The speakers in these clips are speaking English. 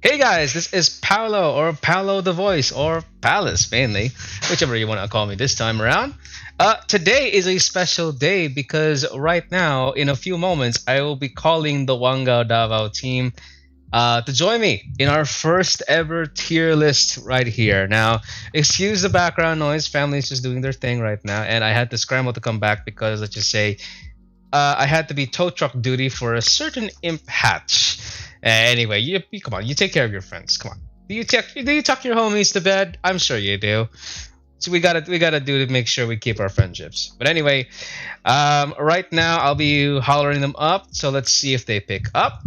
Hey guys, this is Paolo or Paolo the Voice or Palace mainly, whichever you want to call me this time around. Today is a special day because right now, in a few moments, I will be calling the Wangao Davao team to join me in our first ever tier list right here. Now, excuse the background noise, family's just doing their thing right now, and I had to scramble to come back because let's just say I had to be tow truck duty for a certain imp hatch. Anyway, you come on, you take care of your friends. Come on. Do you tuck your homies to bed? I'm sure you do. So we gotta do to make sure we keep our friendships. But anyway, right now I'll be hollering them up. So let's see if they pick up.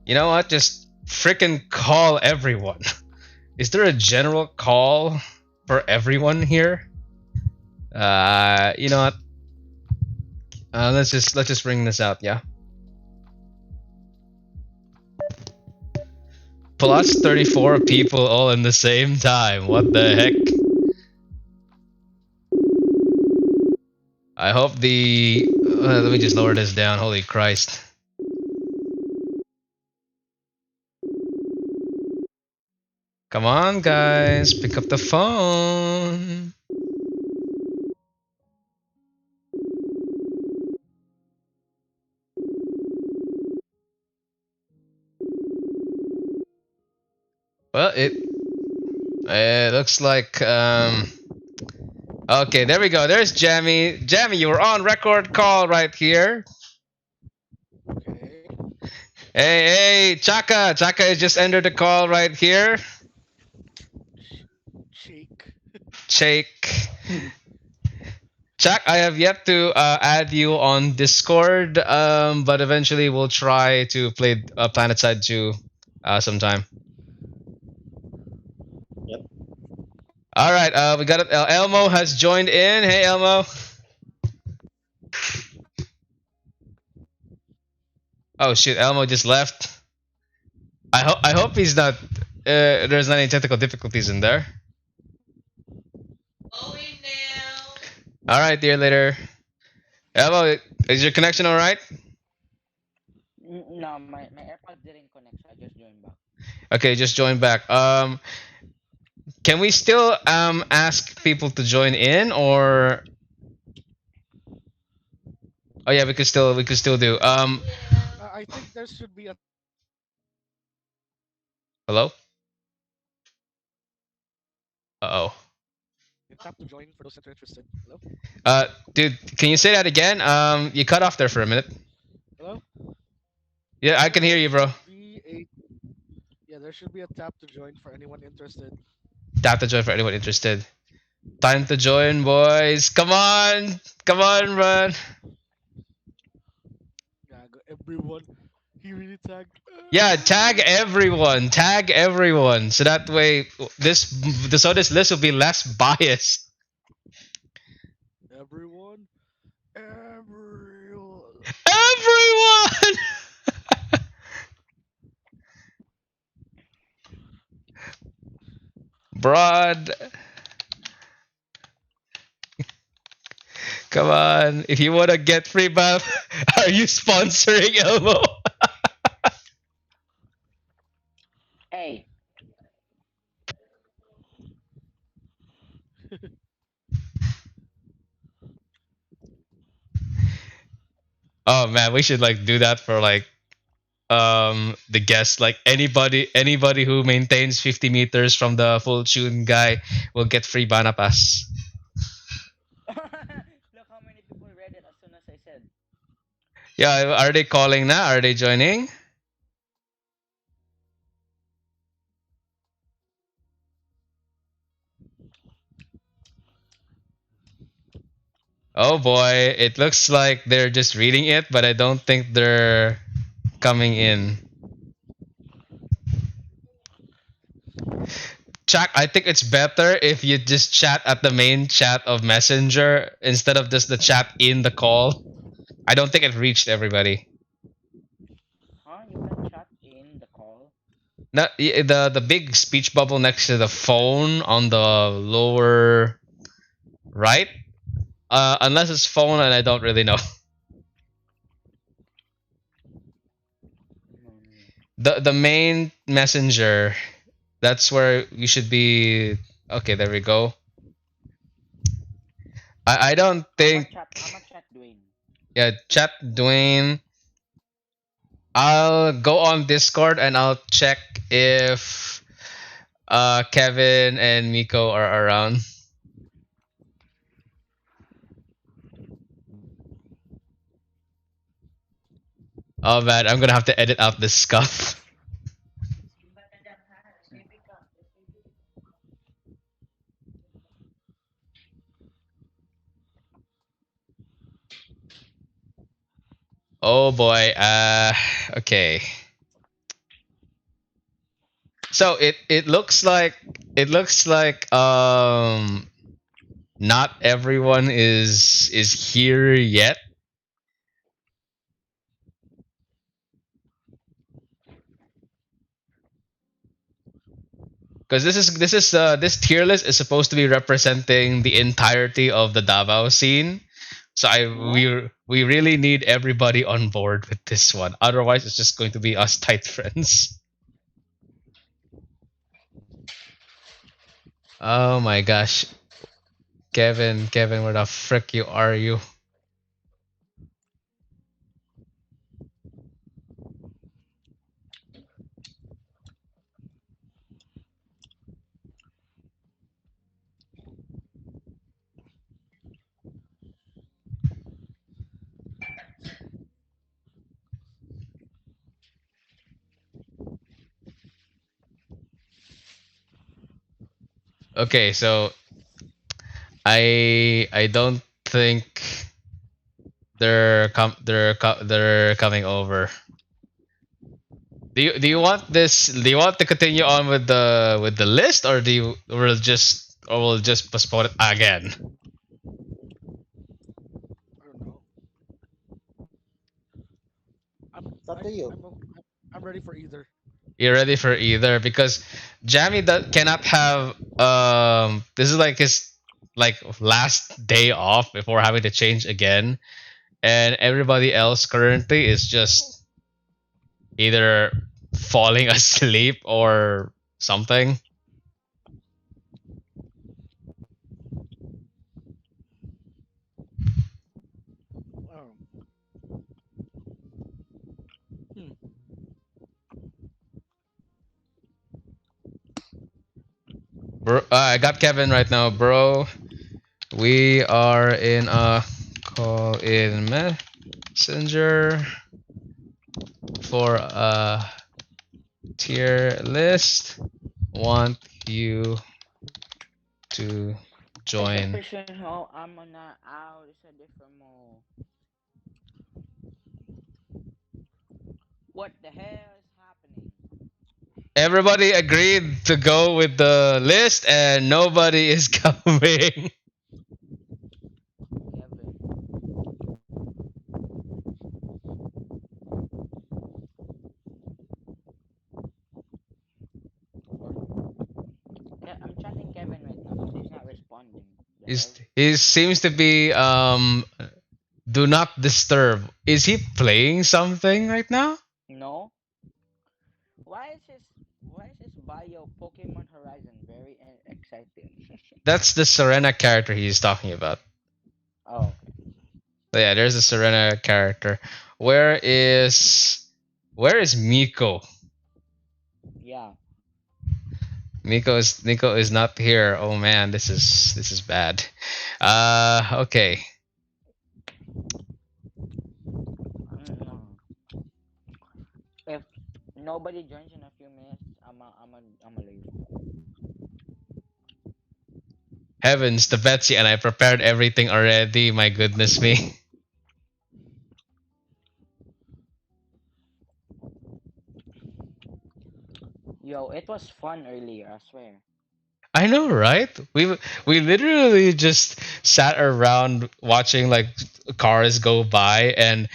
You know what? Just freaking call everyone. Is there a general call for everyone here? You know what? Let's just bring this out. Yeah. Plus 34 people all in the same time. What the heck? I hope the. Let me just lower this down. Holy Christ. Come on, guys. Pick up the phone. Well, it looks like. Okay, there we go. There's Jammy. Jammy, you were on record call right here. Okay. Hey, Chaka. Chaka has just entered the call right here. Cheek. Shake. Jack, I have yet to add you on Discord, but eventually we'll try to play Planet Side 2 sometime. Yep. All right, we got it. Elmo has joined in. Hey, Elmo. Oh shoot, Elmo just left. I hope he's not. There's not any technical difficulties in there. All right, dear later. Elmo, is your connection all right? No, my AirPod didn't connect, so I just joined back. Okay, just join back. Can we still ask people to join in or oh yeah, we could still do. I think there should be a Hello? Uh-oh. tap to join for those that are interested. Hello? Dude, can you say that again? You cut off there for a minute. Hello? Yeah, I can hear you, bro. There should be a tap to join for anyone interested. Tap to join for anyone interested. Time to join, boys. Come on. Come on, run. Yeah, everyone. He really tagged. Yeah, tag everyone. Tag everyone. So that way this list will be less biased. Everyone. Everyone. Everyone! Broad. Come on. If you want to get free buff, are you sponsoring Elmo? Hey, Oh man, we should like do that for like the guests. Like anybody who maintains 50 meters from the full tune guy will get free Bana pass. look how many people read it as soon as I said. Yeah, are they calling now? Are they joining? Oh boy, it looks like they're just reading it, but I don't think they're coming in. Chuck, I think it's better if you just chat at the main chat of Messenger instead of just the chat in the call. I don't think it reached everybody. Huh? You can chat in the call. Not the big speech bubble next to the phone on the lower right. Unless it's phone, and I don't really know. The main messenger. That's where you should be. Okay, there we go. I don't think. I'm a chat Dwayne. Yeah, chat Dwayne. I'll go on Discord and I'll check if Kevin and Miko are around. Oh man, I'm gonna have to edit out this scuff. Oh boy. Okay. So it looks like not everyone is here yet because this tier list is supposed to be representing the entirety of the Davao scene. So I What? we really need everybody on board with this one. Otherwise, it's just going to be us tight friends. Oh my gosh, Kevin, where the frick you are you? Okay, so I don't think they're coming over. Do you want this? Do you want to continue on with the list, or do you we'll just postpone it again? I don't know. I'm It's up to you. I'm ready for either. You're ready for either because Jamie cannot have this is like his like last day off before having to change again, and everybody else currently is just either falling asleep or something. Oh, hmm. Bro, I got Kevin right now, bro. We are in a call in messenger for a tier list. Want you to It's a join. person who I'm on a out. It's a different mo. What the hell is happening? Everybody agreed to go with the list, and nobody is coming. Kevin. Or yeah, I'm chatting Kevin right now, but he's not responding. The hell? He seems to be do not disturb. Is he playing something right now? No. Why is his bio Pokemon Horizon very exciting? That's the Serena character he's talking about. Oh, okay. So yeah, there's a Serena character. Where is where is Miko? Yeah. Miko is not here. Oh man, this is bad. Okay. Mm, if nobody joins in a few minutes, I'm a leave. Heavens to Betsy, and I prepared everything already. My goodness me. Yo, it was fun earlier, I swear. I know, right? We literally just sat around watching like cars go by, and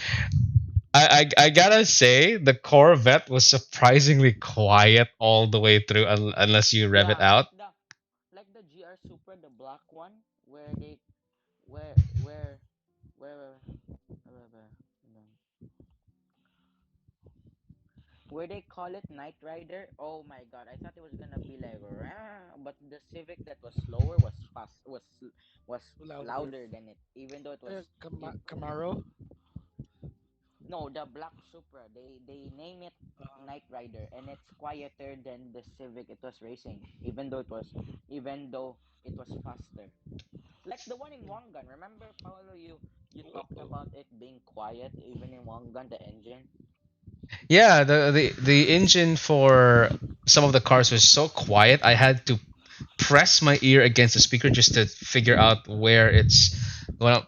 I gotta say the Corvette was surprisingly quiet all the way through, unless you rev it Yeah, out. like the GR Super, the black one, where where where, where, where they call it Night Rider. Oh my god, I thought it was gonna be like "Rah," but the Civic that was slower was fast was Louder. louder than it, even though it was it, Camaro. no, the Black Supra. They name it Uh, Night Rider, and it's quieter than the Civic it was racing, even though it was faster. Like the one in Wangan. Remember, Paolo, you talked about it being quiet even in Wangan, the engine. Yeah, the engine for some of the cars was so quiet. I had to press my ear against the speaker just to figure out where it's well.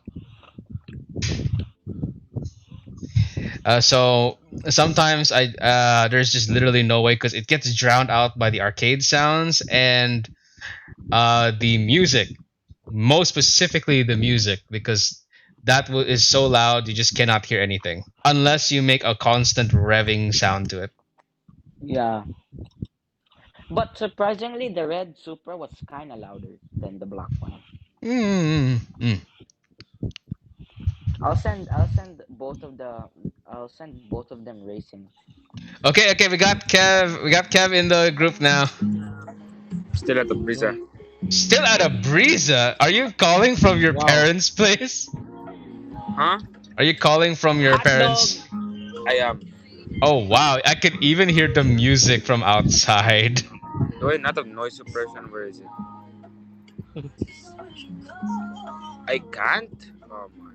So sometimes I there's just literally no way because it gets drowned out by the arcade sounds and the music, most specifically the music, because is so loud you just cannot hear anything unless you make a constant revving sound to it. Yeah, but surprisingly, the red Supra was kind of louder than the black one. Mm. I'll send both of them racing. Okay, okay, we got Kev. We got Kev in the group now. Still at the Brisa. Still at a breeza. Are you calling from your Wow. parents' place? Huh? Are you calling from your Hot dog. parents? I am. Oh wow, I could even hear the music from outside. Do I not have noise suppression? Where is it? I can't? Oh my.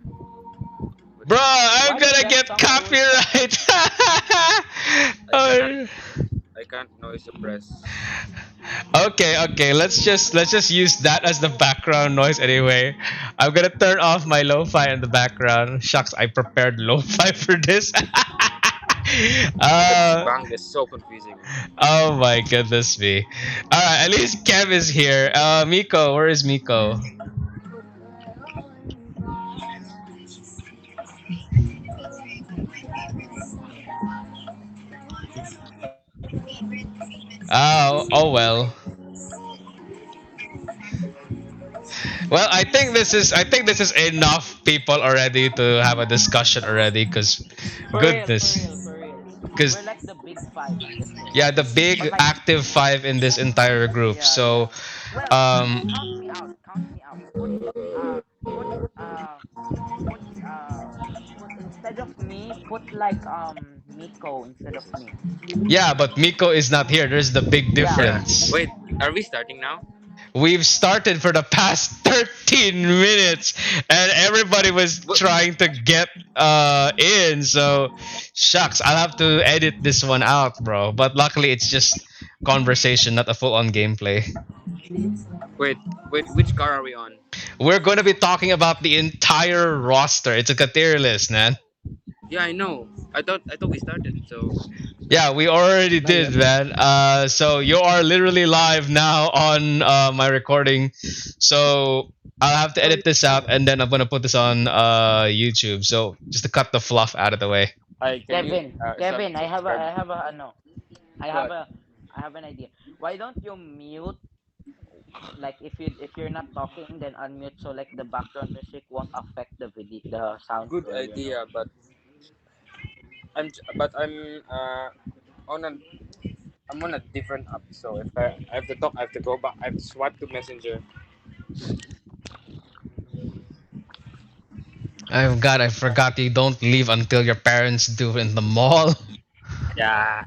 Bro, I'm Why is gonna that get song always popping? copyright. I cannot. Oh, I can't noise suppress. okay, okay. Let's just use that as the background noise anyway. I'm gonna turn off my lo-fi in the background. Shucks, I prepared lo-fi for this. Let's uh, bang this. So confusing. oh my goodness me. All right, at least Kev is here. Miko, where is Miko? Oh, oh well. Well, I think this is enough people already to have a discussion already. Cause For real, for goodness, real, for real. We're cause like the big five on this thing. yeah, the But big like, active five in this entire group. yeah, So yeah. Well, um, count me out. Count me out. Uh, put, uh, put, uh, put instead of me, put like Miko instead of me. yeah, but Miko is not here. There's the big Yeah. Yeah. difference. Wait. Are we starting now? We've started for the past 13 minutes and everybody was What? trying to get in, so shucks, I'll have to edit this one out, bro, but luckily it's just conversation, not a full-on gameplay. Wait. Wait. Which car are we on? We're going to be talking about the entire roster. It's a tier list, man. Yeah, I know. I thought we started. So Yeah, we already not did, yet. man. So you are literally live now on my recording. So I'll have to Oh, edit this out, yeah. and then I'm gonna put this on YouTube. So just to cut the fluff out of the way. I can you Kevin, Kevin, subscribe. I have a no. I have What? a, I have an idea. Why don't you mute, like if you're not talking, then unmute so like the background music won't affect the video, the sound Good for your idea, noise. but I'm on a I'm on a different app. So if I have to talk, I have to go back. I have to swipe to Messenger. I've got. I forgot you don't leave until your parents do in the mall. Yeah.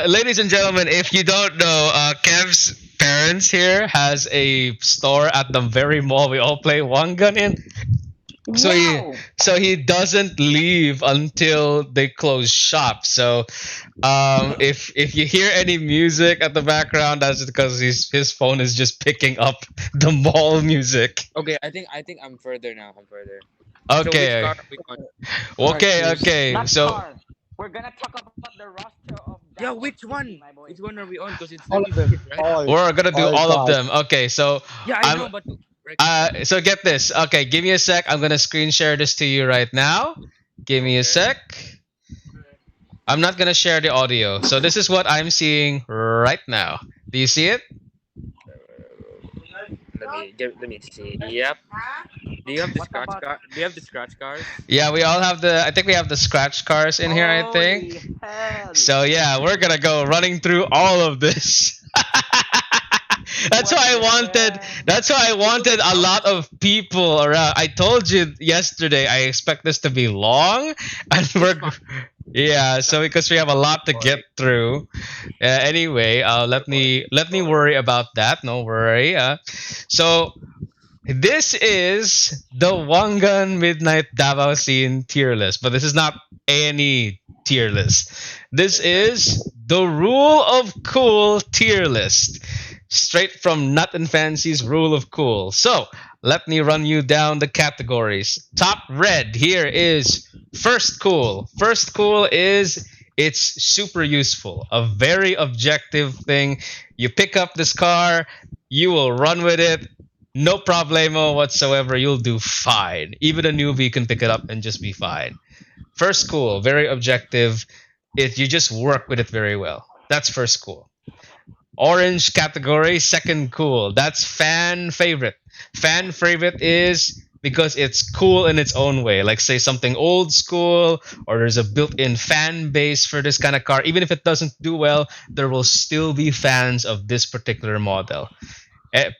Ladies and gentlemen, if you don't know, Kev's parents here has a store at the very mall we all play one gun in. So he Wow. so he doesn't leave until they close shop. So if you hear any music at the background, that's because his phone is just picking up the mall music. Okay. I think I'm further now. I'm further. So which Okay, car are we on? All right, okay, cheers. okay. Not So car. We're gonna talk about the roster of Yeah. Davao Which City, one? my boy. Which one are we on? Because it's All really of them. split, right? we're gonna do All all of five. them. Okay, so Yeah, I I'm know, but record first. so get this. Okay, give me a sec. I'm gonna screen share this to you right now. Give me a Okay. sec. I'm not gonna share the audio. So this is what I'm seeing right now. Do you see it? let me see. Yep. Do you have the What scratch about car? Do you have the scratch cars? Yeah, we all have the. I think we have the scratch cars in here. I think. holy hell? So yeah, we're gonna go running through all of this. That's What why I the wanted. hell? That's why I We do wanted like a lot rounds. of people around. I told you yesterday. I expect this to be long, and It's we're fun. yeah. It's fun. So because we have a Don't be lot to get boring. through. Anyway, You're boring. let me worry about that. No worry. So this is the Wangan Midnight Davao Scene tier list, but this is not any tier list. This Okay, then. is the Rule of Cool tier list, straight from Nut and Fancy's Rule of Cool. So let me run you down the categories. Top red here is First Cool. First Cool is it's super useful, a very objective thing. You pick up this car, you will run with it, no problemo whatsoever. You'll do fine. Even a newbie can pick it up and just be fine. First cool, very objective. It you just work with it very well. That's first cool. Orange category, second cool. That's fan favorite. Fan favorite is because it's cool in its own way. Like say something old school, or there's a built-in fan base for this kind of car. Even if it doesn't do well, there will still be fans of this particular model.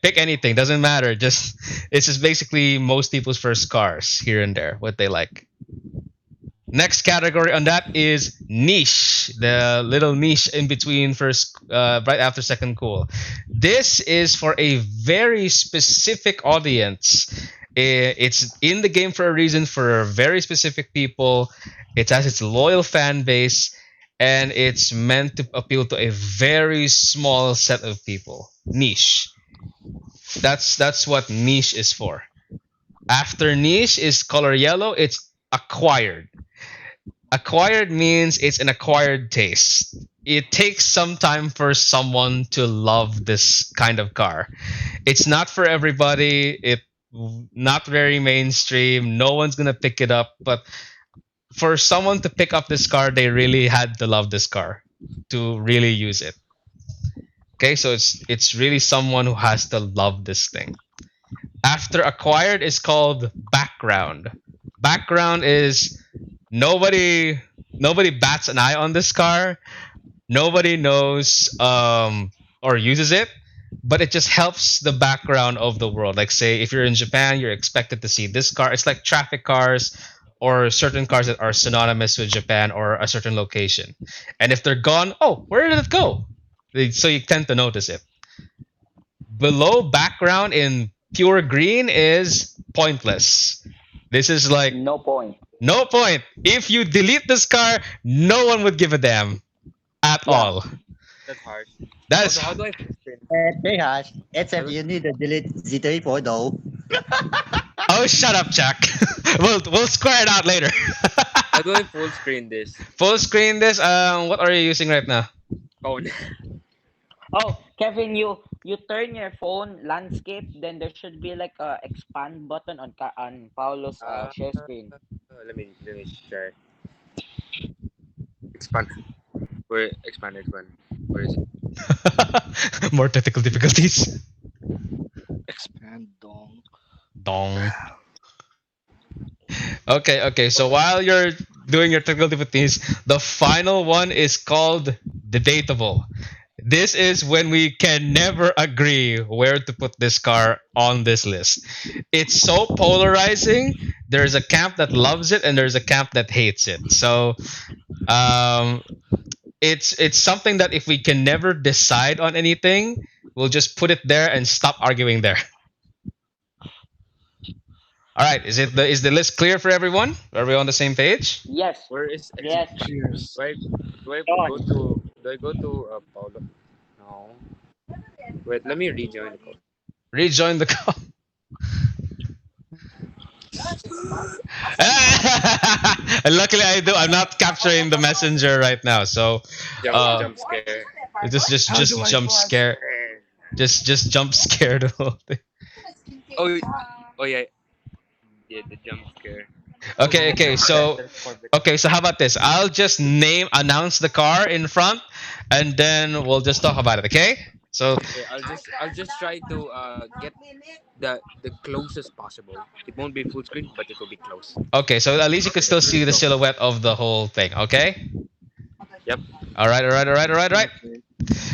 Pick anything, doesn't matter. Just it's just basically most people's first cars here and there, what they like. Next category on that is niche, the little niche in between first, right after second cool. This is for a very specific audience. It's in the game for a reason, for very specific people. It has its loyal fan base, and it's meant to appeal to a very small set of people. Niche. That's what niche is for. After niche is color yellow. It's acquired. Acquired means it's an acquired taste. It takes some time for someone to love this kind of car. It's not for everybody. It not very mainstream. No one's gonna pick it up. But for someone to pick up this car, they really had to love this car to really use it. Okay, so it's really someone who has to love this thing. After acquired is called background. Background is nobody nobody bats an eye on this car. Nobody knows or uses it, but it just helps the background of the world. Like say if you're in Japan, you're expected to see this car. It's like traffic cars or certain cars that are synonymous with Japan or a certain location. And if they're gone, oh, where did it go? So you tend to notice it. Below background in pure green is pointless. This is like No point. no point. If you delete this car, no one would give a damn at Yeah. all. That's harsh. That Also, is how do I full screen? Very harsh. Except you need to delete Z34 though. oh shut up, Jack. we'll square it out later. How do I full screen this? Full screen this. What are you using right now? Oh, Oh, Kevin, you turn your phone landscape, then there should be like a expand button on on Paulo's uh, share screen. let me try. Expand. Where expand. Where is it? More technical difficulties. Expand dong. Dong. Okay. So while you're doing your technical difficulties, the final one is called debatable. This is when we can never agree where to put this car on this list. It's so polarizing. There's a camp that loves it and there's a camp that hates it. So um, it's something that if we can never decide on anything, we'll just put it there and stop arguing there. All right, is the list clear for everyone? Are we on the same page? Yes. Where is Yes. Cheers. do I go to Paulo? No. Wait, let me rejoin the call. Rejoin the call. And luckily I do. I'm not capturing the messenger right now, so Jump scare. just jump scare. Just jump scare the whole thing. Oh, oh yeah. Yeah, the jump scare. Okay, so how about this? I'll just announce the car in front, and then we'll just talk about it. Okay? So Okay, I'll just try to get the closest possible. It won't be full screen, but it will be close. okay, so at least you Okay, could still here we see the go. silhouette of the whole thing. Okay. Yep. All right. All right. All right. All right. All right. Okay.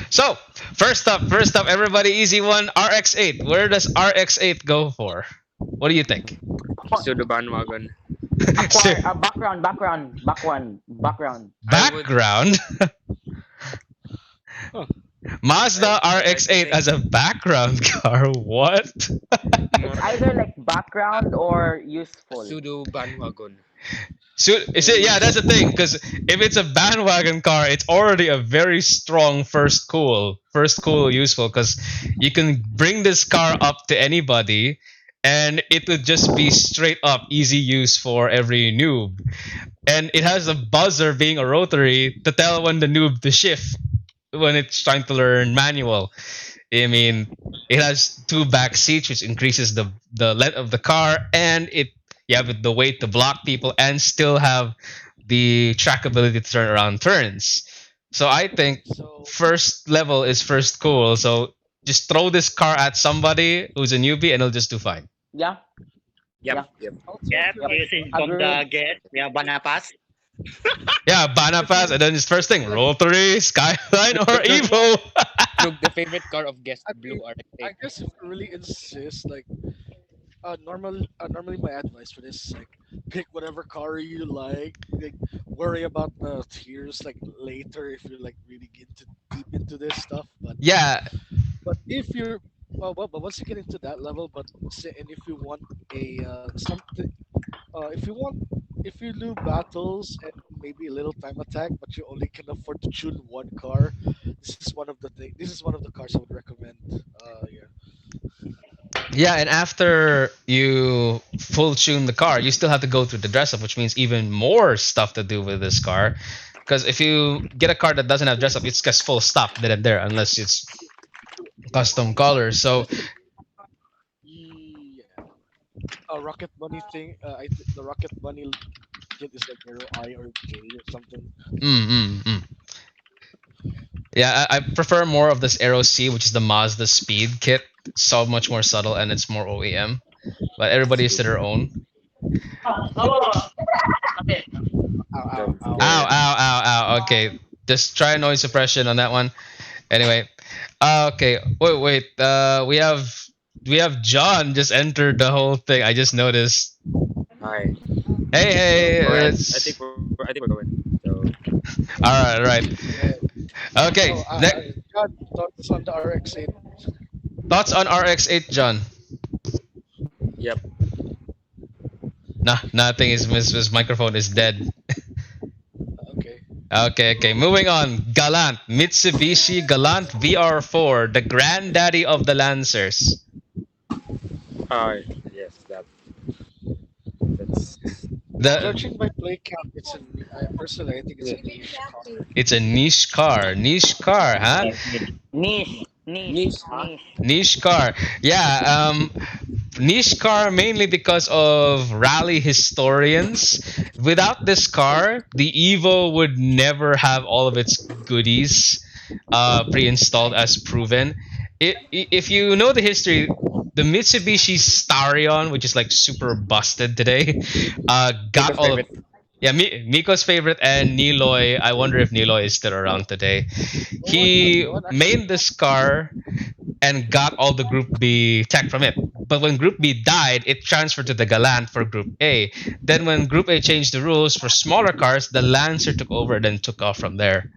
So first up, everybody, easy one. RX-8. Where does RX-8 go for? What do you think? Pseudo bandwagon. So, Acquire background. I would. background. Oh, Mazda I like to RX-8 think as a background car. What? It's more like either like background or useful. pseudo bandwagon. So is it? Yeah, that's the thing. Because if it's a bandwagon car, it's already a very strong first cool useful. Because you can bring this car up to anybody, and it would just be straight up easy use for every noob. And it has a buzzer being a rotary to tell when the noob to shift when it's trying to learn manual. I mean, it has two back seats, which increases the length of the car, and it you have the weight to block people and still have the trackability to turn around turns. So I think So first level is first cool. So just throw this car at somebody who's a newbie, and it'll just do fine. Yeah, Yep. yeah, Yep. also if Yep, you're like using from agree. the get. Yeah, Banapas. Yeah, if Banapass, you and then his first thing, like rotary, skyline, or The Evo. Look, the favorite car of guest I blue mean RX-8. I guess if you really insist like normally my advice for this is like pick whatever car you like worry about the tiers like later if you're like really into deep into this stuff Yeah, but if you're but once you get into that level and if you want a something if you want if you do battles and maybe a little time attack but you only can afford to tune one car, this is one of the cars I would recommend. Yeah. yeah, and after you full tune the car, you still have to go through the dress up, which means even more stuff to do with this car. Because if you get a car that doesn't have dress up, it's just full stop dead and there, unless it's custom colors. So, Yeah, a Rocket Bunny thing. The Rocket Bunny kit is like Arrow I or J or something. mm, mm, mm. Yeah, I prefer more of this Aero C, which is the Mazda Speed kit. It's so much more subtle and it's more OEM. But everybody is to their own. Ow, ow, Jump ow. Ow, scare. ow, ow, ow. Okay, just try noise suppression on that one. Anyway, okay. Wait, wait. We have John just entered the whole thing. I just noticed. Hi. Hey, hey. All right. It's I think we're going. So all right, all right. Uh, Okay. oh, God, thoughts on the RX-8. Thoughts on RX-8, John? yep. Nah, nothing. His microphone is dead. Okay. Okay, okay. Moving on. Galant Mitsubishi Galant VR4, the granddaddy of the Lancers. Uh, yes. That's The Judging by play count, personally I think it's a niche car. It's a niche car. Niche car, huh? niche, huh? Niche car. Yeah, niche car mainly because of rally historians. Without this car, the Evo would never have all of its goodies pre-installed as proven. If you know the history, the Mitsubishi Starion, which is like super busted today, got Nico's all of favorite. yeah, Miko's favorite and Niloy. I wonder if Niloy is still around today. No He one actually. made this car and got all the Group B tech from it. But when Group B died, it transferred to the Galant for Group A. Then when Group A changed the rules for smaller cars, the Lancer took over and then took off from there.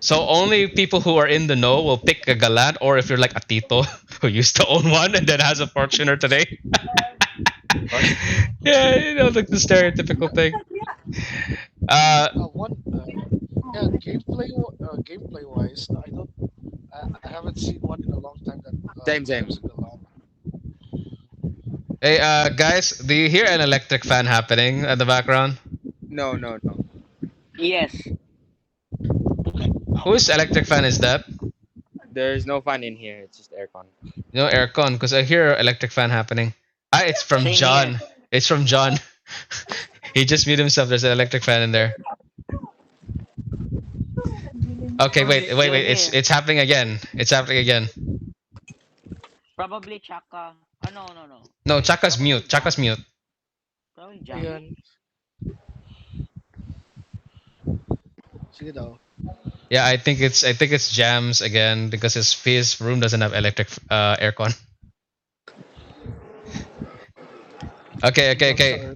So only people who are in the know will pick a Galant, or if you're like a Tito who used to own one and then has a Fortuner today. Yeah, like the stereotypical thing. Uh, One Yeah, gameplay wise, I don't I haven't seen one in a long time that Same. drives a lot. hey, guys, do you hear an electric fan happening at the background? No. Yes. Whose electric fan is that? There's no fun in here. It's just aircon. No, aircon, because I hear electric fan happening. Ah, it's from Same John. here. It's from John. He just muted himself. There's an electric fan in there. Okay, wait. Same here. It's happening again. It's happening again. Probably Chaka. Oh, no, no, no. No, Wait, Chaka's probably mute. Chaka's Jammy. mute. Probably Jammy. Ayan. Sige daw. Yeah, I think it's Jams again because his room doesn't have electric aircon. Jumps Okay. are.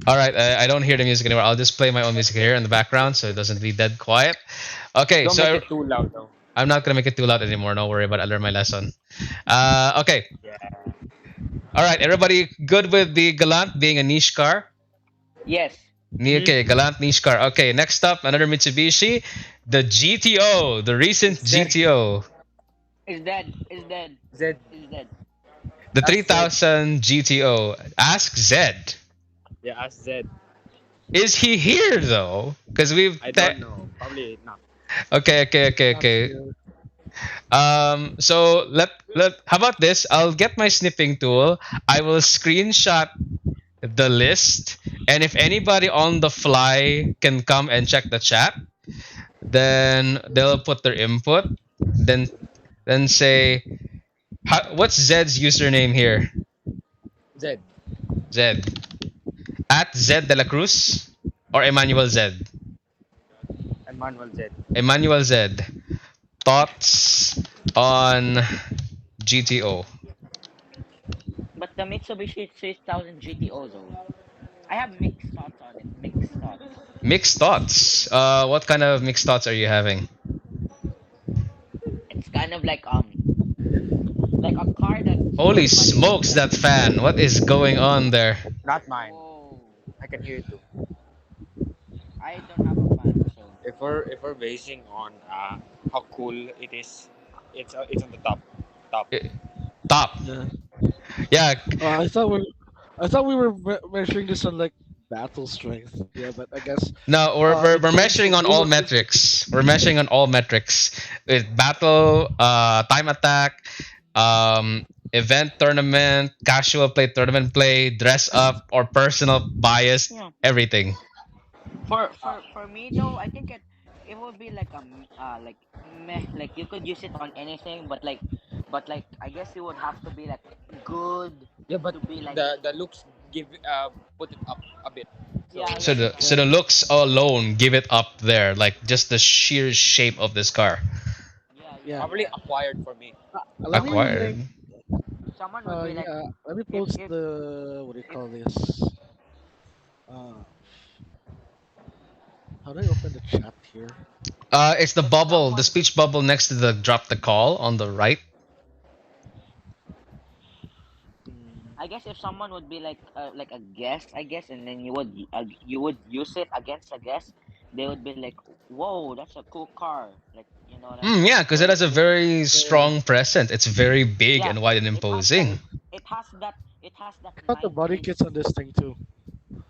All right, I don't hear the music anymore. I'll just play my own music here in the background so it doesn't be dead quiet. Okay, Don't make it too loud though. I'm not gonna make it too loud anymore. Don't worry about it. I learned my lesson. Okay. Yeah. All right, everybody good with the Galant being a niche car? Yes. Okay, Galant niche car. Okay, next up, another Mitsubishi, the GTO, the recent Zed. GTO, Is dead. Is dead. Zed. Is dead. the Ask Zed. 3000 GTO. Ask Zed. Yeah, ask Zed. Is he here though? Because I don't know. Probably not. Not Okay. here. So let how about this? I'll get my snipping tool. I will screenshot the list, and if anybody on the fly can come and check the chat, then they'll put their input. Then say, what's Zed's username here? Zed. Zed at Zed de la Cruz or Emmanuel Zed. Emmanuel Zed. Emmanuel Zed. Thoughts on GTO? But the Mitsubishi 3000 GTO though. I have mixed thoughts on it. Mixed thoughts. Mixed thoughts. What kind of mixed thoughts are you having? It's kind of like a car that Holy everybody would smokes, that fan! What is going on there? Not mine. whoa. I can hear it too. I don't have a fan, so If we're basing on how cool it is, it's on the top. Eh, Top. Yeah. Yeah. I thought we were measuring this on like battle strength. Yeah, but I guess No, we're, in we're, we're terms measuring of on all realistic. metrics. We're measuring on all metrics. With battle, time attack, event tournament, casual play, tournament play, dress up, or personal bias, yeah. everything. For me though, I think it would be like like meh, like you could use it on anything, but like I guess it would have to be like good Yeah, but to be like the looks give put it up a bit. So yeah, So yeah, the yeah, so the looks alone give it up there, like just the sheer shape of this car. yeah, yeah, Yeah. probably yeah. acquired for me. Let me Someone Acquired. link. someone would be like Yeah. Let me if post if the what do you if call this? Uh, how do I open the chat here? It's the if bubble, the someone speech bubble next to the drop the call on the right. Mm, I guess if someone would be like a guest, I guess, and then you would use it against a guest, they would be like, "Whoa, that's a cool car!" Like you know what I mean? Yeah, because it Or has a you, very yeah. strong presence. It's very big yeah, and wide and it has that. imposing. It has that Got the body 90s. kits on this thing too.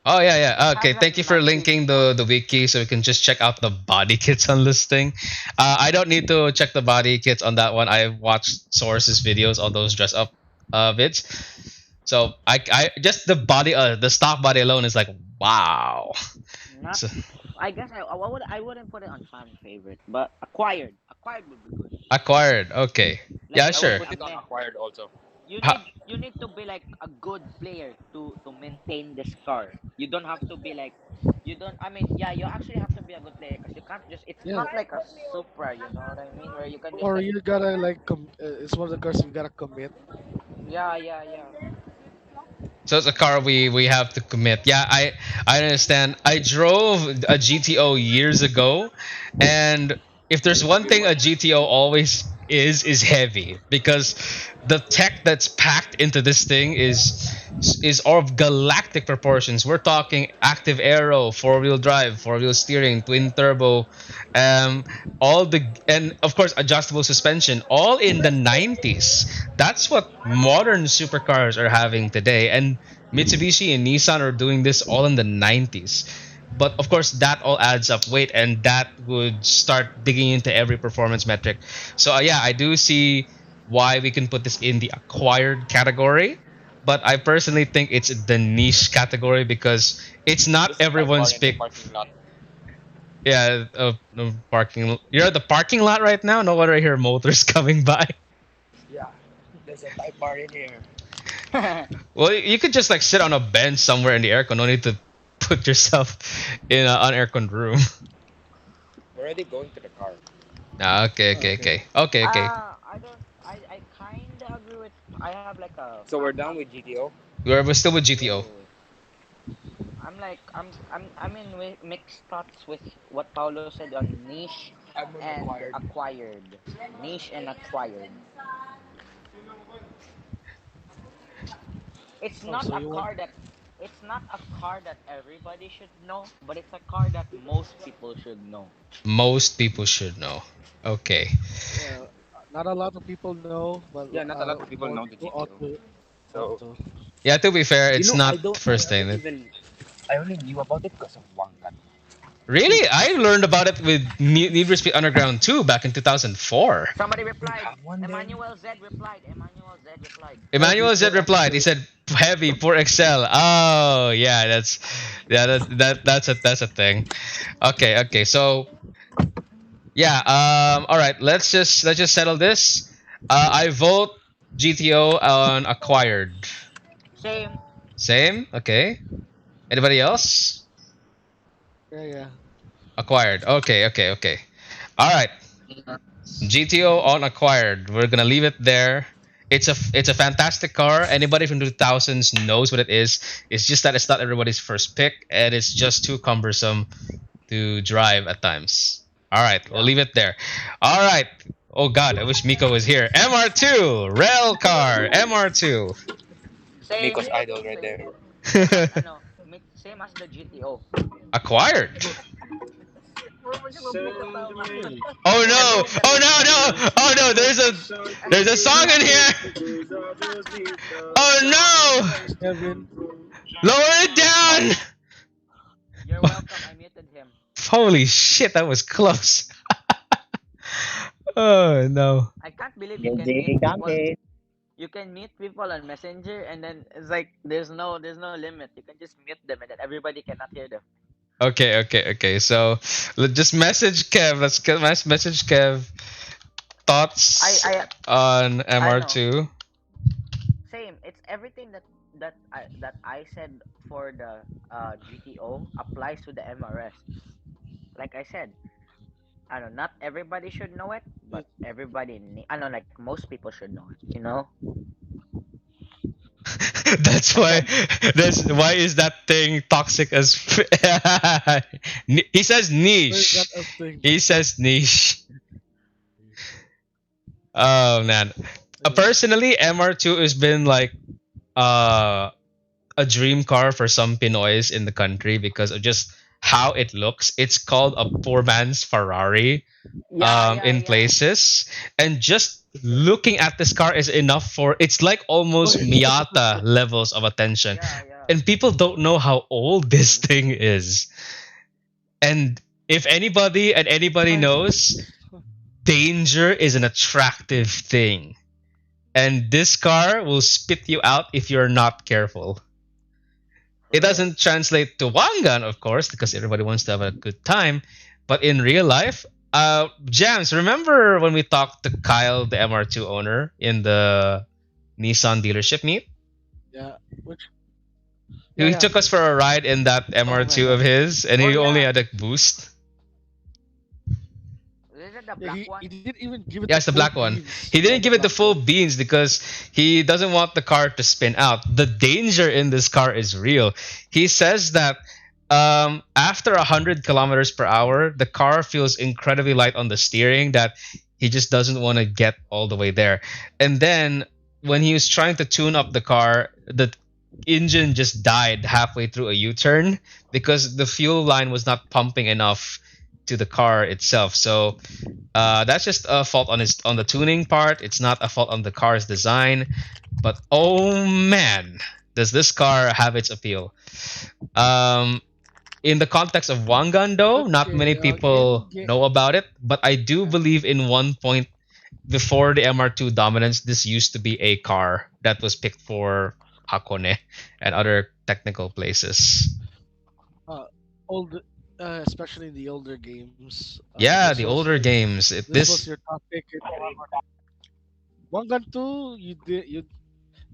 Oh yeah, It yeah. has Okay, that thank you for 90s linking look. the wiki so we can just check out the body kits on listing. I don't need to check the body kits on that one. I've watched sources videos on those dress up vids. So I just the stock body alone is like wow. Not. So, I guess I wouldn't put it on fan favorite, but acquired would be good. acquired. Okay. Like Yeah, I would sure. put it on acquired also. you Ha- need you need to be like a good player to maintain this car. You don't have to be like you don't. I mean, yeah, you actually have to be a good player because you can't just. It's Yeah. not like a Supra, you know what I mean? Where you can just Or like you gotta like it's one of the cars you gotta commit. yeah. So it's a car we have to commit. Yeah, I understand. I drove a GTO years ago, and if there's one thing a GTO always is heavy because the tech that's packed into this thing is of galactic proportions. We're talking active aero, four-wheel drive, four-wheel steering, twin turbo, um, all the and of course adjustable suspension, all in the 90s. That's what modern supercars are having today, and Mitsubishi and Nissan are doing this all in the 90s. But of course, that all adds up weight, and that would start digging into every performance metric. So yeah, I do see why we can put this in the acquired category, but I personally think it's the niche category because it's not Just a car everyone's in the pick. parking lot. Yeah, no parking. You're at the parking lot right now. No wonder I hear motors coming by. Yeah, there's a Thai bar in here. Well, you could just like sit on a bench somewhere in the aircon. No need to put yourself in an unaircon room. We're already going to the car. Ah, okay, okay, Okay. okay, okay, okay. I don't. I kind of agree with. I have like a. So we're done with GTO. We're still with Wait, GTO. wait, wait. I'm in mixed thoughts with what Paulo said on niche I'm on and acquired. acquired. Niche and acquired. It's Oh, not so a you want? car that it's not a car that everybody should know, but it's a car that most people should know. Most people should know. Okay. Yeah, not a lot of people know, but Yeah, not a lot of people more know the people ought GTO. to ought So to. Yeah, to be fair, you it's know, not the I first haven't thing. even. I only knew about it because of Wangan. Really? I learned about it with Need for Speed Underground 2 back in 2004. Somebody We replied. have one then. Emmanuel Z replied. Emmanuel Z replied. Heavy Emmanuel for said replied. He Excel. said heavy for Excel. Oh yeah, that's a thing. Okay, okay. So yeah, all right. Let's just settle this. I vote GTO on acquired. Same. Same. Okay. Anybody else? Yeah, yeah. Acquired. Okay, okay, okay. All right. GTO on acquired. We're gonna leave it there. It's a fantastic car. Anybody from the 2000s knows what it is. It's just that it's not everybody's first pick, and it's just too cumbersome to drive at times. All right, we'll Yeah. leave it there. All right. Oh God, I wish Miko was here. MR2 rail car. MR2 Miko's Same. idol right Same. there. Same as ano. Same as the GTO. acquired. We're gonna book a tama. Really? Oh We're no! book a Oh tama. no! No! Oh no! There's a song in here. Oh no! Thanks, Kevin. Lower it down. You're welcome. I muted him. Holy shit, that was close. Oh no. I can't believe you can meet Guilty people. donkey. You can meet people on Messenger, and then it's like there's no limit. You can just mute them, and then everybody cannot hear them. Okay, okay, okay. So let's just message Kev. Let's message Kev. I Thoughts I on I know. MR2? Same. It's everything that I said for the GTO applies to the MRS. Like I said, I know not everybody should know it, but I know like most people should know it. You know. That's why. That's why is that thing toxic as. He says Where is that niche. a thing? He says niche. Oh man. Yeah. Personally, MR2 has been like uh a dream car for some Pinoys in the country because of just how it looks. It's called a poor man's Ferrari Yeah, yeah, in yeah. places, and just looking at this car is enough for it's like almost Miata levels of attention, Yeah, yeah. and people don't know how old this thing is. And if anybody knows, Nice. danger is an attractive thing. And this car will spit you out if you're not careful. It Correct. doesn't translate to Wangan, of course, because everybody wants to have a good time. But in real life, Jams, remember when we talked to Kyle, the MR2 owner, in the Nissan dealership meet? Yeah. Which? Yeah, He yeah. took us for a ride in that Oh man, MR2 of his, and Oh he only yeah. had a boost. Is it the yeah. black He one? didn't even give it Yeah, the it's the full black one. beans. He Yeah, didn't the give it the black full one. beans because he doesn't want the car to spin out. The danger in this car is real. He says that after 100 kilometers per hour, the car feels incredibly light on the steering that he just doesn't want to get all the way there. And then when he was trying to tune up the car, the engine just died halfway through a U-turn because the fuel line was not pumping enough to the car itself. So that's just a fault on the tuning part. It's not a fault on the car's design. But oh man, does this car have its appeal? Um, in the context of Wangan, though, not many Okay. people know about it. But I do Yeah. believe in one point before the MR2 dominance, this used to be a car that was picked for Hakone and other technical places. Uh, old especially in the older games. Yeah, This the was older your games. this was your topic. One Gun Two, you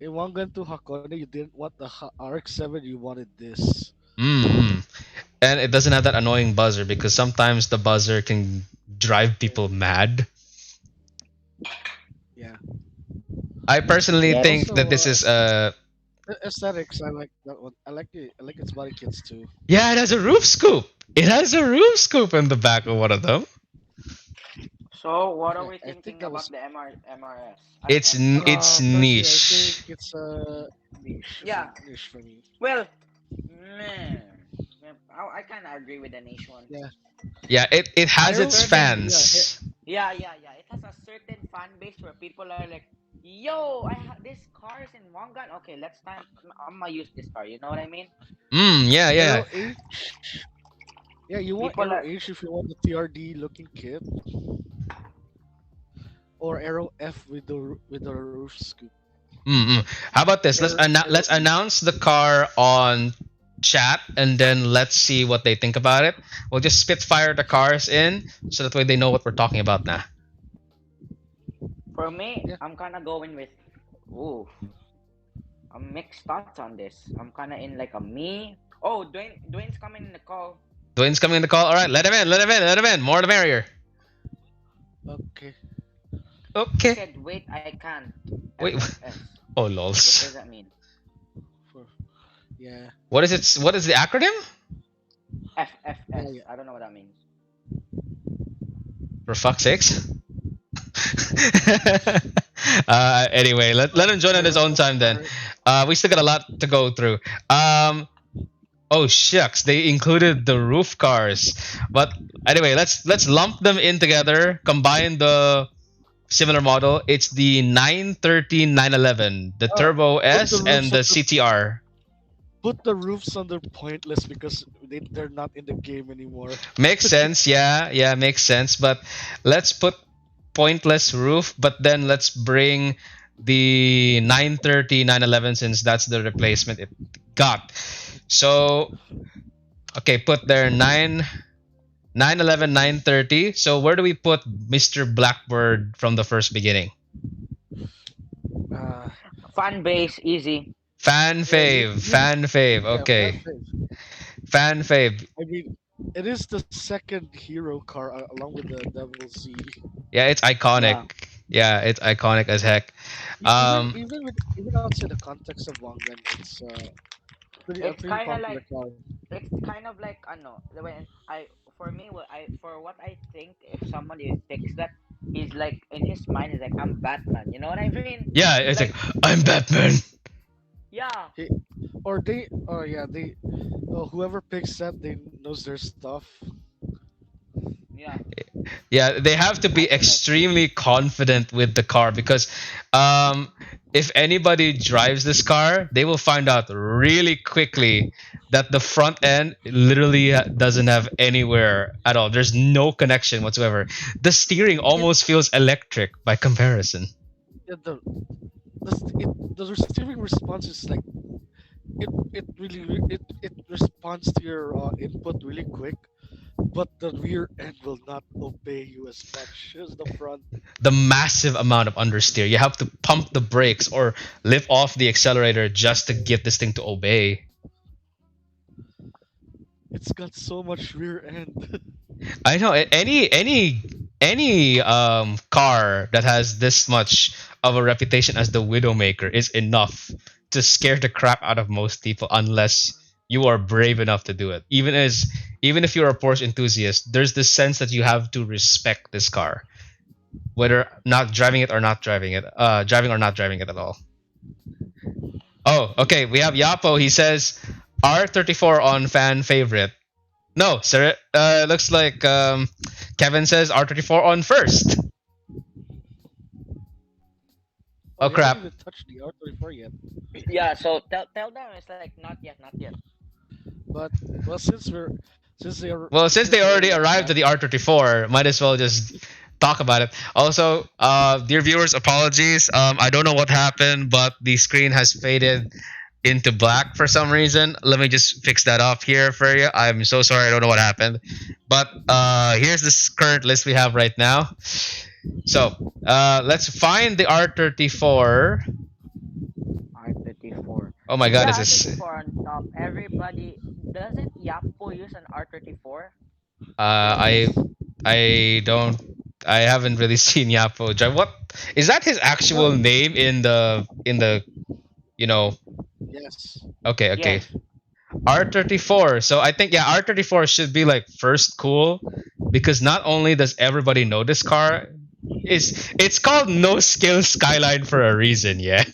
in One Gun Two Hakone, you didn't want the RX-7, you wanted this. Mm. And it doesn't have that annoying buzzer because sometimes the buzzer can drive people mad. Yeah. I personally Yes. think that Also, this is aesthetics. I like that one. I like it. I like its body kits too. yeah, it has a roof scoop. It has a roof scoop in the back of one of them. So what are Yeah, we I think thinking that about was. the MRS? It's Personally, I think niche. it's niche for Yeah. niche for me. Well, man, yeah, I kind of agree with the niche one. Yeah, Yeah, it It has has a its certain, yeah, fans. yeah. It has a certain fan base where people are like, "Yo, I have this car is in one gun. Okay, let's time. I'm gonna use this car. You know what I mean?" Yeah, Arrow yeah. H. Yeah, you want People Arrow are H if you want the TRD looking kit, or Arrow F with the roof scoop. How about this? Arrow Let's E. announce the car on chat and then let's see what they think about it. We'll just spitfire the cars in so that way they know what we're talking about now. for me. Yeah. I'm kind of going with, ooh, I'm mixed thoughts on this. I'm kind of in like a me. Oh, Dwayne's coming in the call. Dwayne's coming in the call. All right, let him in. Let him in. Let him in. More the merrier. Okay. He Okay. said, "Wait, I can't." Wait. FFS. Oh What does lols. that mean? For yeah, What is it? What is the acronym? yeah, FFS. yeah. I don't know what that means. For fuck's sakes. Anyway, let him join at his own time then. Alright. We still got a lot to go through. Oh shucks, they included the roof cars. But anyway, let's lump them in together, combine the similar model. It's the 930 911, the Turbo Put the S and roofs the under CTR. put the roofs under pointless because they're not in the game anymore. Makes sense, yeah, yeah, makes sense. But let's put pointless roof, but then let's bring the 930 911 since that's the replacement it got. So okay, put there 911 930. So where do we put Mr. Blackbird from the first beginning? Uh, Fan base, easy. Fan yeah, fave, fan fave. yeah, Okay, perfect. fan fave. I mean, it is the second hero car along with the Devil Z. Yeah, it's Yeah. iconic. Yeah, it's iconic as heck. Um, Even outside the context of Wangan, it's a It's pretty kind of popular like car. I know when I for me what I for what I think if somebody thinks that he's like in his mind he's like I'm Batman. You know what I mean? yeah, He's it's like like I'm Batman. yeah He, or yeah, whoever picks that, they knows their stuff. yeah. Yeah, they have to I be feel like extremely confident with the car because um, if anybody drives this car, they will find out really quickly that the front end literally doesn't have anywhere at all. There's no connection whatsoever. The steering It, almost feels electric by comparison. yeah, the receiving response is like it responds to your input really quick, but the rear end will not obey you as much as the front. The massive amount of understeer. You have to pump the brakes or lift off the accelerator just to get this thing to obey. It's got so much rear end. I know any car that has this much of a reputation as the Widowmaker is enough to scare the crap out of most people unless you are brave enough to do it. Even if you're a Porsche enthusiast, there's this sense that you have to respect this car, whether not driving it or not driving it, driving or not driving it at all. Oh, okay. We have Yapo. He says R34 on fan favorite. No, sir. Looks like Kevin says R34 on first. Oh, Oh you haven't crap. even touched the R34 yet. yeah. So tell them it's like not yet, not yet. But well, Well, since since they we're already already arrived at to the R34, might as well just talk about it. Also, dear viewers, apologies. I don't know what happened, but the screen has faded into black for some reason. Let me just fix that up here for you. I'm so sorry. I don't know what happened. But here's this current list we have right now. So let's find the R34. R34. Oh my god, Yeah, is this? R34 on top. Everybody doesn't Yapo use an R34? Uh, I Yes. I don't. I haven't really seen Yapo drive. What is that? His actual No. name in the you know? Yes. Okay, okay. Yes. R34. So I think yeah, R34 should be like first cool because not only does everybody know this car, it's called No Skill Skyline for a reason. Yeah.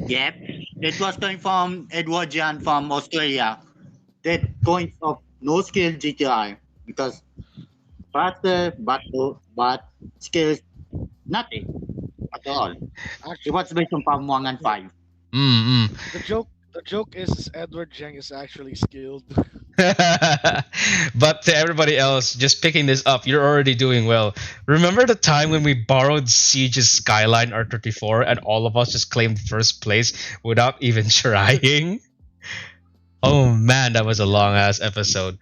Yep. It was coming from Edward Jan from Australia. That coins of no skill GTI because faster but skills nothing at all. It Actually, was based on Palm 1 and 5. Mm. the joke is Edward Jeng is actually skilled. But to everybody else, just picking this up, you're already doing well. Remember the time when we borrowed Siege's Skyline R34 and all of us just claimed first place without even trying? Oh man, that was a Yeah. long ass episode.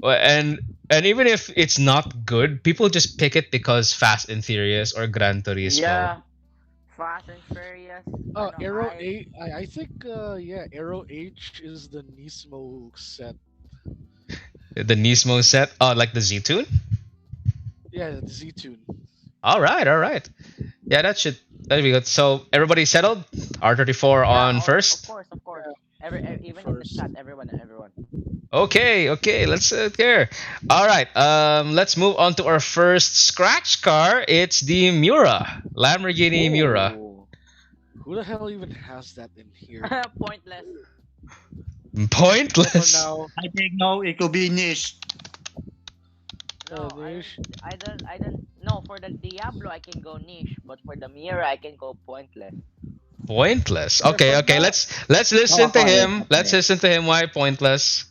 And even if it's not good, people just pick it because Fast and Furious or Gran Turismo. Yeah. Fast and Furious. Arrow 8. I think yeah, Arrow H is the Nismo set. The Nismo set, oh, like the Z-Tune. Yeah, the Z Tune. All right. Yeah, that'd be good. So everybody settled. R34 Yeah, on of first. course, of course. Yeah, Even in the first. chat, everyone. Okay. Let's there. All right. Let's move on to our first scratch car. It's the Miura, Lamborghini Miura. Oh. Who the hell even has that in here? Pointless. For Pointless. now, I think no, it could be niche. No, Nish. I don't. No, for the Diablo I can go niche, but for the Mirror I can go pointless. Pointless. Yeah, for Okay. now, Let's listen No, to for it. him. Let's listen to him. Why pointless?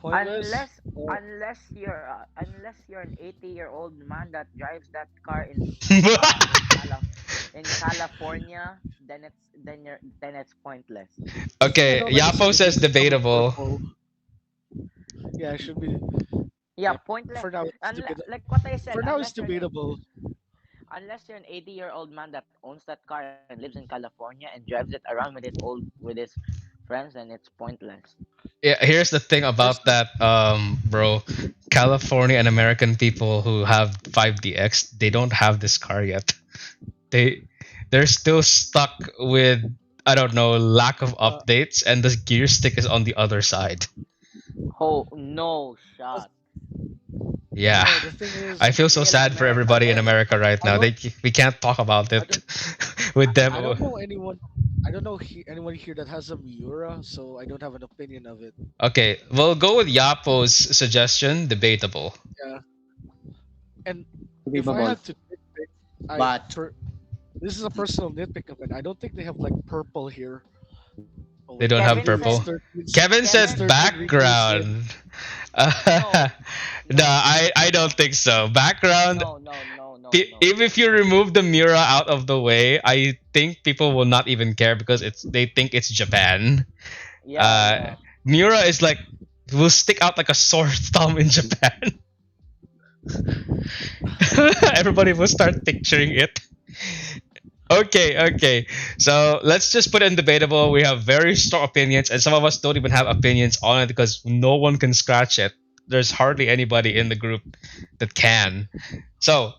pointless. Uh, Unless you're an 80-year-old man that drives that car in California, then it's pointless. I Okay. don't like the Yapo sticker says that's coming debatable. purple. Yeah, it should be. Yeah, Yeah, pointless. for now it's Like what I said, For now it's debatable. unless you're an 80-year-old man that owns that car and lives in California and drives it around with his friends, then it's pointless. Yeah, here's the thing There's about that, bro. California and American people who have 5DX, they don't have this car yet. They they're still stuck with I don't know lack of uh, updates, and the gear stick is on the other side. Oh no uh, shot! Yeah, the thing is, I feel so Real sad for everybody in America. America right I now. don't We can't talk about I it don't with them. I don't know anyone. I don't know anyone here that has a Miura, so I don't have an opinion of it. Okay, we'll go with Yapo's suggestion. Debatable. Yeah, and if I Believable. had to nitpick, I But per, this is a personal nitpick of it. I don't think they have like purple here. Oh They wait, don't have Kevin maybe it's said purple. 13. Kevin It's said Kevin. 13 replays in. background. No, No, no, I don't think so. Background. no. If you remove the Mura out of the way, I think people will not even care because they think it's Japan. Uh, Yeah. Mura is like will stick out like a sore thumb in Japan. Everybody will start picturing it. Okay. So let's just put it in debatable. We have very strong opinions, and some of us don't even have opinions on it because no one can scratch it. There's hardly anybody in the group that can. So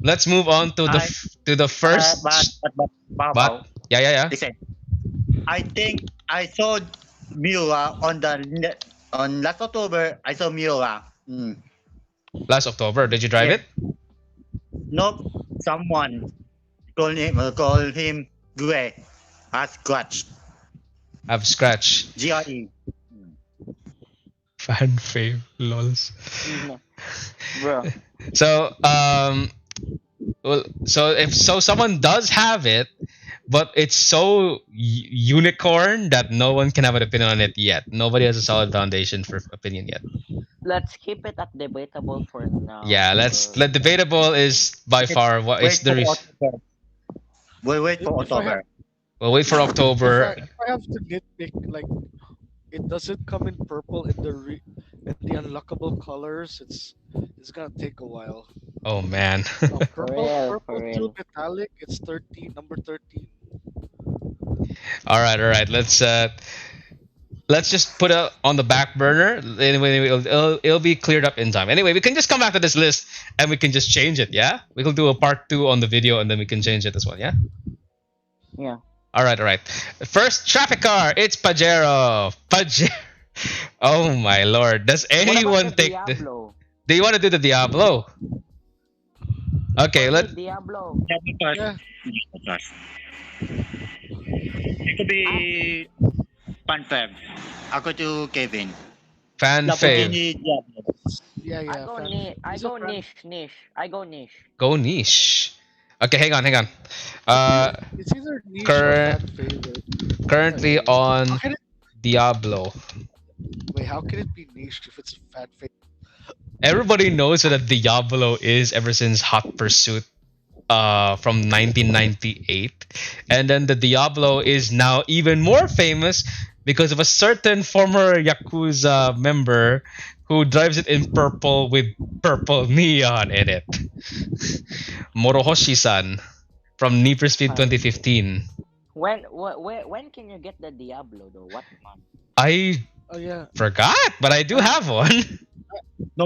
let's move on to I the but but first. but but Bao But Bao, yeah. listen. I think I saw Miura on last October. I saw Miura. Last October, did you drive Yeah. it? Nope. Someone call him Gre as scratch. I've scratched. GRE. Fan fave, lols. No, bro. So well, so someone does have it, but it's so unicorn that no one can have an opinion on it yet. Nobody has a solid foundation for opinion yet. Let's keep it at debatable for now. Yeah, let's let debatable is by It's far what is wait the for October. We wait for If I had October. We'll wait for October. If I have to nitpick, like it doesn't come in purple in in the unlockable colors. It's gonna take a while. Oh man. For real, for Purple to real. metallic. It's 13, number 13. All right, all right. Let's just put it on the back burner. Anyway, it'll be cleared up in time. Anyway, we can just come back to this list and we can just change it. Yeah, we can do a part two on the video and then we can change it as well. Yeah. Yeah. All right, all right. First traffic car. It's Pajero. Pajero. Oh my lord. Does What about anyone the take the? Diablo? Do you want to do the Diablo? Okay, For let me, Diablo. Diablo first. Yeah, Diablo first. It could Ah, be Panfeb. Ako to Kevin. fan fave. Lamborghini Diablo. yeah, I yeah. go Fan. niche. I He's a go fan. niche. I go niche. Go niche. Okay, hang on, hang on. Uh, It's either niche or current fan favorite. currently How on can it? Diablo. Wait, how can it be niche if it's a fan favorite? Everybody knows what a Diablo is ever since Hot Pursuit from 1998. And then the Diablo is now even more famous because of a certain former Yakuza member who drives it in purple with purple neon in it. Morohoshi-san from Need for Speed Uh, 2015. when can you get the Diablo though? What month? I Oh yeah, forgot, but I do I have one.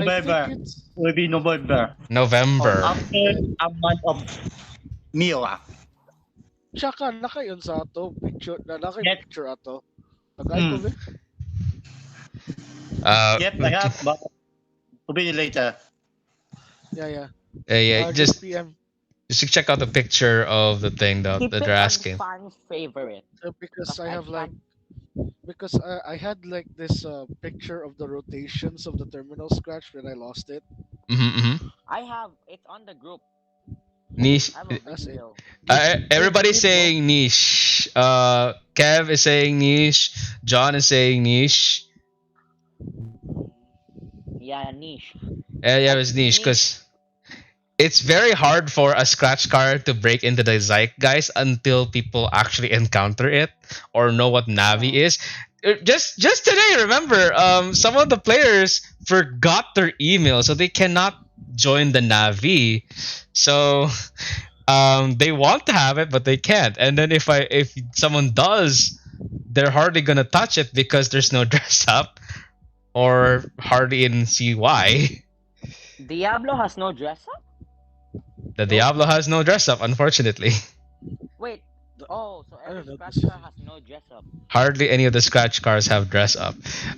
I think November. it's Will be November. November. After a month of Miwa. Chaka naka yun sa ato picture na naka yung Yes. picture ato. Nagay ko ba? Yep, I have, but to be later. Yeah, yeah. Yeah, Just PM just to check out the picture of the thing Keep that it they're on asking. fan favorite. because Cause I I have like can't. because I had like this picture of the rotations of the terminal scratch when I lost it. Mm-hmm. I have. It's on the group. Niche. I have a That's it. video. Everybody's saying niche. Kev is saying niche. John is saying niche. Yeah, niche. Yeah, Like it's niche niche. because it's very hard for a scratch card to break into the zeitgeist until people actually encounter it or know what Navi Yeah. is. Just today, remember, some of the players forgot their email, so they cannot join the Navi. So they want to have it, but they can't. And then if someone does, they're hardly gonna touch it because there's no dress up or hardly in CY. Diablo has no dress up. The Nope. Diablo has no dress up, unfortunately. Wait. Oh, so I every don't know. scratch car has no dress up. Hardly any of the scratch cars have dress up.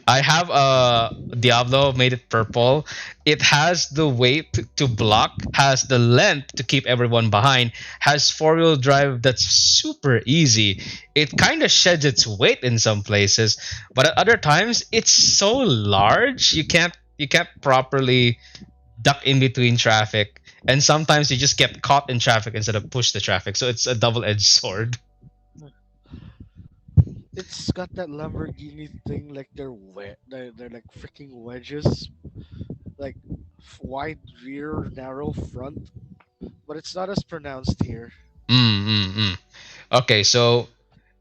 I have a Diablo, made it purple. It has the weight to block, has the length to keep everyone behind, has four-wheel drive that's super easy. It kind of sheds its weight in some places, but at other times it's so large you can't properly duck in between traffic, and sometimes you just get caught in traffic instead of push the traffic. So it's a double-edged sword. It's got that Lamborghini thing, like they're like freaking wedges, like wide rear, narrow front, but it's not as pronounced here. Mm. Okay, so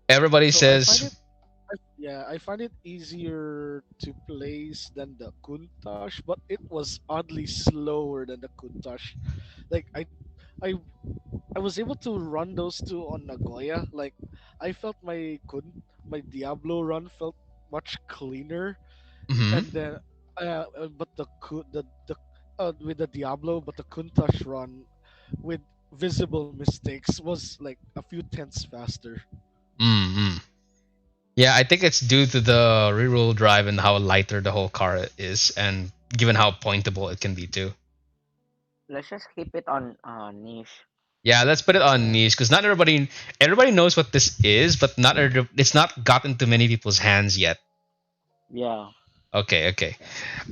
everybody So I find says it, yeah, I find it easier to place than the Countach, but it was oddly slower than the Countach. Like I, I was able to run those two on Nagoya. Like I felt my Diablo run felt much cleaner, mhm. and then but the with the Diablo, but the Countach run with visible mistakes was like a few tenths faster. Mm. Yeah, I think it's due to the rear-wheel drive and how lighter the whole car is, and given how pointable it can be too. Let's just keep it on niche. Yeah, let's put it on Yeah. niche because not everybody knows what this is, but it's not gotten to many people's hands yet. Yeah. Okay.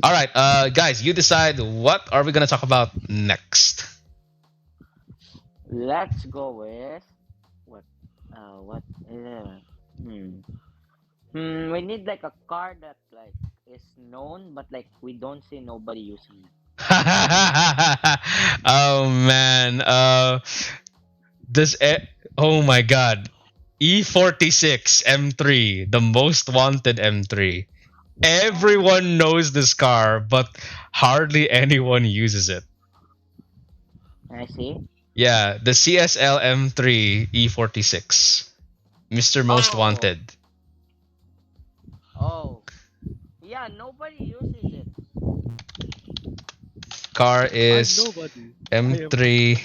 All right, guys, you decide what are we gonna talk about next. Let's go with what? What is it? Hmm. We need like a car that like is known, but like we don't see nobody using it. Oh man, this. Oh my god. E46 M3, the most wanted M3. Everyone knows this car, but hardly anyone uses it. I see. Yeah, the CSL M3 E46, Mr. Most Oh, Wanted. oh, yeah. Nobody uses it. Car I'm is nobody. I am M3.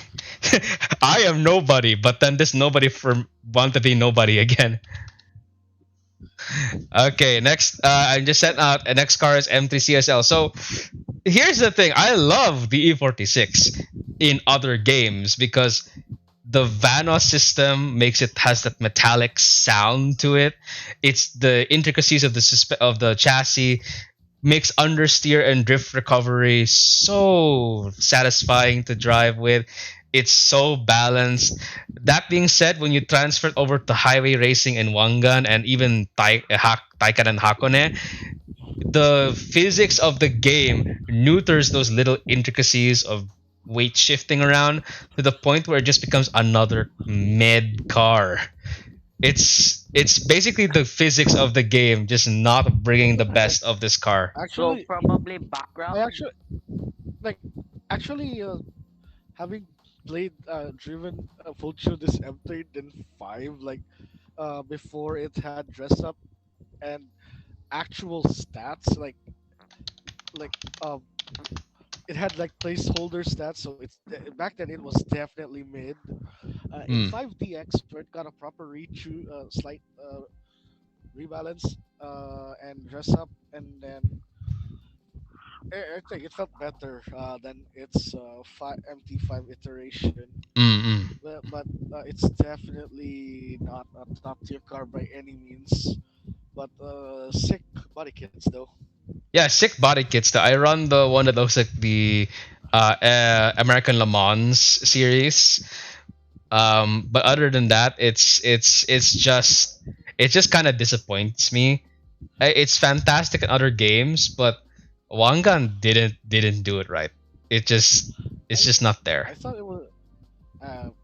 I am nobody, but then this nobody for want to be nobody again. Okay, next, I just sent out. Next car is M3 CSL. So here's the thing: I love the E46 in other games because the Vanos system makes it has that metallic sound to it. It's the intricacies of of the chassis makes understeer and drift recovery so satisfying to drive with. It's so balanced. That being said, when you transfer it over to highway racing in Wangan and even Taycan and Hakone, the physics of the game neuters those little intricacies of weight shifting around to the point where it just becomes another mid car. It's basically the physics of the game just not bringing the best of this car. So actually. probably I background. actually like actually having played driven full tune this M3 then 5 before it had dress up and actual stats like um it had like placeholder stats, so back then it was definitely mid. In Hmm. 5DX where it got a proper slight rebalance and dress up, and then I think it felt better than its MT5 iteration. Mm-mm. But it's definitely not a top tier car by any means. But sick body kits though. Yeah, sick body kits. I run the one that looks like the American Le Mans series. But other than that, it just kind of disappoints me. It's fantastic in other games, but Wangan didn't do it right. It just it's I just not there. I thought it was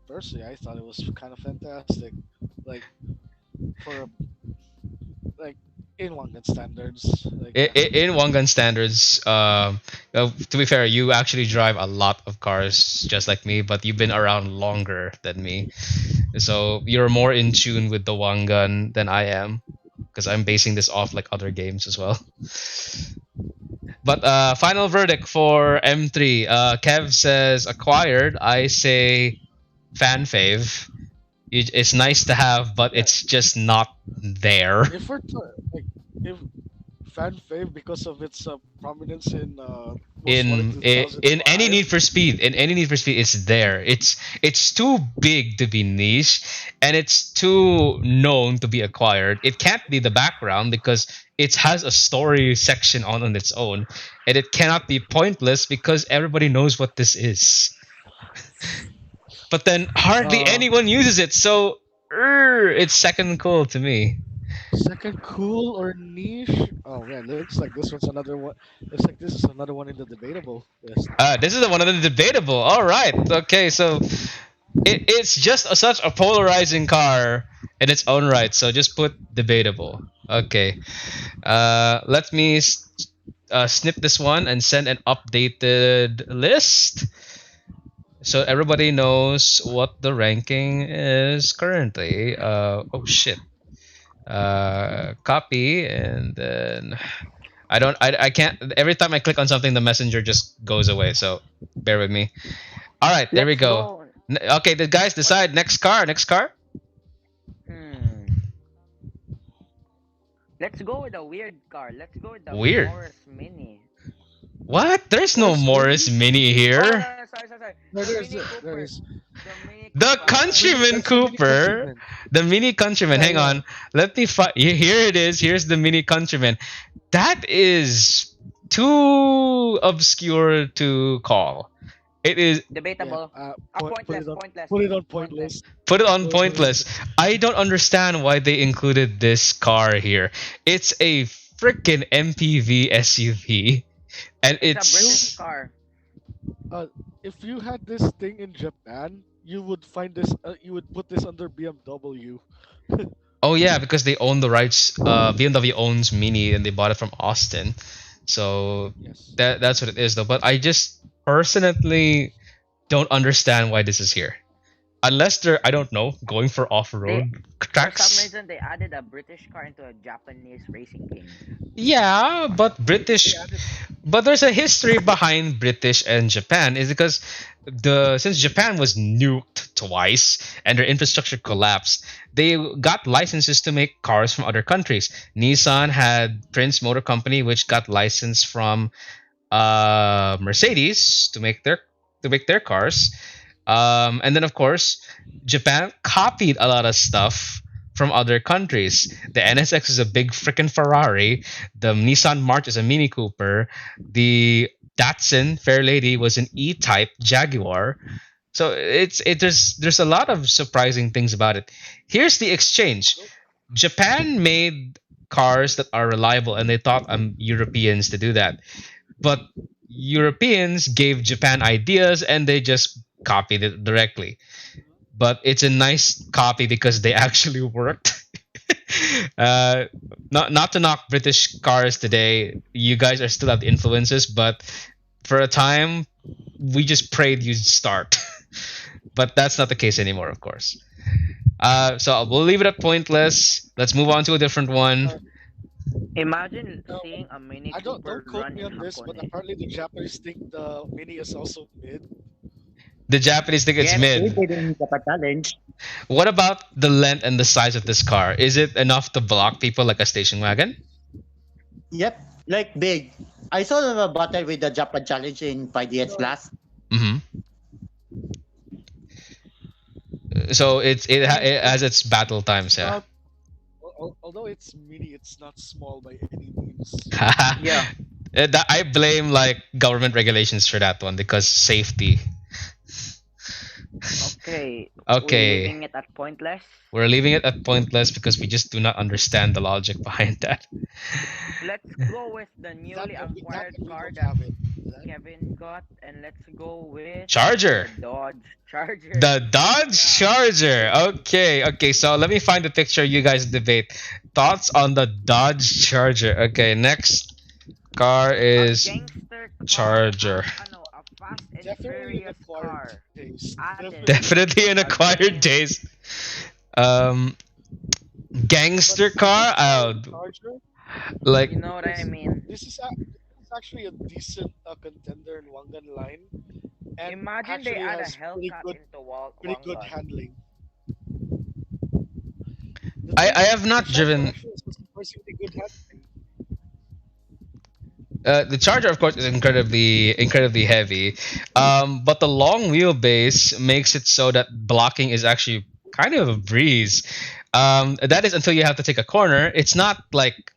personally I thought it was kind of fantastic. Like for like in Wangan standards. Like yeah. In Wangan standards, to be fair, you actually drive a lot of cars just like me, but you've been around longer than me, so you're more in tune with the Wangan than I am, because I'm basing this off like other games as well. But final verdict for M3. Kev says acquired. I say fan fave. It's nice to have, but Yeah. it's just not there. If we're like if fan fave because of its prominence in Most Wanted In any 2005. Need for Speed, in any Need for Speed, it's there. It's too big to be niche, and it's too known to be acquired. It can't be the background because it has a story section on its own, and it cannot be pointless because everybody knows what this is. But then hardly Uh, anyone uses it, so it's second cool to me. Second cool or niche? Oh man, looks like this one's another one. Looks like this is another one in the debatable list. This is the one of the debatable. All right, okay, so it's just such a polarizing car in its own right. So just put debatable. Okay. Let me snip this one and send an updated list so everybody knows what the ranking is currently. Oh shit. Copy and then I can't. Every time I click on something, the messenger just goes away. So bear with me. All right, there we Let's go. go. Okay, the guys What? decide next car. Next car. Hmm. Let's go with a weird car. Let's go with the Weird. Morris Mini. What? There's no Morris Morris Mini? Mini Oh here. no, sorry. No, The there's Mini there Cooper. is The Mini The Cooper. Countryman that's the mini Cooper. countryman. The Mini Countryman. Yeah, Hang yeah. on. Let me find. Here it is. Here's the Mini Countryman. That is too obscure to call. It is. Yeah. Debatable. Put Pointless. it on Pointless. put it on Pointless. pointless. Put it on Put it on pointless. I don't understand why they included this car here. It's a freaking MPV SUV, and It's a British it's car. uh if you had this thing in Japan, you would find this. You would put this under BMW. Oh yeah, because they own the rights. BMW owns Mini, and they bought it from Austin, so Yes. that's what it is, though. But I just personally don't understand why this is here, unless they're, I don't know, going for They off-road for some tracks. reason they added a British car into a Japanese racing game. Yeah, but They British, added. but there's a history behind British and Japan. Is because the since Japan was nuked twice and their infrastructure collapsed, they got licenses to make cars from other countries. Nissan had Prince Motor Company, which got license from Mercedes to make their cars. And then of course, Japan copied a lot of stuff from other countries. The NSX is a big freaking Ferrari. The Nissan March is a Mini Cooper. The Datsun Fairlady was an E-Type Jaguar. So there's a lot of surprising things about it. Here's the exchange. Nope. Japan made cars that are reliable, and they taught Europeans to do that. But Europeans gave Japan ideas, and they just copied it directly. But it's a nice copy because they actually worked. uh, not to knock British cars today, you guys are still have the influences, but for a time, we just prayed you'd start. But that's not the case anymore, of course. So we'll leave it at pointless. Let's move on to a different one. Uh, Imagine uh, seeing a Mini I don't Cooper quote run me in on this, but Hakone. apparently the Japanese think the Mini is also mid. The Japanese think it's Yes, We mid. didn't get a challenge. What about the length and the size of this car? Is it enough to block people like a station wagon? Yep, like big. I saw the battle with the Japan challenge in 5 years No, last. Hmm. So it has its it's battle times, yeah. not. Although it's mini, it's not small by any means. yeah. I blame like government regulations for that one because safety. Okay, we're Okay, leaving it at pointless. we're leaving it at pointless because we just do not understand the logic behind that. Let's go with the newly That acquired and we car don't that have it. That, Kevin got, and let's go with Charger. the Dodge Charger. The Dodge Yeah. Charger. Okay, okay. So let me find the picture. You guys debate thoughts on the Dodge Charger. Okay, next car A is gangster car, Charger. a fast and definitely an furious acquired car. taste. Added. Definitely an acquired taste. Um, But gangster for this car. Charger, Like You know what I mean? this is actually a decent contender in Wangan line, and Imagine they actually add a has Hellcat into pretty good Wangan. handling. The I thing, have the not Charger driven. actually has surprisingly good handling. The Charger, of course, is incredibly heavy, but the long wheelbase makes it so that blocking is actually kind of a breeze. That is until you have to take a corner. It's not like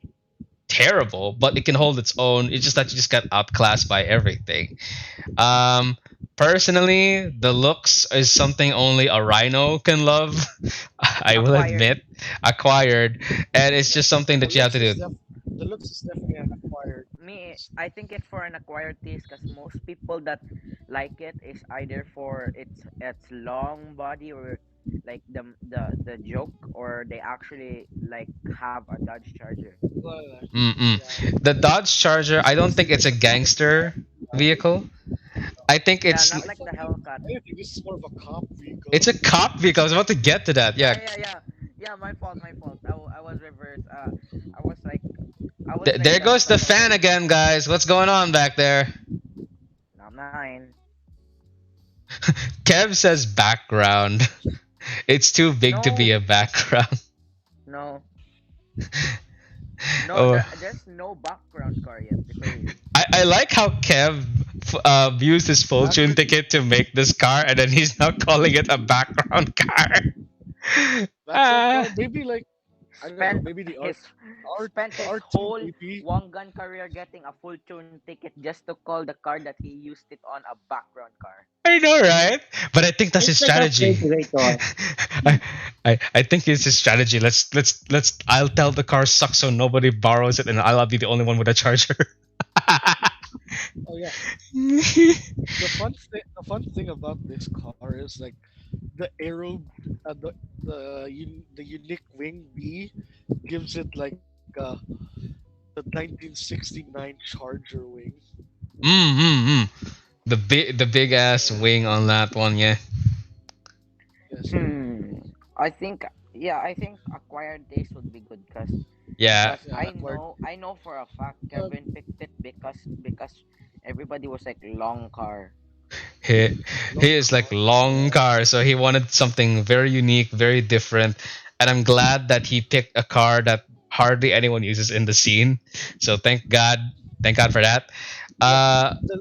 terrible, but it can hold its own. It's just that you just got outclassed by everything. Um, Personally, the looks is something only a rhino can love. I will Acquired. admit, acquired, and it's just something The that you have looks to is do. the looks is definitely an acquired Me, taste. I think it's for an acquired taste because most people that like it is either for its long body or like the joke, or they actually like have a Dodge Charger. Mm-mm. Yeah, The Dodge Charger, I don't think it's a it's a common gangster vehicle. I think Yeah, it's not like the Hellcat. I think this is more of a cop vehicle. it's a cop vehicle. I was about to get to that. Yeah, Yeah. My fault, my fault. I was reversed. I was like, I was saying There that goes it's the like a fan very again, guys. What's going on back there? nine. Kev says background. It's too big to be No, a background. no, no. Oh, There's no background car yet. Because I like how Kev used his fortune Background, ticket to make this car, and then he's now calling it a background car. background car, Ah, maybe like I don't know, spent maybe the his R spent his R2 whole maybe. one gun career getting a full tune ticket just to call the car that he used it on a background car. I know, right? But I think that's his It's like a strategy. refrigerator. I think it's his strategy. Let's. I'll tell the car sucks so nobody borrows it, and I'll be the only one with a charger. Oh yeah, the fun thing about this car is like the aero, the unique wing B gives it like the 1969 Charger wing. Mm. The big ass Uh, wing on that one, yeah. yes, Hmm. I think yeah, I think acquired taste would be good Yeah, cause yeah, acquired. I know for a fact Uh, Kevin picked it because everybody was like long car. he long he is like car. long Yeah, car, so he wanted something very unique, very different, and I'm glad that he picked a car that hardly anyone uses in the scene. So thank God for that. yeah. Uh, The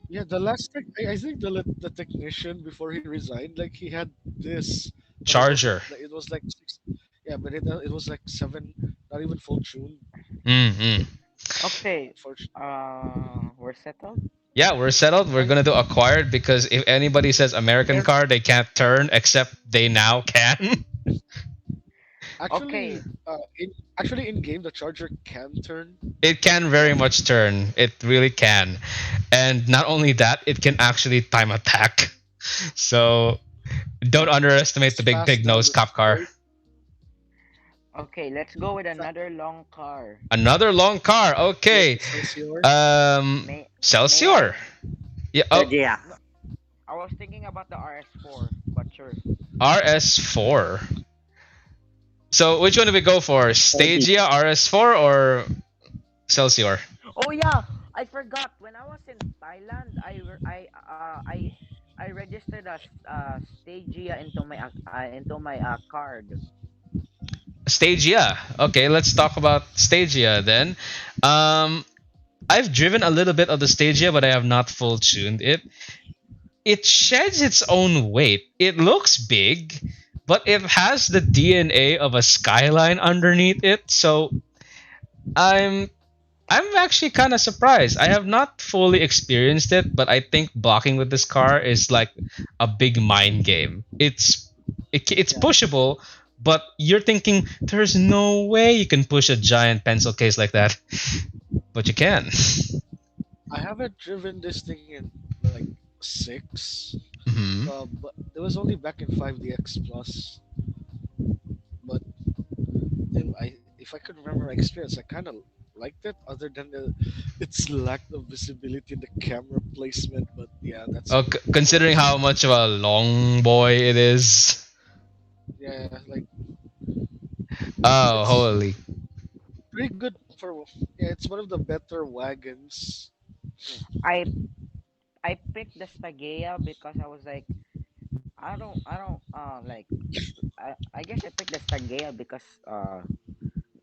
Yeah, the last I think the technician before he resigned, like he had this, but Charger. it was like six, yeah, but it was like seven, not even full tune. Mm-hmm. Okay. Unfortunately, We're settled. Yeah, we're settled. We're and gonna do acquired because if anybody says American and car, they can't turn, except they now can. actually, Okay. actually in game the charger can turn. It can very much turn. It really can. And not only that, it can actually time attack. So don't Yeah, underestimate the it's big fast pig down nose the cop car. straight. Okay, let's go with Fa- another long car. Another long car. yeah, Okay. Excelsior. May Celsior. I? Yeah. So Oh, yeah, No, I was thinking about the RS4, but sure. RS4. So which one do we go for? so yeah. Stagia RS4 or Celsior? Oh yeah, I forgot. When I was in Thailand, I registered as Stagia into my card. Stagia. Okay, let's talk about Stagia then. Um, I've driven a little bit of the Stagia, but I have not full tuned it. It sheds its own weight. It looks big, but it has the DNA of a skyline underneath it. So I'm I'm actually kind of surprised. I have not fully experienced it, but I think blocking with this car is like a big mind game. It's Yeah, pushable, but you're thinking there's no way you can push a giant pencil case like that, but you can. I haven't driven this thing in like six, Hmm. but it was only back in 5DX Plus. But then if I could remember my experience, I kind of liked it, other than its lack of visibility in the camera placement. But yeah, that's Oh, that's one of considering those how things. much of a long boy it is. Yeah, like Oh, it's holy. pretty good for. Yeah, it's one of the better wagons. I I picked the Stagea because I was like, I don't like I guess I picked the Stagea because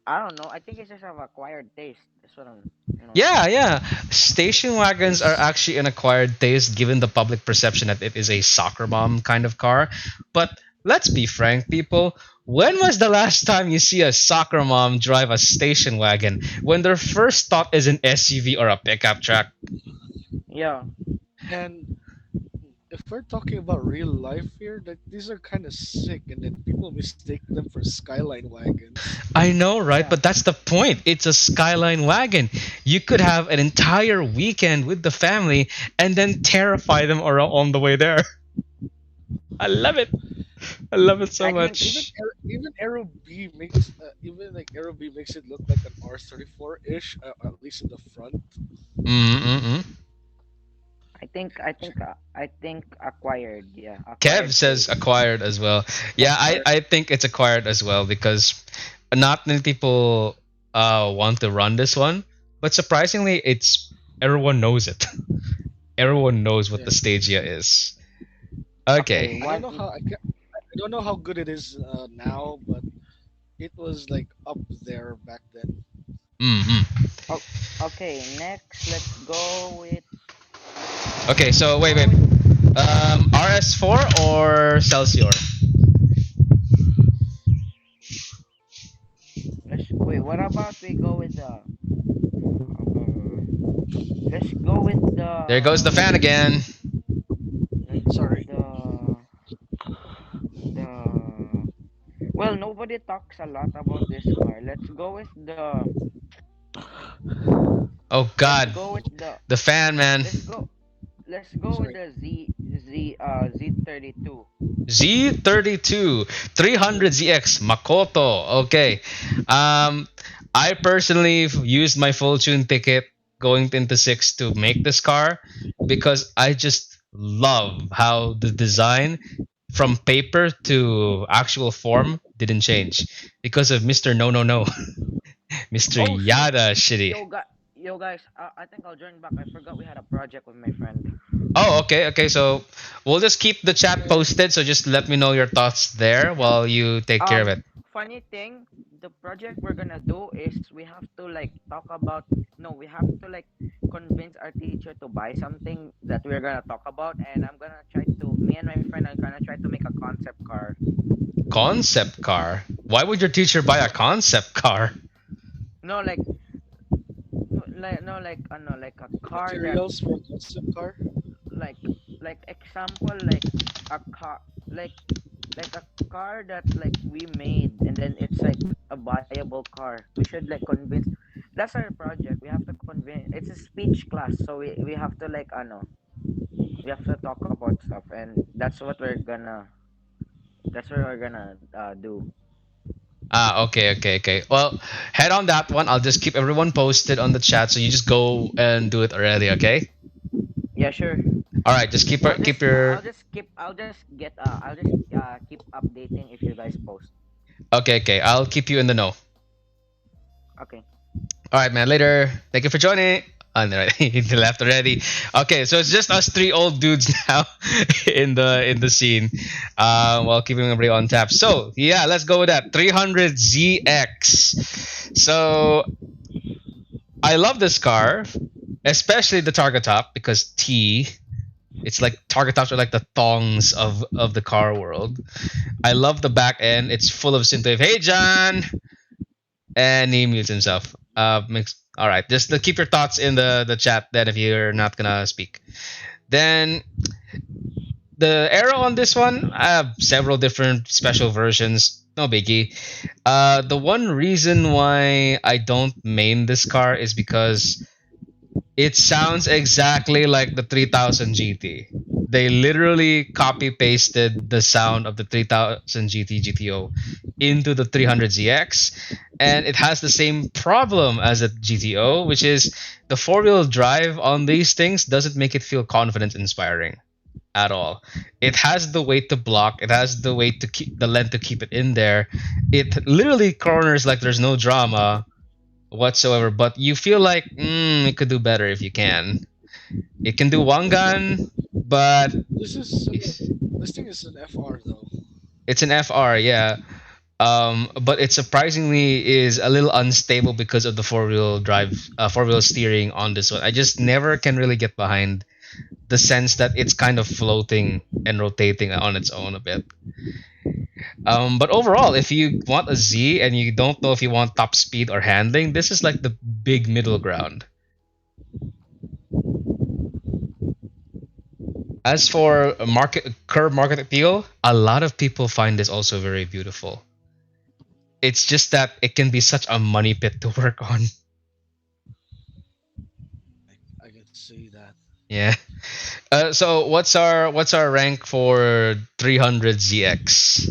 I don't know. I think it's just have acquired taste. That's what I'm Yeah, yeah. Station wagons are Yes, actually an acquired taste given the public perception that it is a soccer mom kind of car. But let's be frank, people. When was the last time you see a soccer mom drive a station wagon when their first thought is an SUV or a pickup truck? Yeah. and if we're talking about real life here, like these are kind of sick, and then people mistake them for Skyline wagons. I know, right? Yeah. But that's the point. It's a Skyline wagon. You could have an entire weekend with the family and then terrify them around on the way there. I love it. I love it so I think much. Even Aero B makes even like Aero B makes it look like an R34 ish, at least in the front. Mm-mm-mm. I think acquired. Yeah, Kev acquired says taste. acquired as well. Yeah, I, Acquired. I think it's acquired as well because not many people want to run this one, but surprisingly, it's everyone knows it. Everyone knows what Yeah, the Stagia is. Okay, Okay. one. I don't know how good it is now, but it was like up there back then. Hmm. Oh, okay, next Okay, so let's wait, go wait. with RS4 or Celsior? let's wait. What about we go with the let's go with There goes the fan again. let's go with Sorry. the well, nobody talks a lot about this car. Let's go with Oh Let's God, go with the the fan man. let's go let's go with Sorry. the Z32. Z32 300ZX Makoto. Okay. Um, I personally used my full tune ticket going into six to make this car because I just love how the design from paper to actual form didn't change because of Mr. No No No, Mr. Oh shoot. Yada Shitty. Yo guys, I think I'll join back. I forgot we had a project with my friend. Oh, okay, okay. So we'll just keep the chat Okay. posted. So just let me know your thoughts there while you take care of it. Funny thing, the project we're gonna do is we have to like talk about, no, we have to like convince our teacher to buy something that we're gonna talk about, and I'm gonna try to, me and my friend are gonna try to make a concept car. Concept car? Why would your teacher buy a concept car? No, like no, like no, like a car that Materials for a concept car. like example like a car like a car that like we made, and then it's like a viable car. We should like convince. That's our project. We have to convince. It's a speech class, so we have to like we have to talk about stuff, and that's what we're gonna do. Ah, okay, okay, okay. Well, head on that one. I'll just keep everyone posted on the chat, so you just go and do it already, okay? Yeah, sure. All right, just keep your I'll just keep updating if you guys post. okay, okay. I'll keep you in the know. Okay. All right, man. Later. Thank you for joining. Oh, no, he left already. Okay, so it's just us three old dudes now in the scene, while keeping everybody on tap. So yeah, let's go with that 300ZX. So I love this car, especially the target top because T. It's like target tops are like the thongs of the car world. I love the back end. It's full of synthwave. Hey, John, and he mutes himself. All right. Just keep your thoughts in the chat then if you're not gonna speak. Then the arrow on this one, I have several different special versions. No biggie. The one reason why I don't main this car is because it sounds exactly like the 3000 GT. They literally copy pasted the sound of the 3000 GT GTO into the 300ZX, and it has the same problem as a GTO, which is the four-wheel drive on these things doesn't make it feel confidence inspiring at all. It has the weight to block, it has the weight to keep the length to keep it in there. It literally corners like there's no drama whatsoever, but you feel like it could do better if you can. It can do one gun, but This is it's this thing is an FR though. it's an FR, yeah. But it surprisingly is a little unstable because of the four wheel steering on this one. I just never can really get behind the sense that it's kind of floating and rotating on its own a bit. But overall, if you want a Z and you don't know if you want top speed or handling, this is like the big middle ground. As for market appeal, a lot of people find this also very beautiful. It's just that it can be such a money pit to work on. I can see that. Yeah. So what's our rank for 300ZX?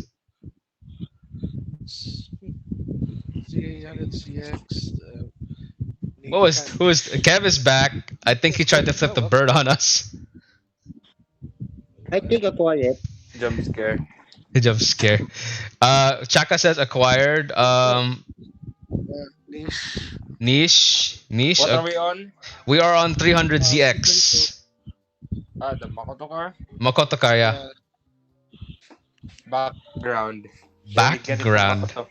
Z800 CX. What was who was Kev is back? I think he tried to flip the bird on us. I think acquired. Jump scare. Jump scare. Chaka says acquired. Niche. Niche. What are we on? We are on 300ZX. The Makoto car. Makoto car, yeah. Background. Get it to Background. Makoto.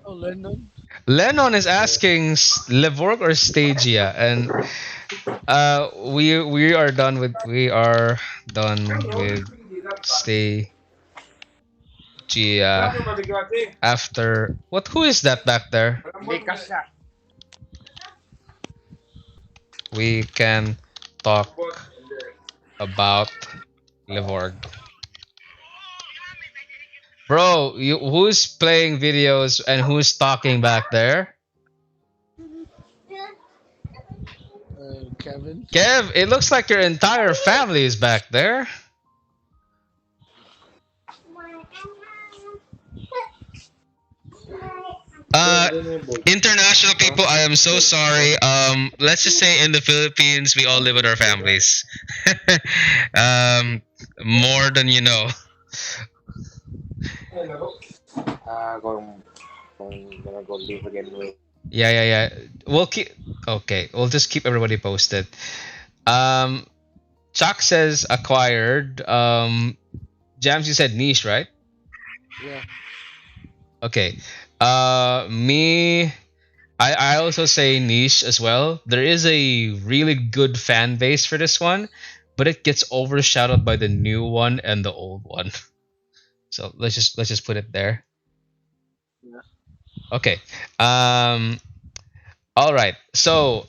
Oh, Lennon. Lennon is asking Levorg or Stagia, and we are done with Stagia after what? Who is that back there? Because We can talk about Levorg. Bro, who's playing videos and who's talking back there? Kevin. Kev, it looks like your entire family is back there. Uh, International Huh? people, I am so sorry. Let's just say in the Philippines, we all live with our families. um, more than you know. Kung gonna go live again with. Yeah, yeah, yeah. We'll keep. Okay, we'll just keep everybody posted. Um, Chuck says acquired. Jams, you said niche, right? Yeah. Okay. Me. I also say niche as well. There is a really good fan base for this one, but it gets overshadowed by the new one and the old one. So let's just put it there. Yeah. Okay. Um. All right. So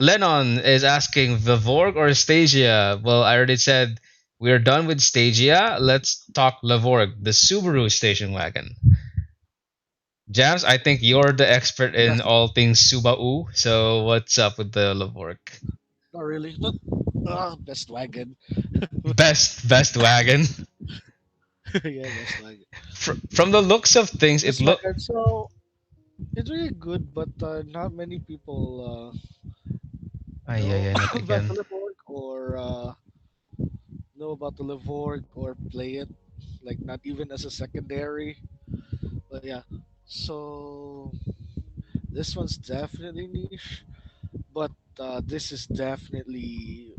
Lennon is asking Vivorg or Stagia. Well, I already said we're done with Stagia. Let's talk Lavorg, the Subaru station wagon. Jams, I think you're the expert in Best. all things Subaru. So what's up with the Lavorg? Not really. But best wagon. Best wagon. Yeah, best wagon. From the looks of things, it Best look. wagon. So it's really good, but not many people Ay, ay, know ay, not about again. the Levorg or know about the Levorg or play it. Like not even as a secondary. But yeah. So this one's definitely niche, but this is definitely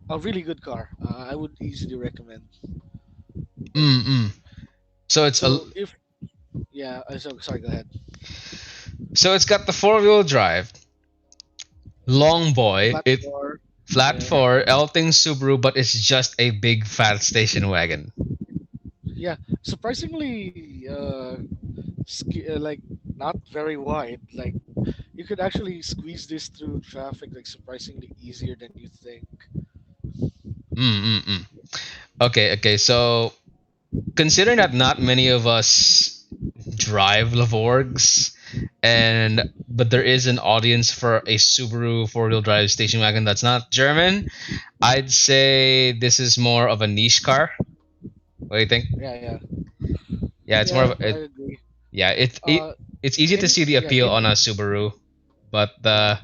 a really good car. I would easily recommend. Like Mm-mm. So it's a so if yeah. So sorry. Go ahead. so it's got the four-wheel drive, long boy, Flat it car. flat Yeah. four, all things Subaru, but it's just a big fat station wagon. Yeah. Surprisingly, like not very wide. Like you could actually squeeze this through traffic like surprisingly easier than you think. Mm-mm-mm. Okay, okay. So considering that not many of us drive Lavorgs, and but there is an audience for a Subaru four-wheel drive station wagon that's not German, I'd say this is more of a niche car. What do you think? Yeah, yeah, Yeah, it's more yeah. of I it. agree. Yeah, Uh, it's easy to in see the yeah appeal in on a Subaru, but yeah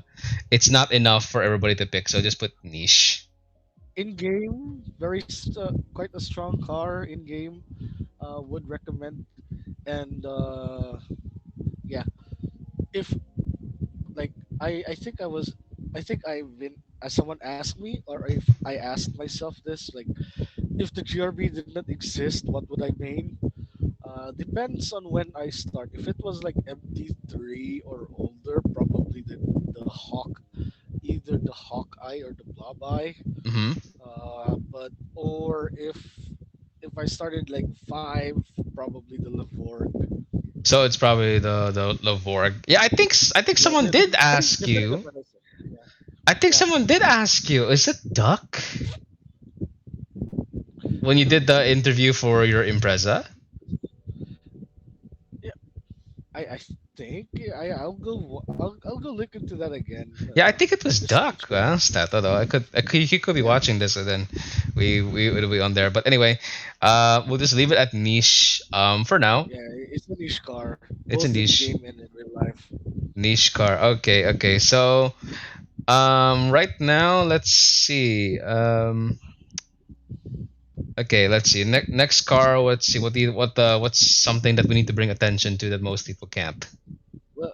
it's not enough for everybody to pick. So just put niche. in game, quite a strong car in game. Would recommend and yeah, if like I think I think I've been as someone asked me or if I asked myself this like if the GRB did not exist, what would I main? Depends on when I start. If it was like MT3 or older, probably the Hawk, either the Hawkeye or the Blob Eye. Hmm. But or if I started like five, probably the Lavorg. So it's probably the Lavorg. Yeah, I think Yeah, someone did depending ask depending on you. when I start. Yeah, I think yeah, someone did ask you. Is it Duck when you did Duck. the interview for your Impreza? Yeah, I think I'll go look into that again. Yeah, I think it was Just to be Duck. sure. Well, Stato though. He could be Yeah, watching this, and then we would be on there. But anyway, we'll just leave it at niche. For now, yeah, it's a niche car, it's a both in niche game and in real life. niche car. Okay, okay. So right now, let's see. Okay, let's see. Next car. Let's see what's something that we need to bring attention to that most people can't. Well,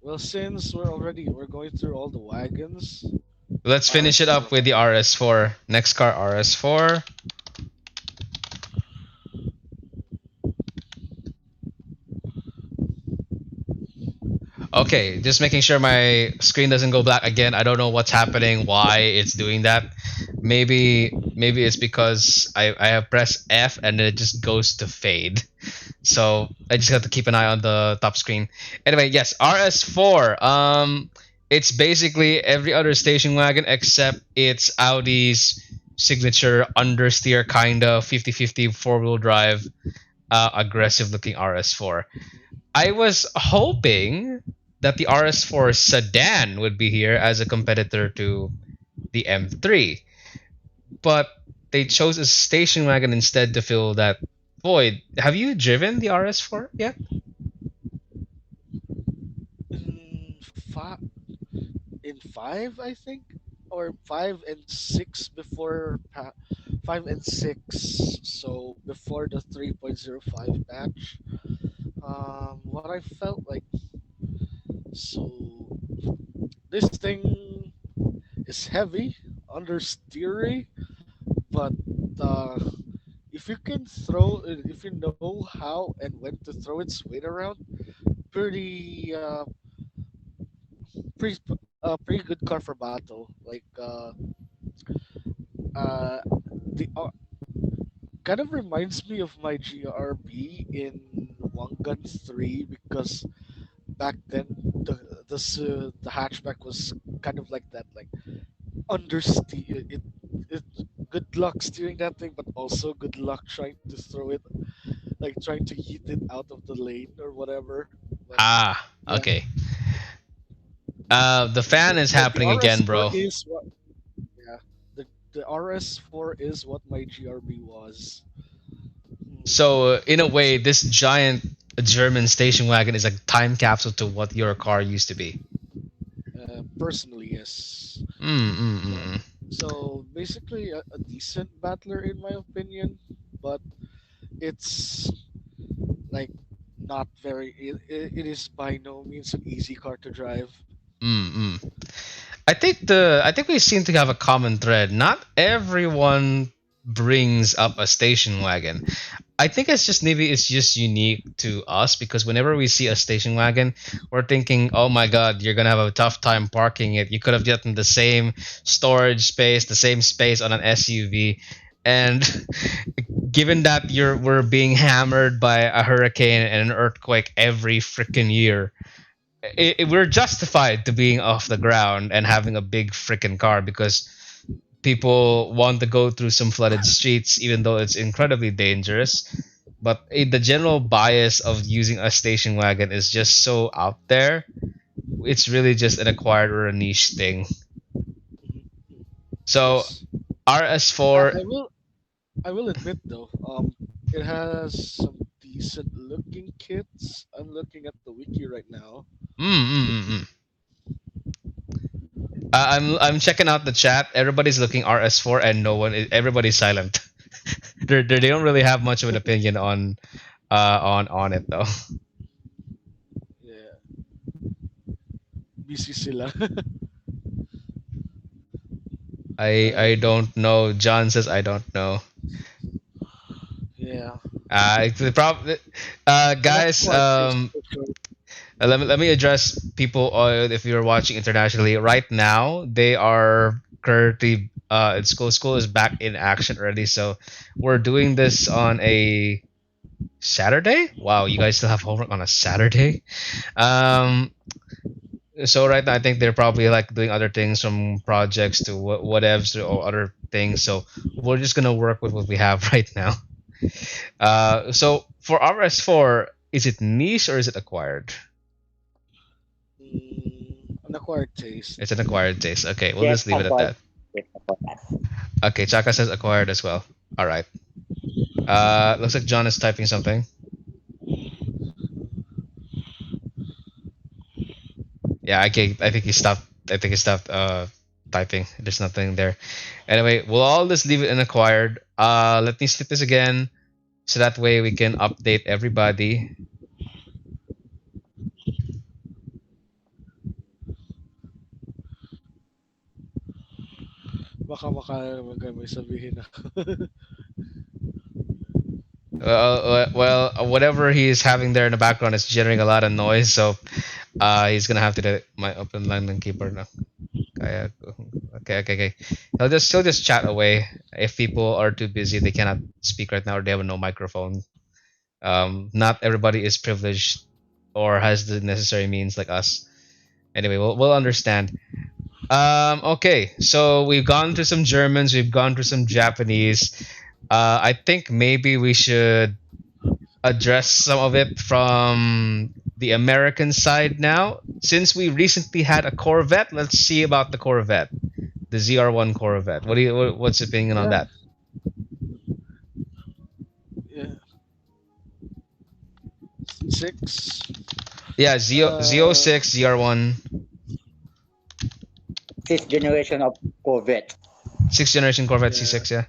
well, since we're going through all the wagons, Let's finish it RS4. up with the RS4. Next car, RS4. Okay, just making sure my screen doesn't go black again. I don't know what's happening, why it's doing that. Maybe it's because I have pressed F and then it just goes to fade. So I just have to keep an eye on the top screen. Anyway, yes, RS4. It's basically every other station wagon except it's Audi's signature understeer kind of 50/50 four-wheel drive aggressive looking RS4. I was hoping that the RS4 sedan would be here as a competitor to the M3, but they chose a station wagon instead to fill that void. Have you driven the RS4 yet? in five, in five, I think, or 5 and 6 before 5 and 6. So before the 3.05 batch, what I felt like, so this thing is heavy, understeery, but uh, if you can if you know how and when to throw its weight around, pretty pretty good car for battle. Like uh, the kind of reminds me of my GRB in Wangan 3 because back then the hatchback was kind of like that, like understeer it. Good luck steering that thing, but also good luck trying to throw it, like trying to yeet it out of the lane or whatever. But Ah, yeah, okay. The fan is the happening again, RS4 bro. is what. Yeah, the RS4 is what my GRB was. So, in a But way, this giant German station wagon is a time capsule to what your car used to be. personally, yes. Mm, mm, mm, Yeah. mm. So basically, a decent battler in my opinion, but it's like not very. It is by no means an easy car to drive. Mm, mm. I think we seem to have a common thread. Not everyone brings up a station wagon. I think it's just maybe it's just unique to us because whenever we see a station wagon, we're thinking, "Oh my God, you're gonna have a tough time parking it. You could have gotten the same storage space, the same space on an SUV." And given that we're being hammered by a hurricane and an earthquake every freaking year, we're justified to being off the ground and having a big freaking car because people want to go through some flooded streets, even though it's incredibly dangerous. But the general bias of using a station wagon is just so out there. It's really just an acquired or a niche thing. Mhm. So Yes, RS4, I will. I will admit though, it has some decent looking kits. I'm looking at the wiki right now. mm, mm, mm, mm. I'm checking out the chat. Everybody's looking RS4, and no one. Everybody's silent. They don't really have much of an opinion on it though. Yeah, busy sila. I um, don't know. John says I don't know. yeah, The problem, an guys. acquired taste for sure. Let me address people if you're watching internationally right now. They are currently in school. School is back in action already, so we're doing this on a Saturday. Wow, you guys still have homework on a Saturday. Um, so right now I think they're probably like doing other things from projects to whatevs or other things. So we're just gonna work with what we have right now. So for RS4, is it niche or is it acquired? An acquired taste. It's an acquired taste. Okay, we'll Yes, just leave it at acquired. that. Yes, acquired. Okay, Chaka says acquired as well. All right. Looks like John is typing something. Yeah, okay. I think he stopped. I think he stopped typing. There's nothing there. Anyway, we'll all just leave it in acquired. Let me slip this again, so that way we can update everybody. Baka may sabihin na. Whatever he's having there in the background is generating a lot of noise, so he's gonna have to do my open line and keyboard now. Okay, okay. He'll just chat away. If people are too busy, they cannot speak right now, or they have no microphone. Not everybody is privileged or has the necessary means like us. Anyway, we'll understand. Okay, so we've gone through some Germans, we've gone through some Japanese. I think maybe we should address some of it from the American side now. Since we recently had a Corvette, let's see about the Corvette, the ZR1 Corvette. What's your opinion on Yeah, that? yeah. Six. Yeah, Uh, Z06 ZR1, Fifth generation of Corvette. sixth generation Corvette yeah. C6. Yeah.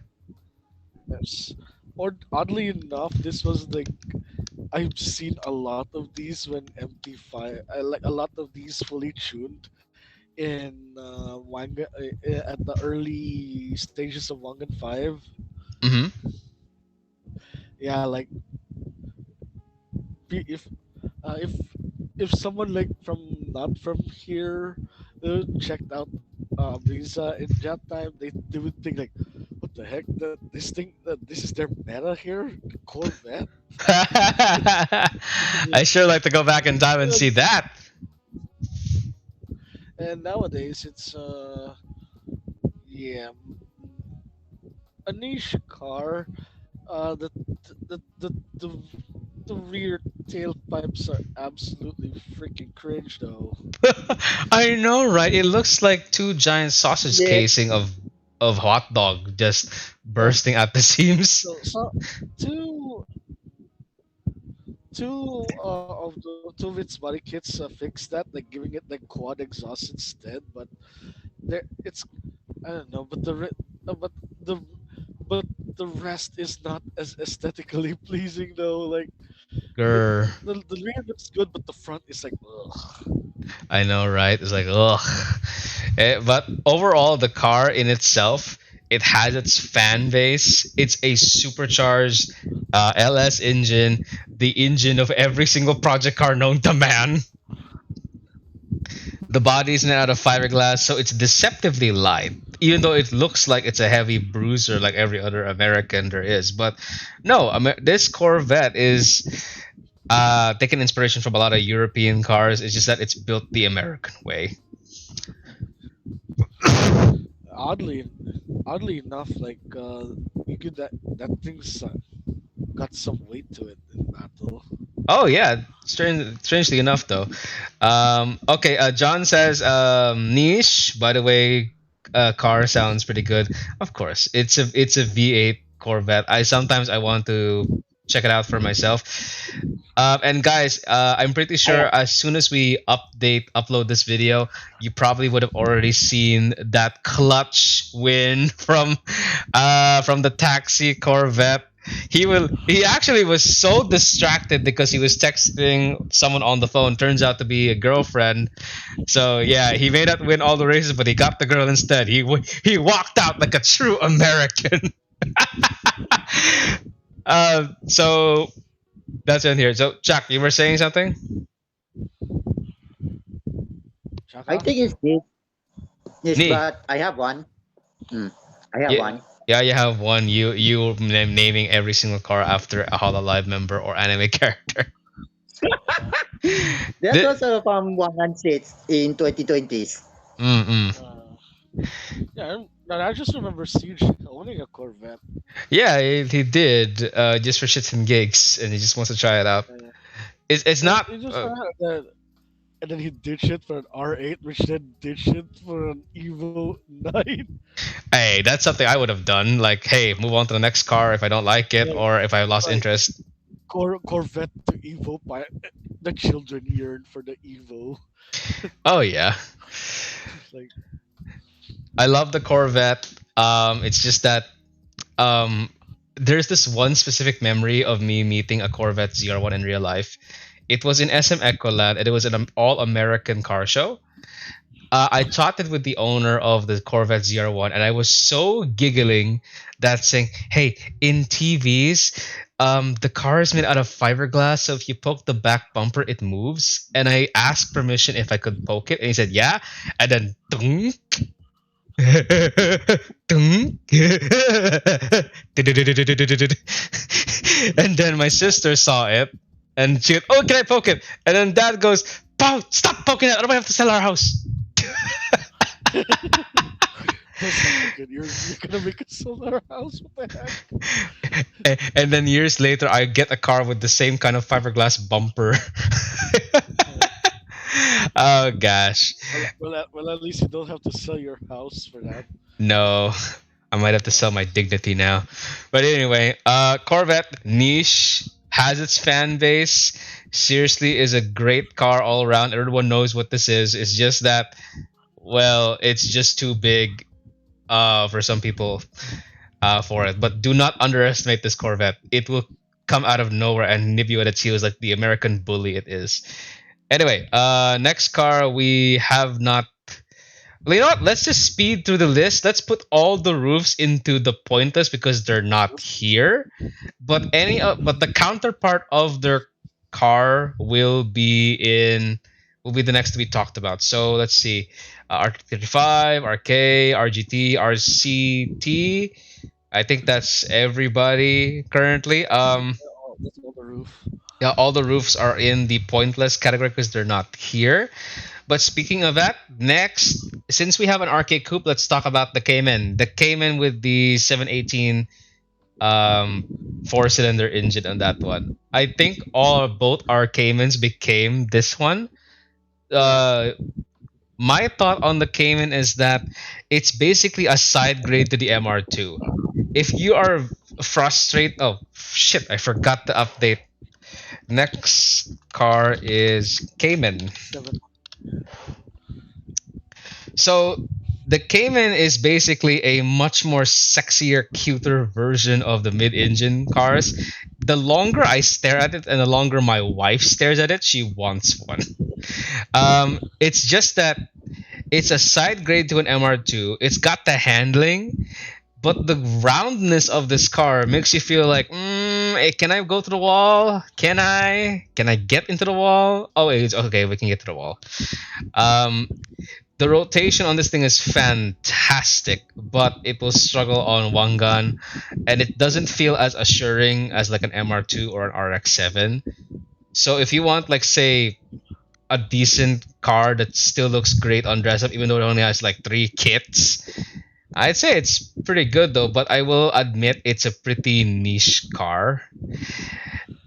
Yes. Or oddly enough, this was like I've seen a lot of these when MT5. I like a lot of these fully tuned in at the early stages of Wangan 5. Mm-hmm. Yeah, like be- if uh, if if someone like from not from here checked out Brisa in that time, they would think like, what the heck? That this is their meta here, the Corvette. I sure like to go back in time and see that. And nowadays it's yeah, a niche car. The the rear tailpipes are absolutely freaking cringe though. I know, right? It looks like two giant sausage Yeah. casing of hot dog just Yeah. bursting at the seams. So two two of its body kits fix that, like giving it like quad exhaust instead. But there, it's I don't know. But the but the rest is not as aesthetically pleasing though. Like Grr. the rear looks good, but the front is like ugh. I know, right? It's like, ugh. But overall, the car in itself, it has its fan base. It's a supercharged LS engine, the engine of every single project car known to man. The body is made out of fiberglass, so it's deceptively light, even though it looks like it's a heavy bruiser like every other American there is. But no, this Corvette is taking inspiration from a lot of European cars. It's just that it's built the American way. Oddly, oddly enough, like you could that thing's got some weight to it in battle. Oh yeah, strangely enough though. Okay, John says niche. By the way, car sounds pretty good. Of course, it's a V8 Corvette. I want to check it out for myself. And guys, I'm pretty I sure have, as soon as we upload this video, you probably would have already seen that clutch win from the taxi Corvette. He actually was so distracted because he was texting someone on the phone. Turns out to be a girlfriend. So yeah, he may not win all the races, but he got the girl instead. He walked out like a true American. So that's in here. So Jack, you were saying something? I Chaka? think it's this. Yes, Nee. but I have one. Hmm. I have Yeah, one. yeah, you have one. You naming every single car after a Hololive member or anime character. That Thi- was from 106 in 2020s. Mm-mm. Yeah, I just remember Siege owning a Corvette. Yeah, he did just for shits and gigs, and he just wants to try it out. Uh, It's and not. it just and then he ditched it for an R8, which then ditched it for an Evo 9. Hey, that's something I would have done. Like, hey, move on to the next car if I don't like it, Like, or if I lost like interest. Corvette to Evo. The children yearn for the Evo. Oh yeah, Like, I love the Corvette. It's just that um, there's this one specific memory of me meeting a Corvette ZR1 in real life. It was in SM Ecoland, and it was an all-American car show. I chatted with the owner of the Corvette ZR1, and I was so giggling that saying, "Hey, in TVs, the car is made out of fiberglass, so if you poke the back bumper, it moves." And I asked permission if I could poke it, and he said, "Yeah." And then, dunk, dunk. And then my sister saw it, and she went, "Oh, can I poke it?" And then Dad goes, "Pow! Stop poking it! Otherwise, I have to sell our house." that's not good. You're gonna make a solar house? What the heck? And then years later, I get a car with the same kind of fiberglass bumper. Oh gosh. Well, at least you don't have to sell your house for that. No. I might have to Uh, sell my dignity now. But anyway, Corvette niche has its fan base. Seriously is a great car all around. Everyone knows what this is. It's just that well, it's just too big for some people for it. But do not underestimate this Corvette. It will come out of nowhere and nip you at its heels like the American bully it is. Anyway, next car we have not. You know what? Let's just speed through the list. Let's put all the roofs into the pointless because they're not here. But but the counterpart of their car will be the next to be talked about. So let's see, R35, RK, RGT, RCT. I think that's everybody currently. that's on the roof. Yeah, all the roofs are in the pointless category because they're not here. But speaking of that, next, since we have an arcade coupe, let's talk about the Cayman. The Cayman with the 718 four-cylinder engine on that one. I think all both our Caymans became this one. Yeah. Uh, my thought on the Cayman is that it's basically a side grade to the MR2. If you are frustrated, oh shit, I forgot to update. Next car is Cayman. Seven. So the Cayman is basically a much more sexier, cuter version of the mid-engine cars. The longer I stare at it and the longer my wife stares at it, she wants one. It's just that it's a side grade to an MR2. It's got the handling, but the roundness of this car makes you feel like, can I go to the wall? Can I? Can I get into the wall? Oh, wait, okay, we can get to the wall. Um, the rotation on this thing is fantastic, but it will struggle on one gun, and it doesn't feel as assuring as like an MR2 or an RX-7. So if you want, like, say, a decent car that still looks great on dress up, even though it only has like three kits, I'd say it's pretty good though. But I will admit it's a pretty niche car.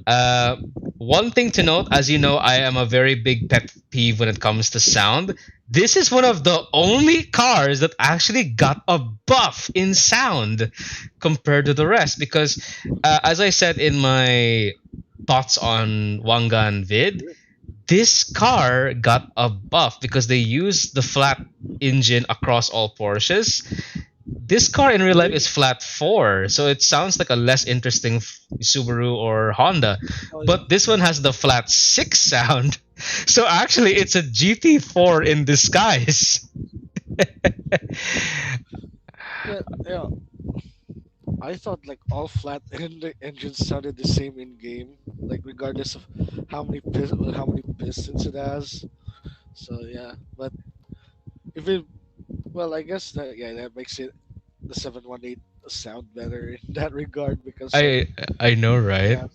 Uh, One thing to note, as you know, I am a very big pet peeve when it comes to sound. This is one of the only cars that actually got a buff in sound compared to the rest. Because, as I said in my thoughts on Wangan vid, this car got a buff because they used the flat engine across all Porsches. This car in real life Really? is flat 4, so it sounds like a less interesting Subaru or Honda. Oh yeah. But this one has the flat 6 sound. So actually, it's a GT4 in disguise. Yeah. Yeah. I thought like all flat engines sounded the same in game, like regardless of how many pistons it has. So yeah, but if it well, I guess that yeah that makes it the 718 sound better in that regard because I I know, right? yeah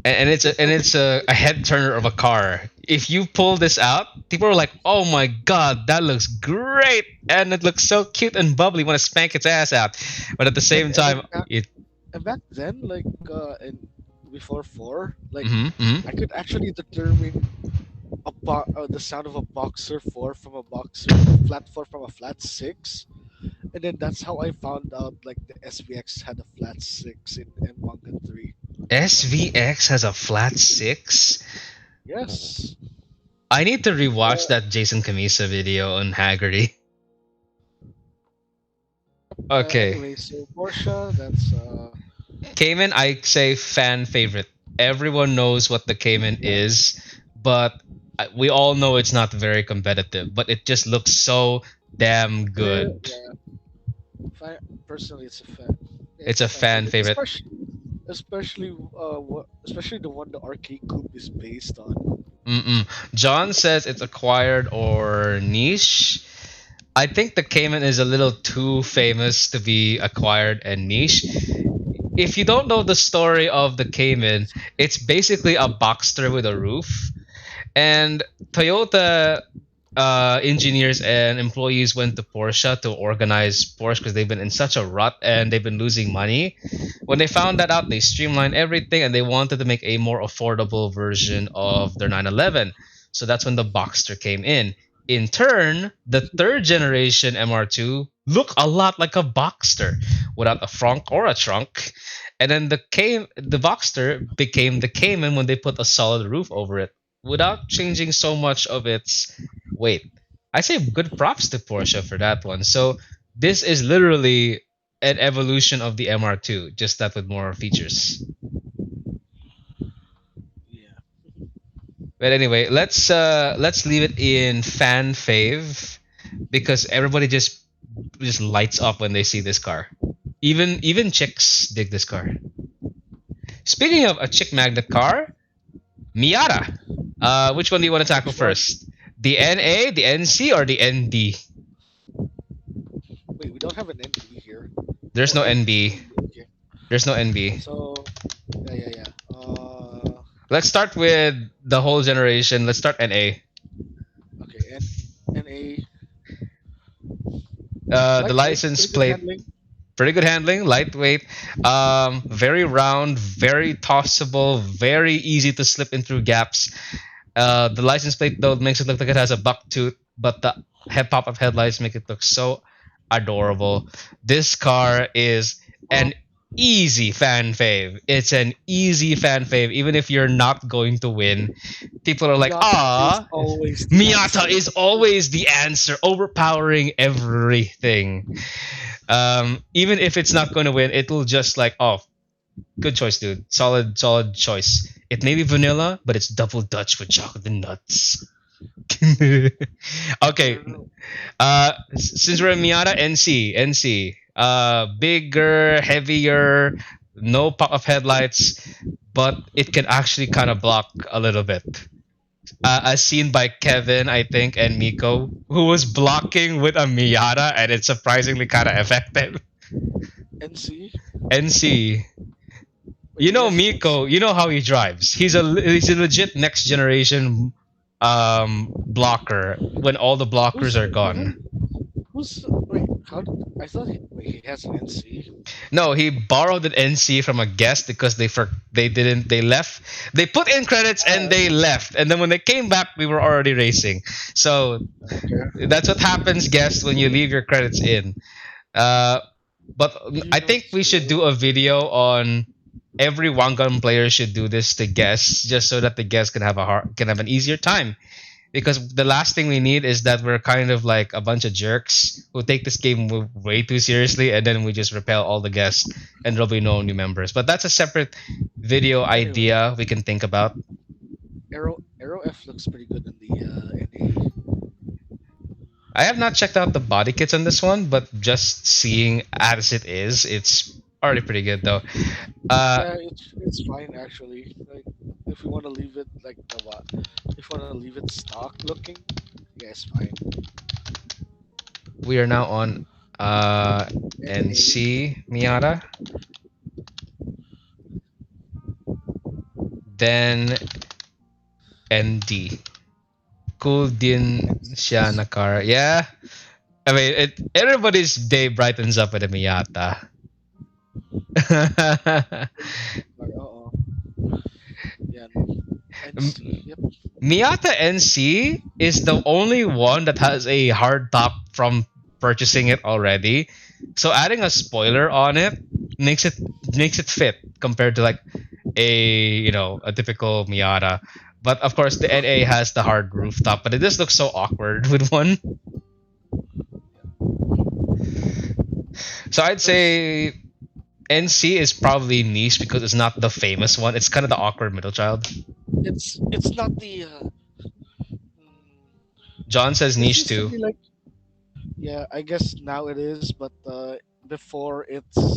And it's so a head turner of a car. If you pull this out, people are like, "Oh my god, that looks great!" And it looks so cute and bubbly. Want to spank its ass out, but at the same and, time, it. and back then like and before four like Mhm, mhm. I could actually determine the sound of a boxer four from a boxer flat four from a flat six, and then that's how I found out like the SVX had a flat six in Manga 3. SVX has a flat 6. Yes. I need to rewatch Uh, that Jason Camisa video on Haggerty. Okay, anyway, so Porsche, that's Cayman, I say fan favorite. Everyone knows what the Cayman yeah, is, but we all know it's not very competitive. But it just looks so damn good. yeah. Personally, it's a fan. It's It's a a fan fan favorite, favorite. especially the one the arcade coupe is based on. Mm-mm. John says it's acquired or niche. I think the Cayman is a little too famous to be acquired and niche. If you don't know the story of the Cayman, it's basically a Boxster with a roof. And Toyota engineers and employees went to Porsche to organize Porsche because they've been in such a rut and they've been losing money. When they found that out, they streamlined everything and they wanted to make a more affordable version of their 911. So that's when the Boxster came in. In turn, the third generation MR2 looked a lot like a Boxster without a frunk or a trunk. And then the Boxster became the Cayman when they put a solid roof over it without changing so much of its weight. I say good props to Porsche for that one. So this is literally an evolution of the MR2, just that with more features. Yeah. But anyway, let's leave it in fan fave because everybody just lights up when they see this car. Even chicks dig this car. Speaking of a chick magnet car, Miata. Which one do you want to tackle Which one? first? The NA, the NC, or the ND? Wait, we don't have an NB here. There's Oh, no NB. NB. Okay. There's no NB. So, yeah. Let's start with the whole generation. Let's start NA. Okay. NA. The Lightweight, license pretty good plate, handling. pretty good handling, lightweight, very round, very tossable, very easy to slip in through gaps. The license plate though makes it look like it has a buck tooth, but the head pop-up headlights make it look so adorable. This car is Um, an easy fan fave. It's an easy fan fave, even if you're not going to win. People are like, Miata is ah, always the Miata answer. is always the answer, overpowering everything. Even if it's not going to win, it will just like, oh, good choice, dude. Solid choice. It may be vanilla, but it's double Dutch with chocolate and nuts. Okay, Girl. since we're in Miata, NC. Bigger, heavier, no pop of headlights, but it can actually kind of block a little bit. As seen by Kevin, I think, and Miko, who was blocking with a Miata, and it's surprisingly kind of effective. NC. NC, Wait, you he know has an Miko, NC. you know how he drives. He's a legit next generation blocker when all the blockers Who's are gone. who's wait? How did I thought? Wait, he has an NC. No, he borrowed an NC from a guest because they left. They put in credits and they left. And then when they came back, we were already racing. So Okay. that's what happens, guest, when you leave your credits in. Uh, but I Zero think we should zero. do a video on every one gun player should do this to guests, just so that the guests can have an easier time. Because the last thing we need is that we're kind of like a bunch of jerks who take this game way too seriously, and then we just repel all the guests, and there'll be no new members. But that's a separate video Anyway, idea we can think about. Arrow F looks pretty good in the NA. I have not checked out the body kits on this one, but just seeing as it is, it's already pretty good though. Uh, Yeah, it's fine actually. Like if you want to leave it like the what? If you want to leave it stock looking, yeah, it's fine. we are now on NA. NC Miata, then ND. Cool din siya na car. Yeah. I mean, everybody's day brightens up with a Miata. Oh, yeah, NC. Yep. Miata NC is the only one that has a hard top from purchasing it already. So adding a spoiler on it makes it makes it fit compared to like a typical Miata. But of course the NA has the hard rooftop, but it just looks so awkward with one. So I'd There's say NC is probably niche because it's not the famous one. It's kind of the awkward middle child. it's not the. John says This niche used to too. be like yeah, I guess now it is, but before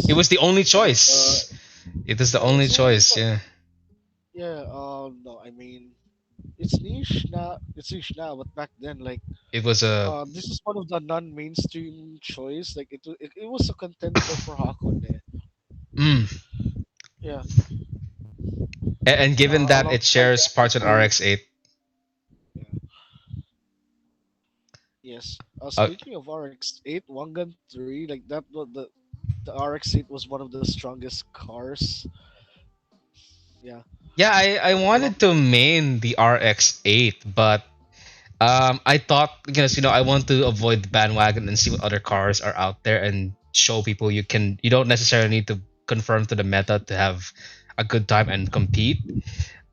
It it's was the only like choice. It is the yeah, only it's choice. Yeah. yeah, no, I mean it's niche now. It's niche now, but back then, like, It was a this is one of the non-mainstream choice. Like, it was a contender for Hakone. mm. Yeah, And given that it alongside shares parts with MK. RX-8. Yeah. Yes. Uh, Speaking of RX-8, One Gun 3, like that, the RX-8 was one of the strongest cars. Yeah. yeah, Yeah, I Well, wanted to main the RX-8, but I thought because I want to avoid the bandwagon and see what other cars are out there and show people you don't necessarily need to conform to the meta to have a good time and compete.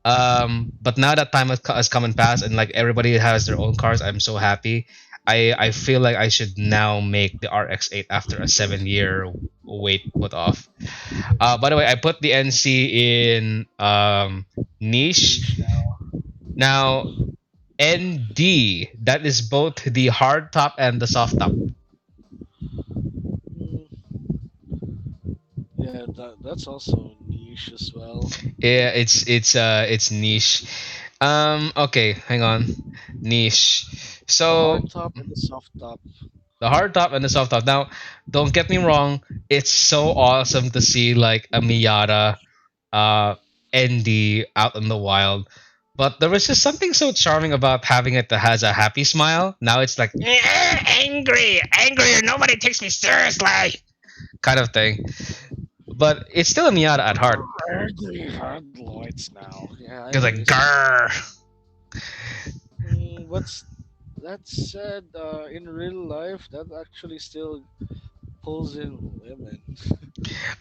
But now that time has come and passed, and like everybody has their own cars, I'm so happy. I feel like I should now make the RX-8 after a 7 year wait put off. By the way, I put the NC in niche. niche now. Now ND, that is both the hard top and the soft top. Mm, yeah, that's also niche as well. Yeah, it's niche. Okay, hang on. Niche. The So hard top and the soft top. the hard top and the soft top. Now, don't get me wrong, it's so awesome to see like a Miata uh ND out in the wild. But there was just something so charming about having it that has a happy smile. Now it's like angry, angry, and nobody takes me seriously, kind of thing. But it's still a Miata at heart. Ugly headlights now. Yeah, I It's like noticed. grrr. What's that said? In real life, that actually still pulls in women.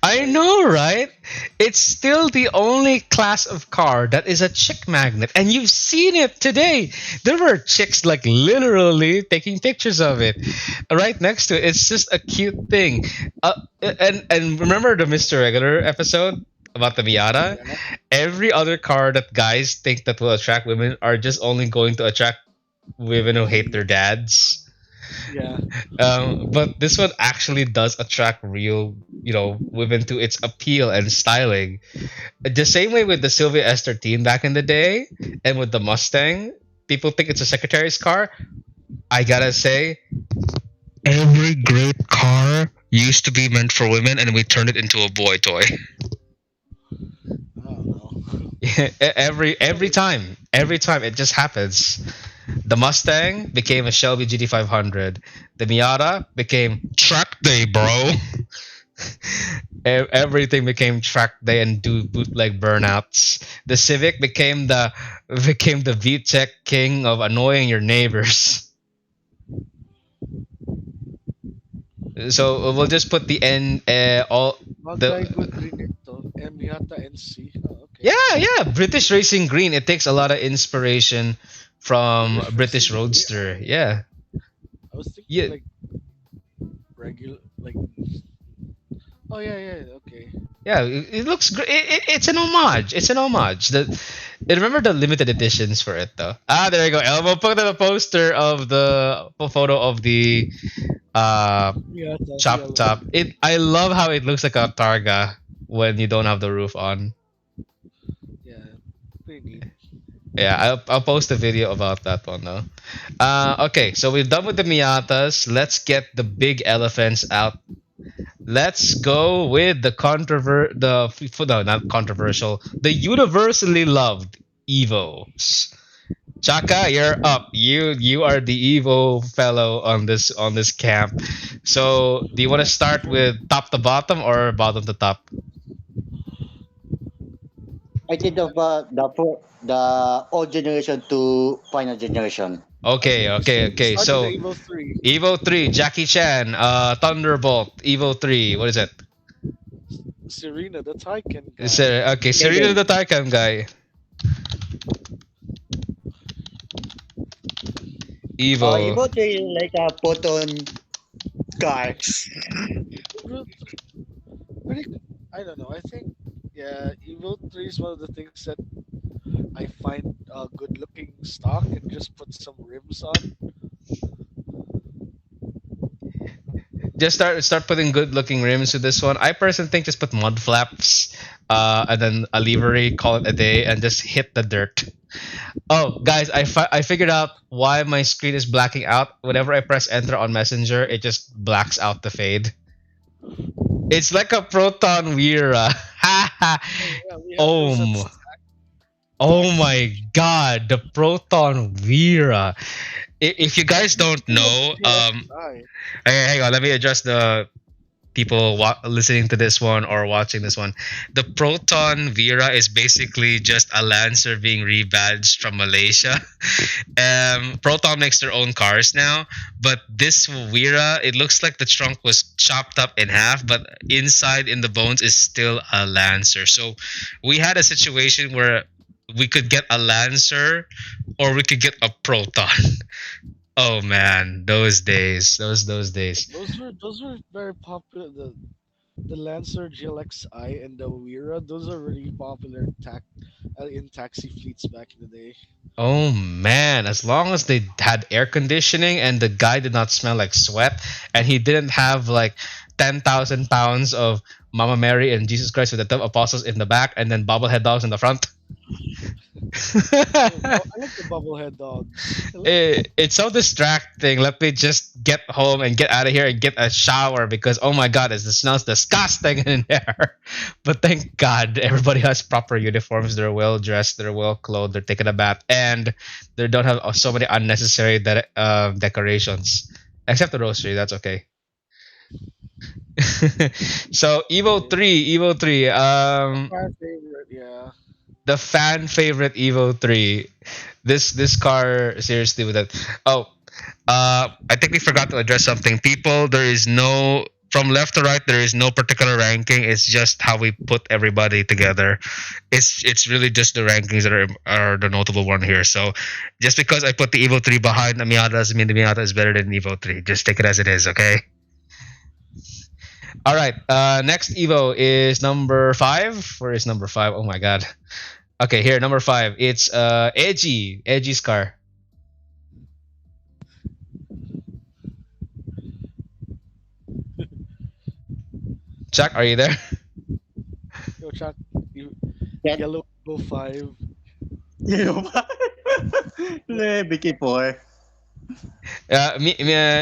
I Like, know, right? It's still the only class of car that is a chick magnet, and you've seen it today. There were chicks like literally taking pictures of it right next to it. It's just a cute thing. And remember the Mr. Regular episode about the Miata? yeah, Every other car that guys think that will attract women are just only going to attract women who hate their dads. yeah. But this one actually does attract real, women to its appeal and styling. The same way with the Sylvia S13 back in the day, and with the Mustang, people think it's a secretary's car. I gotta say, every great car used to be meant for women, and we turned it into a boy toy. I don't know. Every time it just happens. The Mustang became a Shelby GT500. The Miata became track day, bro. Everything became track day and do bootleg burnouts. The Civic became the VTech king of annoying your neighbors. So we'll just put the N all Bagay the good rin ito. Miata NC. Oh, okay. yeah, British Racing Green. It takes a lot of inspiration from British British racing. Roadster. Yeah, I was thinking yeah, like regular, like. Oh yeah, yeah. Okay. yeah. It looks great. It's an homage. It's an homage. Remember the limited editions for it though. There you go. Elmo put the poster of the photo of the uh Miata chop yellow. top. I love how it looks like a Targa when you don't have the roof on. Yeah, pretty neat. Yeah, I'll post a video about that one though. Okay, so we're done with the Miatas. Let's get the big elephants out. Let's go with no, not controversial, the universally loved Evos. Chaka, you're up. You are the Evo fellow on this camp. So, do you want to start with top to bottom or bottom to top? I think about the old generation to final generation. Okay, Okay, okay, so we okay. start with the So, Evo 3. Evo 3, Jackie Chan, Thunderbolt, Evo 3. What is it? Serena, the Taycan guy. Okay, Serena Maybe. the Tarkan guy. Evo. Evo 3 like a photon cars. Evo pretty, I don't know. I think yeah, Evo 3 is one of the things that I find good looking stock and just put some rims on. Just start putting good looking rims to this one. I personally think just put mud flaps, and then a livery, call it a day, and just hit the dirt. Oh, guys, I figured out why my screen is blacking out. Whenever I press enter on Messenger, it just blacks out the fade. It's like a Proton Wira. Oh yeah, we have those at Oh, oh stacks. my god, the Proton Wira. If you guys don't Speaking of know, GTI, hang on, let me adjust the people listening to this one or watching this one, the Proton Vera is basically just a Lancer being rebadged from Malaysia. Proton makes their own cars now, but this Vera, it looks like the trunk was chopped up in half, but inside in the bones is still a Lancer. So we had a situation where we could get a Lancer or we could get a Proton. Oh man, those days, those days. Those were very popular. The Lancer GLXI and the Wira, those are really popular in taxi fleets back in the day. Oh man, as long as they had air conditioning and the guy did not smell like sweat and he didn't have like 10,000 pounds of Mama Mary and Jesus Christ with the 12 apostles in the back and then bobblehead dogs in the front. Oh, I like the bobblehead dogs. I like It's so distracting. Let me just get home and get out of here and get a shower because oh my god, it smells disgusting in there. But thank God everybody has proper uniforms. They're well dressed. They're well clothed. They're taking a bath, and they don't have so many unnecessary decorations. Except the rosary, that's okay. So yeah. Evo 3, My favorite, yeah. the fan favorite Evo 3. This car seriously with it. Oh, I think we forgot to address something. People, there is no from left to right. There is no particular ranking. It's just how we put everybody together. It's really just the rankings that are the notable one here. So, just because I put the Evo 3 behind the Miata doesn't mean the Miata is better than Evo 3. Just take it as it is, okay? All right. Next Evo is number five. Where is number five? Oh my god. Okay, here number five. It's Edgy's car. Chuck, are you there? Yo, Chuck, you, That Yellow Go 5. you know Biki 4.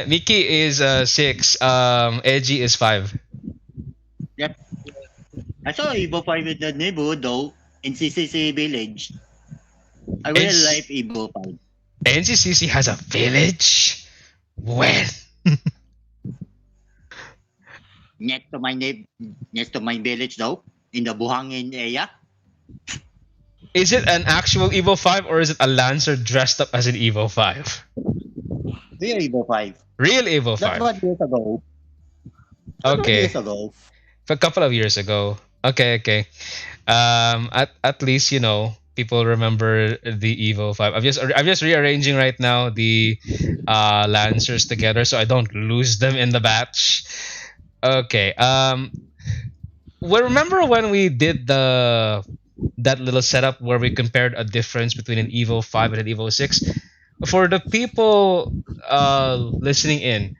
Mickey is six. Edgy is five. Yep. I saw Evo 5 in the neighborhood though in CCC Village. I really It's like Evo 5. NCCC has a village. When? Next to my village though, in the Buhangin area. Is it an actual Evo 5 or is it a Lancer dressed up as an Evo 5? Real Evo 5. Real Evo That 5. was years ago. That was Okay. years ago. A couple of years ago. Okay, okay. At least people remember the Evo 5. I'm just rearranging right now the Lancers together so I don't lose them in the batch. Okay. Well, remember when we did the that little setup where we compared a difference between an Evo 5 and an Evo 6? For the people listening in,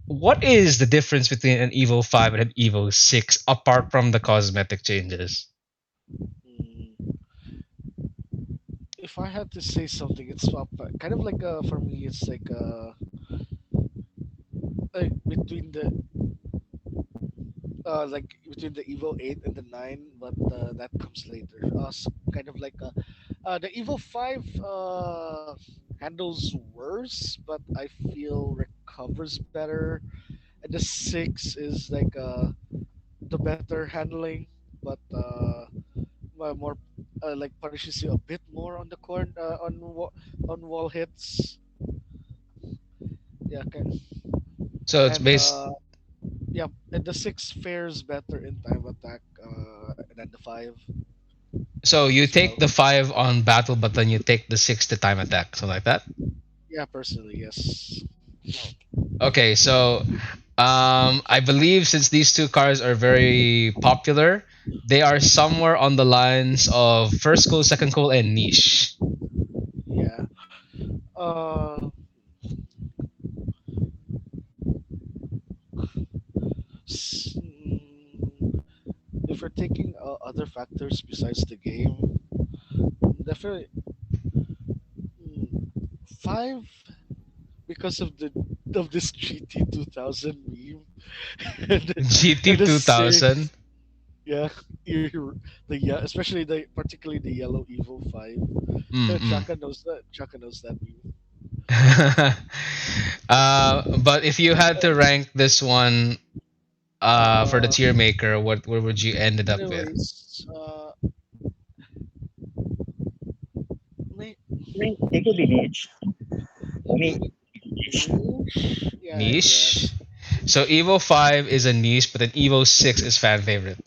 what is the difference between an Evo 5 and an Evo 6 apart from the cosmetic changes? Mm, if I had to say something, it's kind of like for me, it's like like between the Evo 8 and the 9, but that comes later. Kind of like the Evo 5 handles worse, but I feel recovers better. And the 6 is like the better handling, but more like punishes you a bit more on the on wall hits. Yeah, okay. So it's And based. yeah, and the 6 fares better in time attack than the 5 So you as take well. the 5 on battle, but then you take the 6 to time attack, something like that. Yeah, personally, yes. Okay, so I believe since these two cars are very popular, they are somewhere on the lines of first cool, second cool, and niche. Yeah. Uh, if we're taking other factors besides the game, definitely 5 because of this GT 2000 meme GT and the 2000. 6. Yeah, especially the particularly the yellow Evo 5. Mm-mm. Chaka knows that. Chaka knows that meme. But if you had to rank this one, For the Uh, tier maker, what would you ended up with? anyways, may- It could be niche. For me, niche. yeah, I Niche. guess. So Evo 5 is a niche, but then Evo 6 is fan favorite.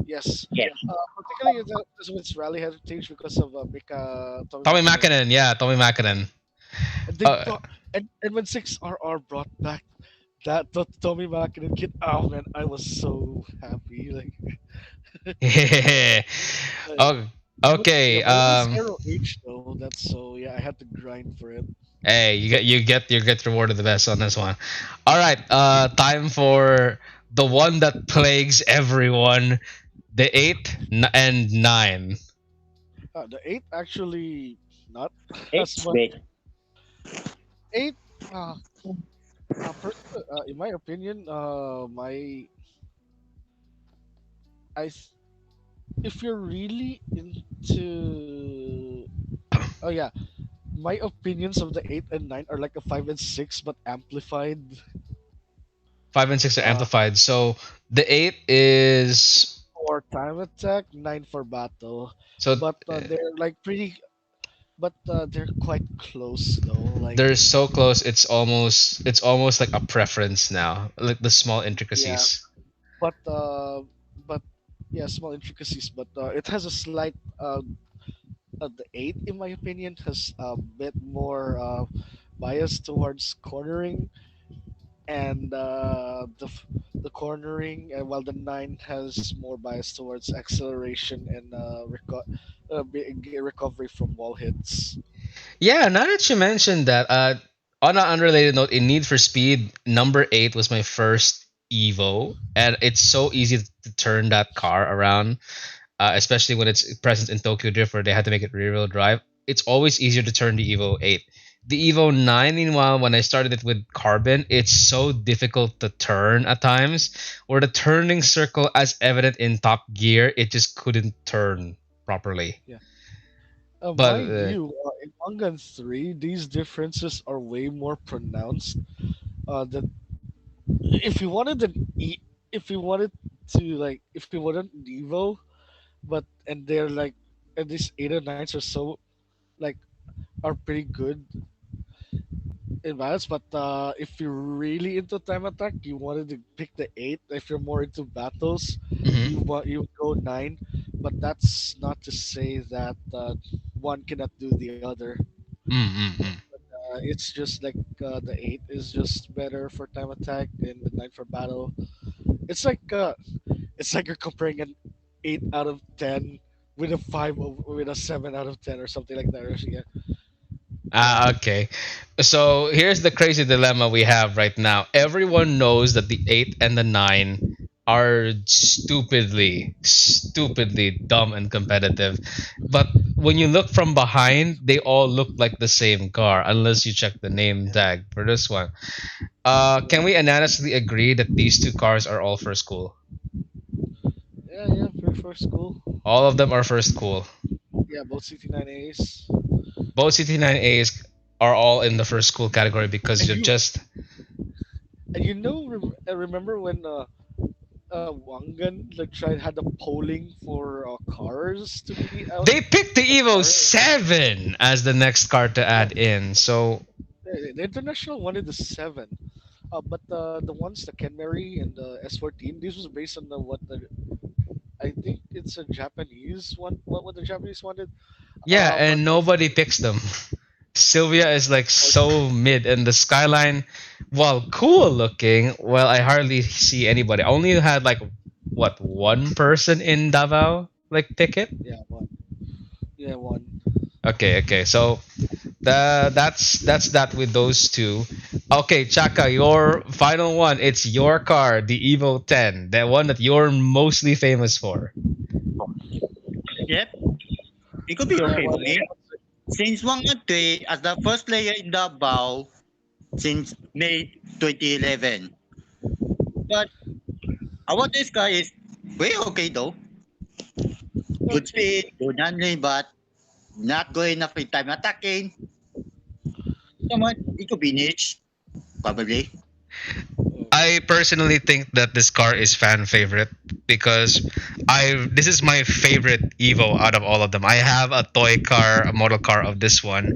Yes. Yes. Particularly because of its rally heritage because of Tommy Tommy Mackinnon. Mackinnon, yeah, Tommy Mackinnon. And they Uh, brought and when 6RR brought back that Tommy Mackinnon kid, oh man, I was so happy. Uh, oh, but yeah, okay. but it was Aero H though. That's so yeah, I had to grind for it. Hey, you get rewarded the best on this one. All right, time for the one that plagues everyone, the and 9. The eight actually not as It's much. great. Eight, uh, in my opinion, I th- if you're really into, oh yeah, my opinions of the eight and nine are like a five and six but amplified. 5 and 6 are Uh, amplified. So the 8 is for time attack, nine for battle, so but they're like pretty, but they're quite close though. they're so close. It's almost like a preference now, like the small Yeah, intricacies. but uh, but yeah, small intricacies, but it has a slight the eight, in my opinion, has a bit more bias towards cornering and the cornering, and while the nine has more bias towards acceleration and recovery from wall hits. Yeah, now that you mentioned that, on an unrelated note, in Need for Speed, number 8 was my first Evo, and it's so easy to turn that car around, especially when it's present in Tokyo Drift, where they had to make it rear-wheel drive. It's always easier to turn the Evo 8. The Evo 9, meanwhile, when I started it with Carbon, it's so difficult to turn at times, where the turning circle, as evident in Top Gear, it just couldn't turn properly. Yeah. But Mind you, in Mangan 3, these differences are way more pronounced. That if you wanted if you wanted to if you wanted an Evo, but and they're like, and these eight or nines are so like are pretty good in balance. But if you're really into time attack, you wanted to pick the eight. If you're more into battles, mhm. you go nine. But that's not to say that one cannot do the other. Mm-mm-mm. It's just like the eight is just better for time attack and the nine for battle. It's like it's like you're comparing an 8 out of 10 with a with a 7 out of 10 or something like that. Yeah, yeah, Okay. So here's the crazy dilemma we have right now. Everyone knows that the 8 and the 9 are stupidly dumb and competitive. But when you look from behind, they all look like the same car, unless you check the name tag for this one. yeah, Can we unanimously agree that these two cars are all first cool? yeah. Very first school. All of them are first cool. Yeah, both CT9 A's. Both CT9As are all in the first cool category because And you you just and remember when Wangan like tried had the polling for cars to be out they picked the the Evo car. 7 as the next card to Yeah, add in. So, the international wanted the seven. But the ones, the Kenmary and the S14, this was based on the what the I think it's a Japanese one. What the Japanese wanted. yeah, But and nobody picks them. Sylvia is like so mid, and the skyline, while cool looking, well, I hardly see anybody. I only had like, what, one person in Davao like pick it? yeah, one. Yeah, one. Okay. So that's that with those two. Okay, Chaka, your final one. It's your car, the Evo 10, the one that you're mostly famous for. Yep. It could be Yeah, okay one. for me. Since Wang Ate as the first player in Davao since May 2011. But our this guy is way okay though. Good speed, good handling, but not good enough in time attacking. Somewhat, it could be niche, probably. I I personally think that this car is fan favorite because I this is my favorite Evo out of all of them. I have a toy car, a model car of this one.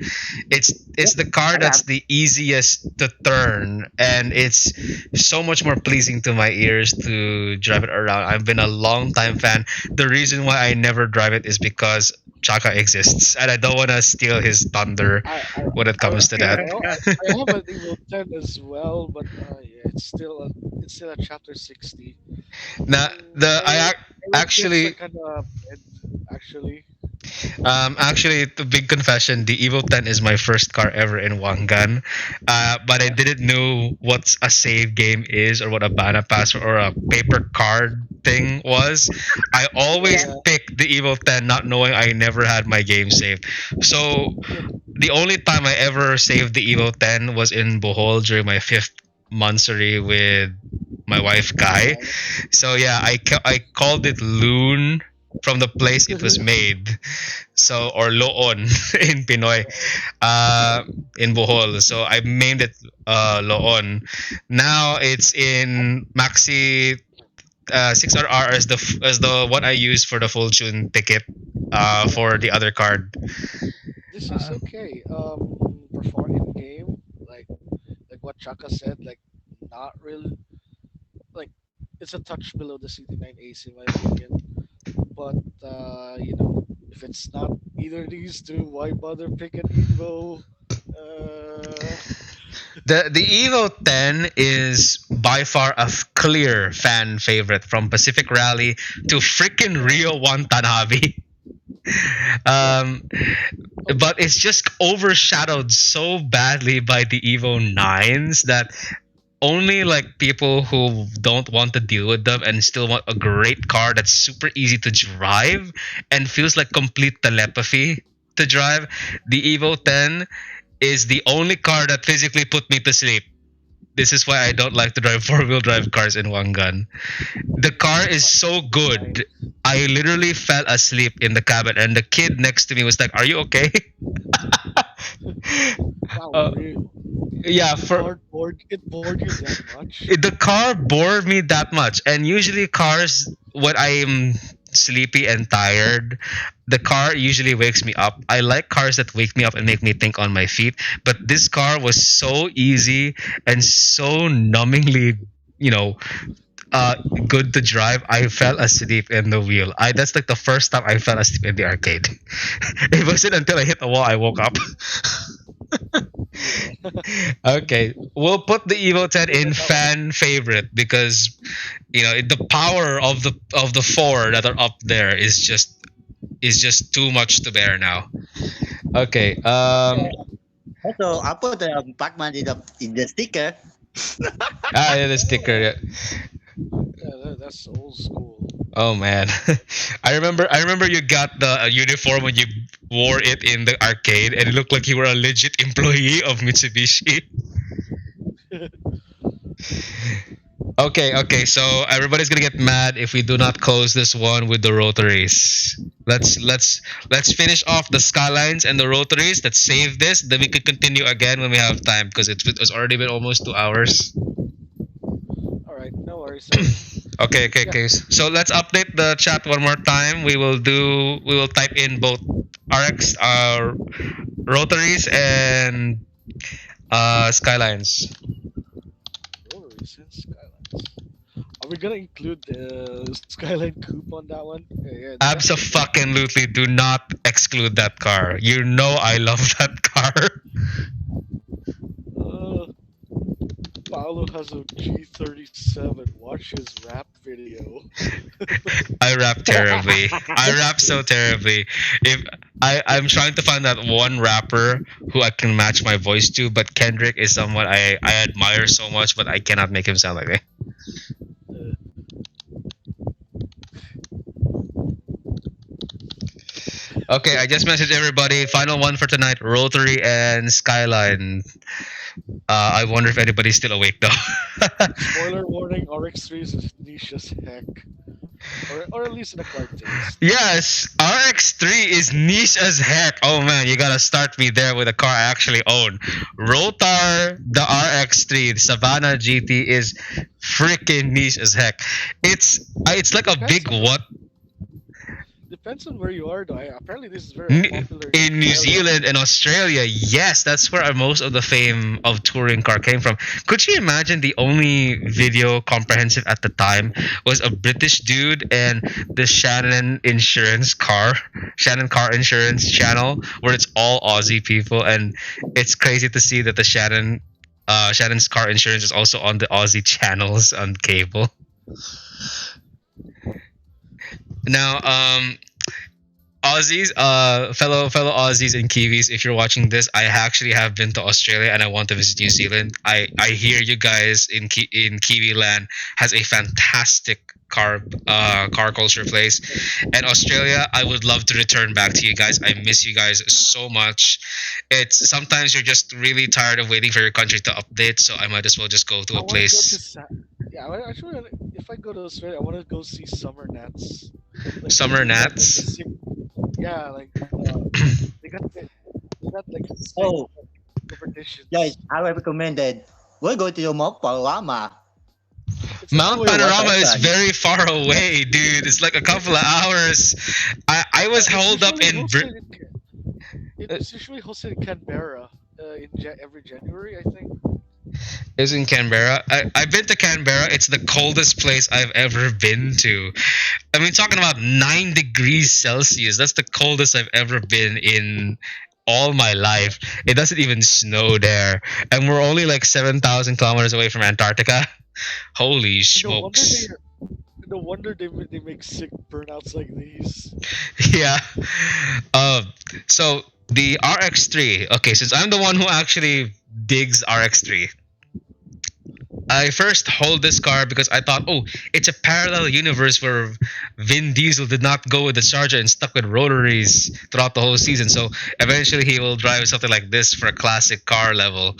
It's the car I that's have. the easiest to turn, and it's so much more pleasing to my ears to drive it around. I've been a long time fan. The reason why I never drive it is because Chaka exists, and I don't want to steal his thunder I I when it I, comes to that. I have an Evo 10 as well, but yeah, it's still at chapter 60. Now, Aerokids are actually kind of actually. actually, the big confession: the Evo 10 is my first car ever in Wangan, but I Yeah, didn't know what a save game is or what a Bana pass or a paper card thing was. I always Yeah. yeah, picked the Evo 10, not knowing I never had my game saved. So yeah, the only time I ever saved the Evo 10 was in Bohol during my fifth monthsary with my wife Kai. yeah. So yeah, I called it Loon from the place it was made. So or Loon in Pinoy, uh, in Bohol. So I named it Loon. Now it's in Maxi 6RR as as the one I use for the full tune ticket Yeah. for the other card. This is Uh, okay. Perform in game, like what Chaka said, like not really like it's a touch below the CD9 Ace in my opinion. But if it's not either of these two, why bother pick an Evo? Uh, the Evo 10 is by far a clear fan favorite from Pacific Rally to freaking yeah, Rio Watanabe. yeah. um, Okay. but it's just overshadowed so badly by the Evo 9s that only like people who don't want to deal with them and still want a great car that's super easy to drive and feels like complete telepathy to drive. The Evo 10 is the only car that physically put me to sleep. This is why I don't like to drive four-wheel drive cars in Wangan. The car is so Fine. good. I literally fell asleep in the cabin, and the kid next to me was like, "Are you okay?" Wow, uh, yeah, it bored you that much? the car bored me that much. And usually cars, when I'm sleepy and tired, the car usually wakes me up. I like cars that wake me up and make me think on my feet, but this car was so easy and so numbingly, you know uh good to drive. I fell asleep in the wheel. I That's like the first time I fell asleep in the arcade. It wasn't until I hit the wall I woke up. Yeah. Okay, we'll put the Evo 10 Look in at that one. fan favorite because the power of the four that are up there is just too much to bear now. Okay. Also, I put Pac-Man in the sticker. Yeah, the sticker. Yeah. Yeah, that's old school. Oh man, I remember you got the uniform when you wore it in the arcade, and it looked like you were a legit employee of Mitsubishi. Okay, okay, so everybody's gonna get mad if we do not close this one with the rotaries. Let's finish off the skylines and the rotaries. Let's save this. Then we could continue again when we have time because it's already been almost 2 hours. All right, no worries, no worries. Okay, okay, Yeah, okay. So let's update the chat one more time. We will type in both RX rotaries and skylines. Rotaries and skylines. Are we gonna include the skyline coupe on that one? Yeah, yeah, definitely. Absolutely do not exclude that car. You know I love that car. Uh, Paolo has a G37. Watch his rap video. I rap terribly. I rap so terribly. If I'm trying to find that one rapper who I can match my voice to, but Kendrick is someone I admire so much, but I cannot make him sound like me. Uh, Okay, I just messaged everybody. Final one for tonight: Rotary and Skyline. I wonder if anybody's still awake though. Spoiler warning: RX3 is niche as heck, or at least in acquired taste. Yes, RX3 is niche as heck. Oh man, you gotta start me there with a car I actually own. Rotar, the RX3, the Savannah GT is freaking niche as heck. It's like a Depends big on what where you are though. Apparently this is very popular in In New Australia. Zealand and Australia, yes, that's where most of the fame of touring car came from. Could you imagine the only video comprehensive at the time was a British dude and the Shannon Car Insurance channel, where it's all Aussie people, and it's crazy to see that Shannon's Car Insurance is also on the Aussie channels on cable. Now, Aussies, fellow Aussies and Kiwis, if you're watching this, I actually have been to Australia and I want to visit New Zealand. I hear you guys in Kiwi land has a fantastic car culture place, and Australia, I would love to return back to you guys. I miss you guys so much. It's sometimes you're just really tired of waiting for your country to update, so I might as well just go to I a want to go to place. yeah. If I go to Australia, I want to go see summer nats. Like Summer they got like the Nats. sick, yeah, like they got they got like sick So, guys, competitions. I recommended we're going to the Mount Panorama. It's a Mount Wait, what Panorama is happened? very far away, dude. It's like a couple of hours. I was it's holed up usually in hosted in uh, it's usually hosted in Canberra every January, I think. is in Canberra. I've been to Canberra. It's the coldest place I've ever been to. I mean, talking about 9 degrees Celsius. That's the coldest I've ever been in all my life. It doesn't even snow there, and we're only like 7,000 kilometers away from Antarctica. Holy No wonder they smokes! no wonder they make sick burnouts like these. Yeah. Um. So the RX-3. Okay, since I'm the one who actually digs RX-3, I first hold this car because I thought, oh, it's a parallel universe where Vin Diesel did not go with the Charger and stuck with rotaries throughout the whole season. So eventually he will drive something like this for a classic car level.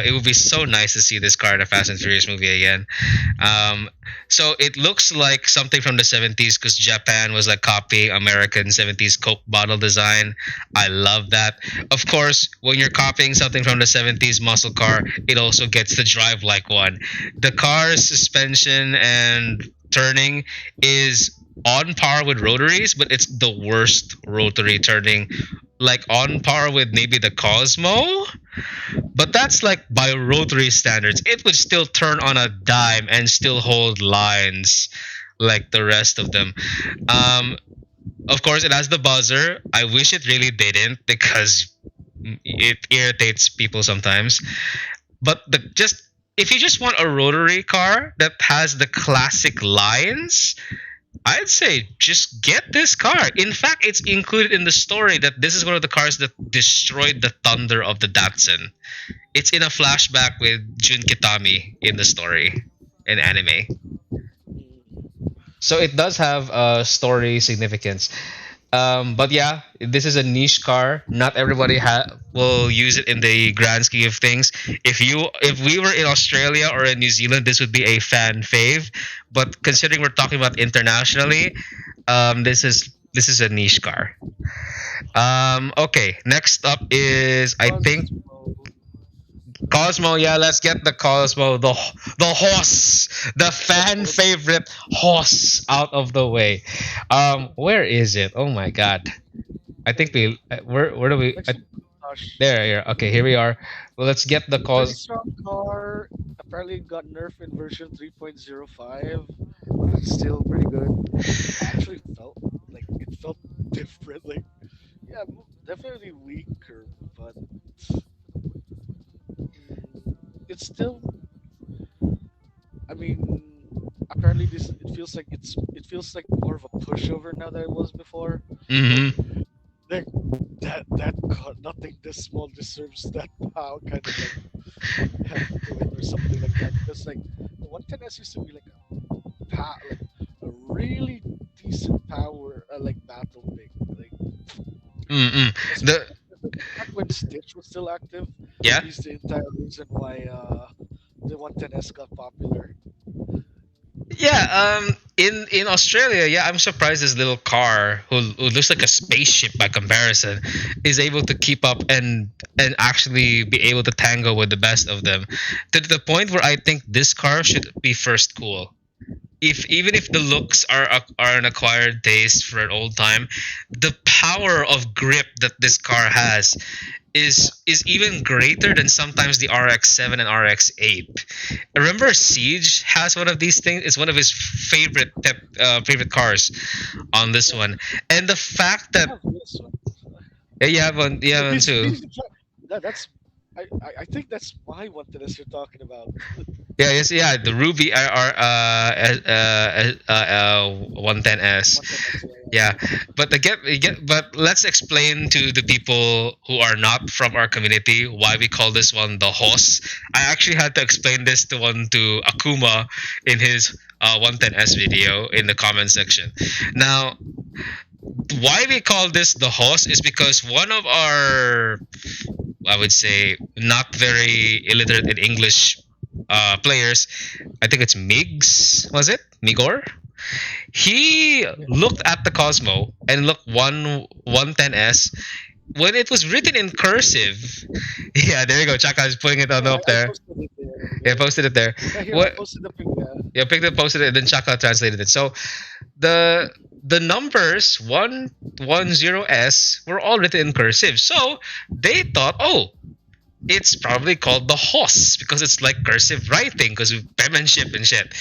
It would be so nice to see this car in a Fast and Furious movie again. Um, so it looks like something from the 70s because Japan was like copying American 70s Coke bottle design. I love that. Of course, when you're copying something from the 70s muscle car, it also gets to drive like one. The car's suspension and turning is on par with rotaries, but it's the worst rotary turning. Like on par with maybe the Cosmo, but that's like by rotary standards. It would still turn on a dime and still hold lines like the rest of them. Um, of course, it has the buzzer. I wish it really didn't because it irritates people sometimes. But the just if you just want a rotary car that has the classic lines, I'd say just get this car. In fact, it's included in the story that this is one of the cars that destroyed the thunder of the Datsun. It's in a flashback with Jun Kitami in the story in anime. So it does have story significance. But yeah, this is a niche car. Not everybody will use it in the grand scheme of things. If we were in Australia or in New Zealand, this would be a fan fave. But considering we're talking about internationally, this is a niche car. Okay, next up is I think Cosmo. Cosmo. Yeah, let's get the Cosmo, the horse, the The fan horse. favorite horse out of the way. Where is it? Oh my God. I think we where do we Next to Gosh. there here. Okay, here we are. Well, let's get the Pretty cause. strong car. Apparently it got nerfed in version 3.05, but it's still pretty good. I actually felt like it felt different. Like, yeah, definitely weaker, but it's still. I mean, apparently this it feels like more of a pushover now than it was before. Like, Mm-hmm. like nothing this small deserves that power kind of like have to it or something like that. Because like the 110S used to be like like a really decent power like battle pick. Like Mm-mm. The especially back when Stitch was still active. yeah. He's the entire reason why the 110S got popular. Yeah, in Australia, yeah, I'm surprised this little car who looks like a spaceship by comparison is able to keep up and actually be able to tango with the best of them to the point where I think this car should be first cool. If even if the looks are an acquired taste for an old time, the power of grip that this car has Yeah. is even greater than sometimes the RX-7 and RX-8. I remember Siege has one of these things. It's one of his favorite cars on this Yeah. one, and the fact I that have this one. yeah, you have one These too. that's I think that's my one that you're talking about. Yeah, yes, yeah. The Ruby R 110S. 110 Yeah, but but let's explain to the people who are not from our community why we call this one the Hoss. I actually had to explain this to Akuma in his 110S video in the comment section. Now, why we call this the Hoss is because one of our, I would say, not very illiterate in English players, I think it's Migs, was it? Migor? He Yeah. looked at the Cosmo and looked 110S when it was written in cursive. Yeah, there you go. Chaka is putting it on Yeah, up I there. posted it there. Yeah, Yeah. posted it there. Yeah, here I What? posted the pic. Yeah, picked it, posted it, and then Chaka translated it. So the the numbers 110S were all written in cursive. So they thought, oh, it's probably called the Hoss because it's like cursive writing because of penmanship and shit.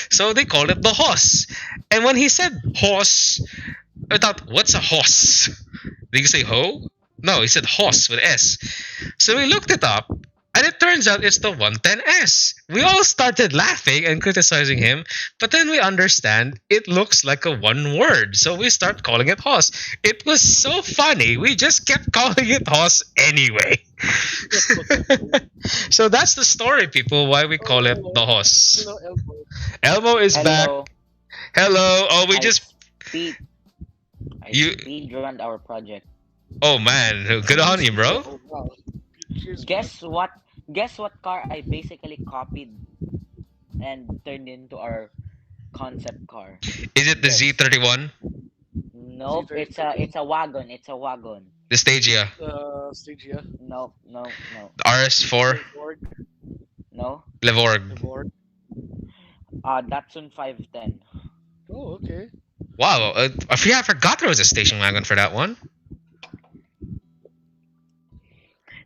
So they called it the Hoss. And when he said Hoss, I thought, what's a Hoss? Did you say ho? No, he said Hoss with S. So we looked it up, and it turns out it's the 110S. We all started laughing and criticizing him, but then we understand it looks like a one word, so we start calling it Hoss. It was so funny, we just kept calling it Hoss anyway. So that's the story, people, why we call it Oh, the Hoss. hello, elbow. Elmo is back. Hello. Hello. Oh, we I just speed I you. speed run our project. Oh man, good on you, bro. Oh wow. Cheers, man. Guess what? Guess what car I basically copied and turned into our concept car. Is it the Guess. Z31, Nope, Z30. it's a wagon. It's a wagon. the Stagia, Stage, yeah. Nope, no, no, the RS4, Borg, no. the Levorg? board. Datsun 510. Oh, okay. Wow, I forgot there was a station wagon for that one.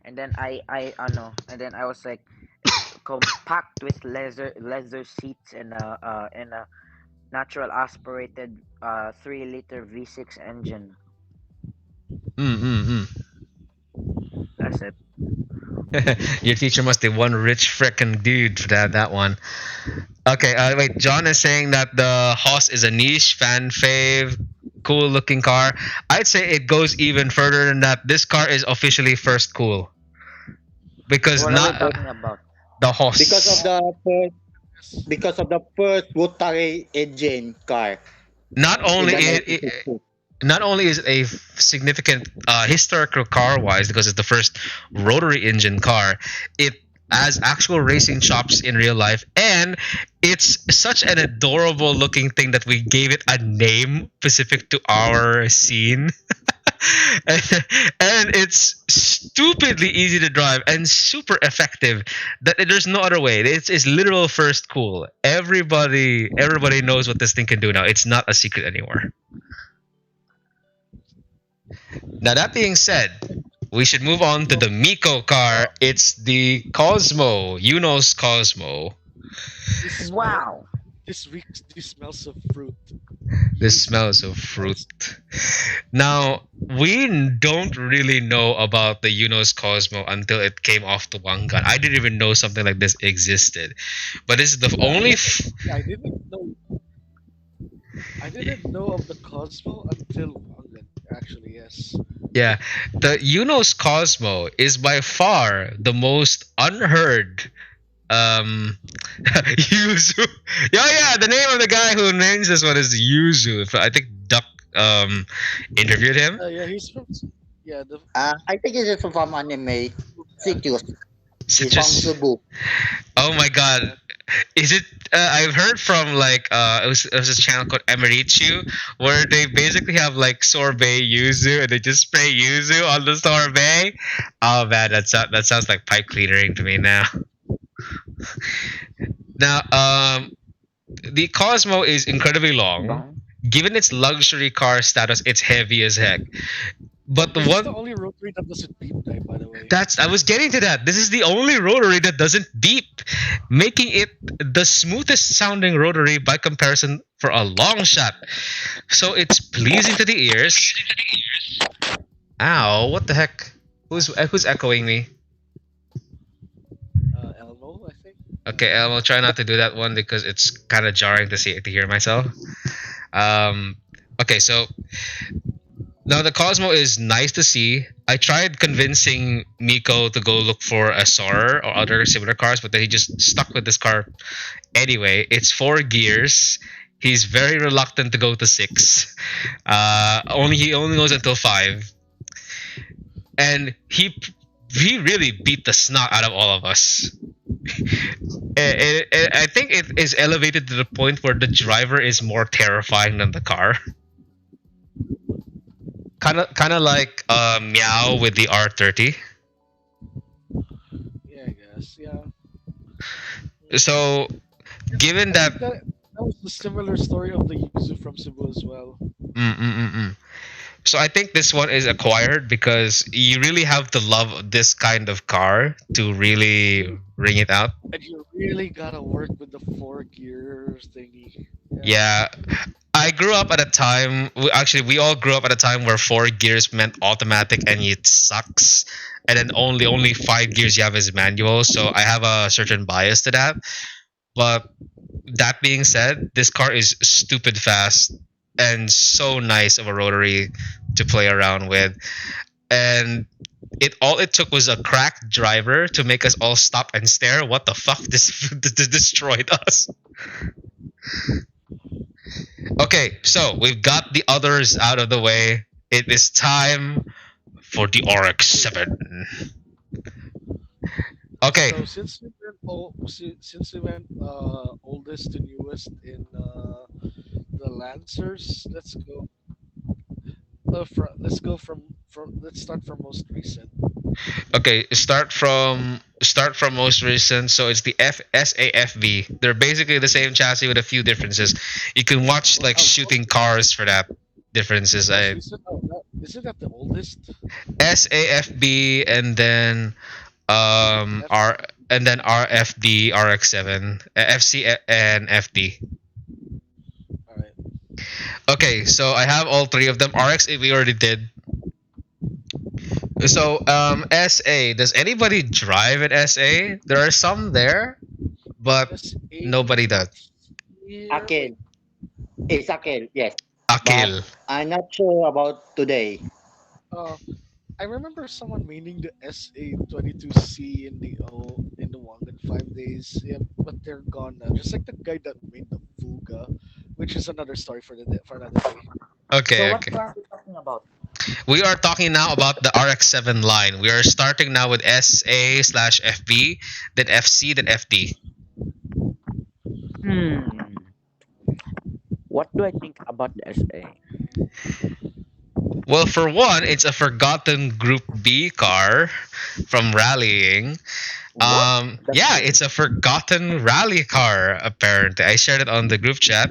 And then and then I was like, it's compact with leather seats and a natural aspirated 3-liter V6 engine. Mm. That's it. Your teacher must be one rich frickin' dude for that one. Okay, wait. John is saying that the Haas is a niche fan fave, cool looking car. I'd say it goes even further than that. This car is officially first cool because What are we not talking about? the Haas. Yes. Because of the first rotary engine car Not in only the it, 1960s. not only is it a significant historical car wise because it's the first rotary engine car, it has actual racing chops in real life, and it's such an adorable looking thing that we gave it a name specific to our scene. and, and it's stupidly easy to drive and super effective that there's no other way. It's literal first cool. Everybody knows what this thing can do now. It's not a secret anymore. Now that being said, we should move on to the Miko car. It's the Cosmo, Uno's Cosmo. This Wow. This smells of fruit. This smells of fruit. Now, we don't really know about the Uno's Cosmo until it came off the one gun. I didn't even know something like this existed. But this is the only. Yeah, I didn't know of the Cosmo until Wangan. Actually, yes. Yeah, the Uno's Cosmo is by far the most unheard Yuzu. Yeah, the name of the guy who names this one is Yuzu. I think Duck interviewed him. Yeah, he's from. Yeah, the I think it is from anime Citrus. He's from Citrus. Cebu. Oh my god. Is it? I've heard from like it was a channel called Emeritu where they basically have like sorbet yuzu and they just spray yuzu on the sorbet. Oh man, that sounds like pipe cleanering to me now. Now, the Cosmo is incredibly long. Bang. Given its luxury car status, it's heavy as heck. But And the this is the one only rotary that doesn't beep type, by the way. that's I was getting to that. This is the only rotary that doesn't beep, making it the smoothest sounding rotary by comparison for a long shot. So it's pleasing to the ears. Ow, what the heck? Who's echoing me? Elmo, I think. Okay, I'll try not to do that one because it's kind of jarring to hear myself. Um, okay, so now the Cosmo is nice to see. I tried convincing Miko to go look for a Soarer or other similar cars, but then he just stuck with this car anyway. It's 4 gears. He's very reluctant to go to 6. He only goes until 5, and he really beat the snot out of all of us. I think it is elevated to the point where the driver is more terrifying than the car. Kind of like Meow with the R30. Yeah, I guess. Yeah. So given I that, think that was the similar story of the Yuzu from Cebu as well. mm, mm, mm, mm. So I think this one is acquired because you really have to love this kind of car to really ring it out. And you really gotta work with the 4 gears thingy. Yeah, I grew up at a time. Actually, we all grew up at a time where 4 gears meant automatic, and it sucks. And then only 5 gears you have is manual. So I have a certain bias to that. But that being said, this car is stupid fast and so nice of a rotary to play around with. And it took was a cracked driver to make us all stop and stare. What the fuck? This destroyed us. Okay, so we've got the others out of the way. It is time for the RX-7. Okay, So since we went oldest to newest in the Lancers, let's go from let's start from most recent. okay. Start from most recent. So it's the SAFV. They're basically the same chassis with a few differences. You can watch like shooting cars for that differences. Most recent. Isn't that the oldest? SAFB and then F, R and then RFD RX-7 FC and FD. all right. Okay, so I have all three of them. RX we already did. So SA. Does anybody drive an SA? There are some there, but SA nobody does. here. Akil. It's Akil, yes. Akil. But I'm not sure about today. Uh, I remember someone meaning the SA22C in the 1 and 5 days. Yeah, but they're gone now. Just like the guy that made the Fuga, which is another story for another day. So Okay, what okay. car are we talking about? We are talking now about the RX-7 line. We are starting now with SA slash FB, then FC, then FD. Hmm. What do I think about the SA? Well, for one, it's a forgotten Group B car from rallying. What? That's Yeah, weird. it's a forgotten rally car. Apparently, I shared it on the group chat.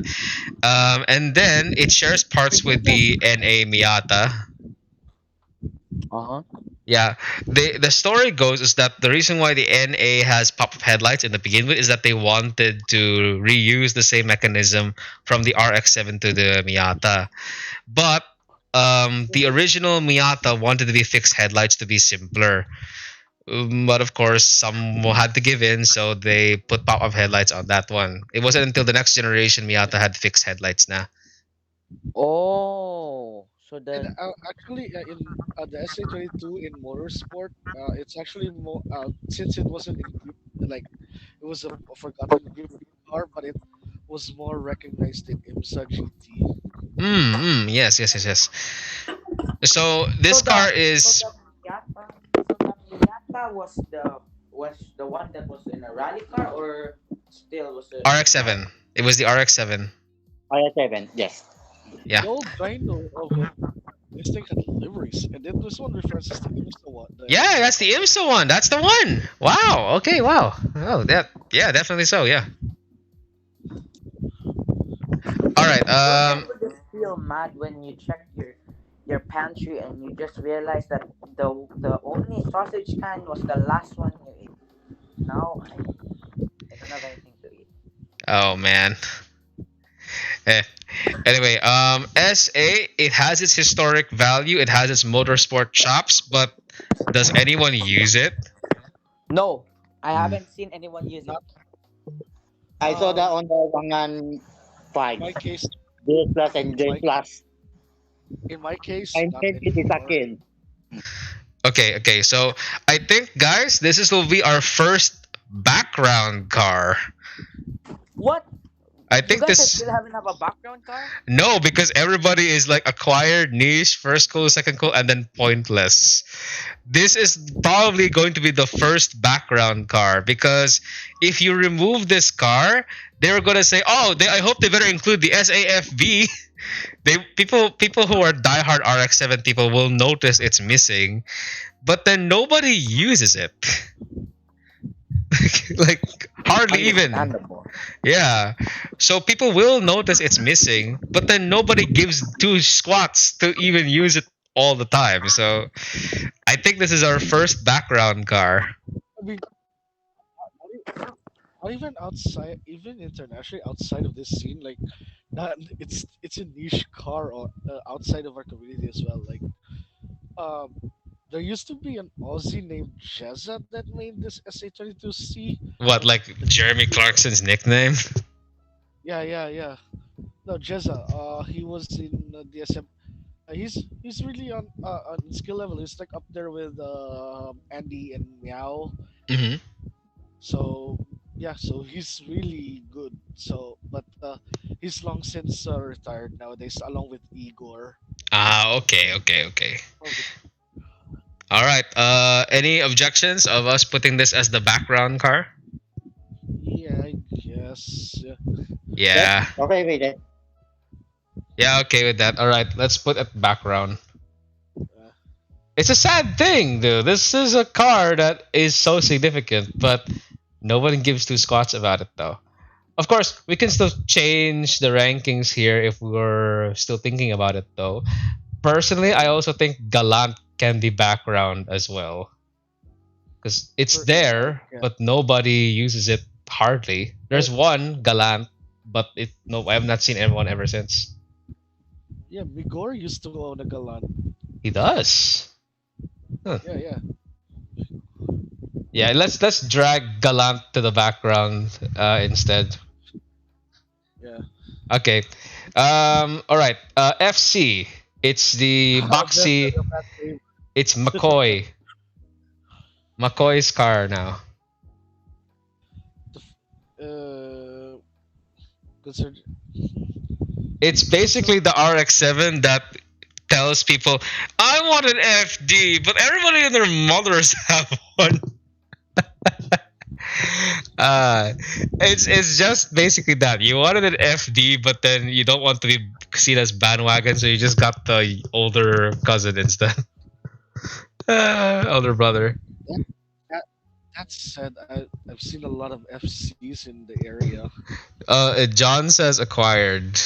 And then it shares parts with the NA Miata. Uh-huh. Yeah, the story goes is that the reason why the NA has pop-up headlights in the begin with is that they wanted to reuse the same mechanism from the RX-7 to the Miata, but the original Miata wanted to be fixed headlights to be simpler. But of course, some had to give in, so they put pop-up headlights on that one. It wasn't until the next generation Miata had fixed headlights now. Oh, so And then actually, in the SA22 in motorsport, it's actually more since it wasn't in group, like it was a forgotten group car, but it was more recognized in IMSA GT. Yes, yes, yes, yes. So so this the car so is the Miata was the one that was in a rally car or still was a like RX-7. It was the RX-7. RS7, yes. Yeah. The old dyno of it, this thing had liveries, and then this one references the IMSA one, the Yeah, IMSA that's the cars. IMSA one. That's the one. Wow. Okay. Wow. Oh, that. Yeah, definitely so. Yeah. All right. don't you ever just feel mad when you check your pantry and you just realize that the only sausage can was the last one you ate. Now I don't have anything to eat. Oh man. Eh. Anyway, SA, it has its historic value. It has its motorsport chops, but does anyone use it? No, I Hmm. haven't seen anyone use it. Not I saw that um on the Wangan in 5, my case, Day Plus and in Day my Plus. in my case, I not think it is a anymore. kill. Okay. Okay. So I think, guys, this is will be our first background car. What? I You think guys are this. still having up a background car? No, because everybody is like acquired, niche, first cool, second cool, and then pointless. This is probably going to be the first background car because if you remove this car, they're gonna say, "Oh, I hope they better include the SAFB." They people who are diehard RX-7 people will notice it's missing, but then nobody uses it. Like hardly even. Understandable. Yeah. So people will notice it's missing, but then nobody gives two squats to even use it all the time. So I think this is our first background car. I mean, not even outside, even internationally outside of this scene, like not it's a niche car or outside of our community as well. Like um, there used to be an Aussie named Jezza that made this SA22C. What, like The Jeremy GT. Clarkson's nickname? Yeah, yeah, yeah. No, Jezza. He was in the SM. He's really on skill level. He's like up there with Andy and Meow. Hmm. So yeah, so he's really good. So but he's long since retired nowadays, along with Igor. Ah, okay, okay, okay. Oh, but All right. Any objections of us putting this as the background car? yeah, I guess. Yeah. Yes, Yeah. okay with it. Yeah, okay with that. All right, let's put it background. Uh, It's a sad thing, dude. This is a car that is so significant, but no one gives two squats about it, though. Of course, we can still change the rankings here if we're still thinking about it, though. Personally, I also think Galant can be background as well because it's there, yeah, but nobody uses it hardly. oh, There's one Galant, but it no, I have not seen anyone ever since. yeah. Migor used to own a Galant. He does. Huh. Yeah, yeah. Yeah, let's drag Galant to the background instead. Yeah. Okay. All right. FC. It's the That's boxy. the bad name. It's McCoy. McCoy's car now. Uh, consider It's so basically the RX-7 that tells people, "I want an FD," but everybody and their mothers have one. Uh, it's just basically that you wanted an FD, but then you don't want to be seen as bandwagon, so you just got the older cousin instead, older brother. that, that that said, I've seen a lot of FCs in the area. John says acquired.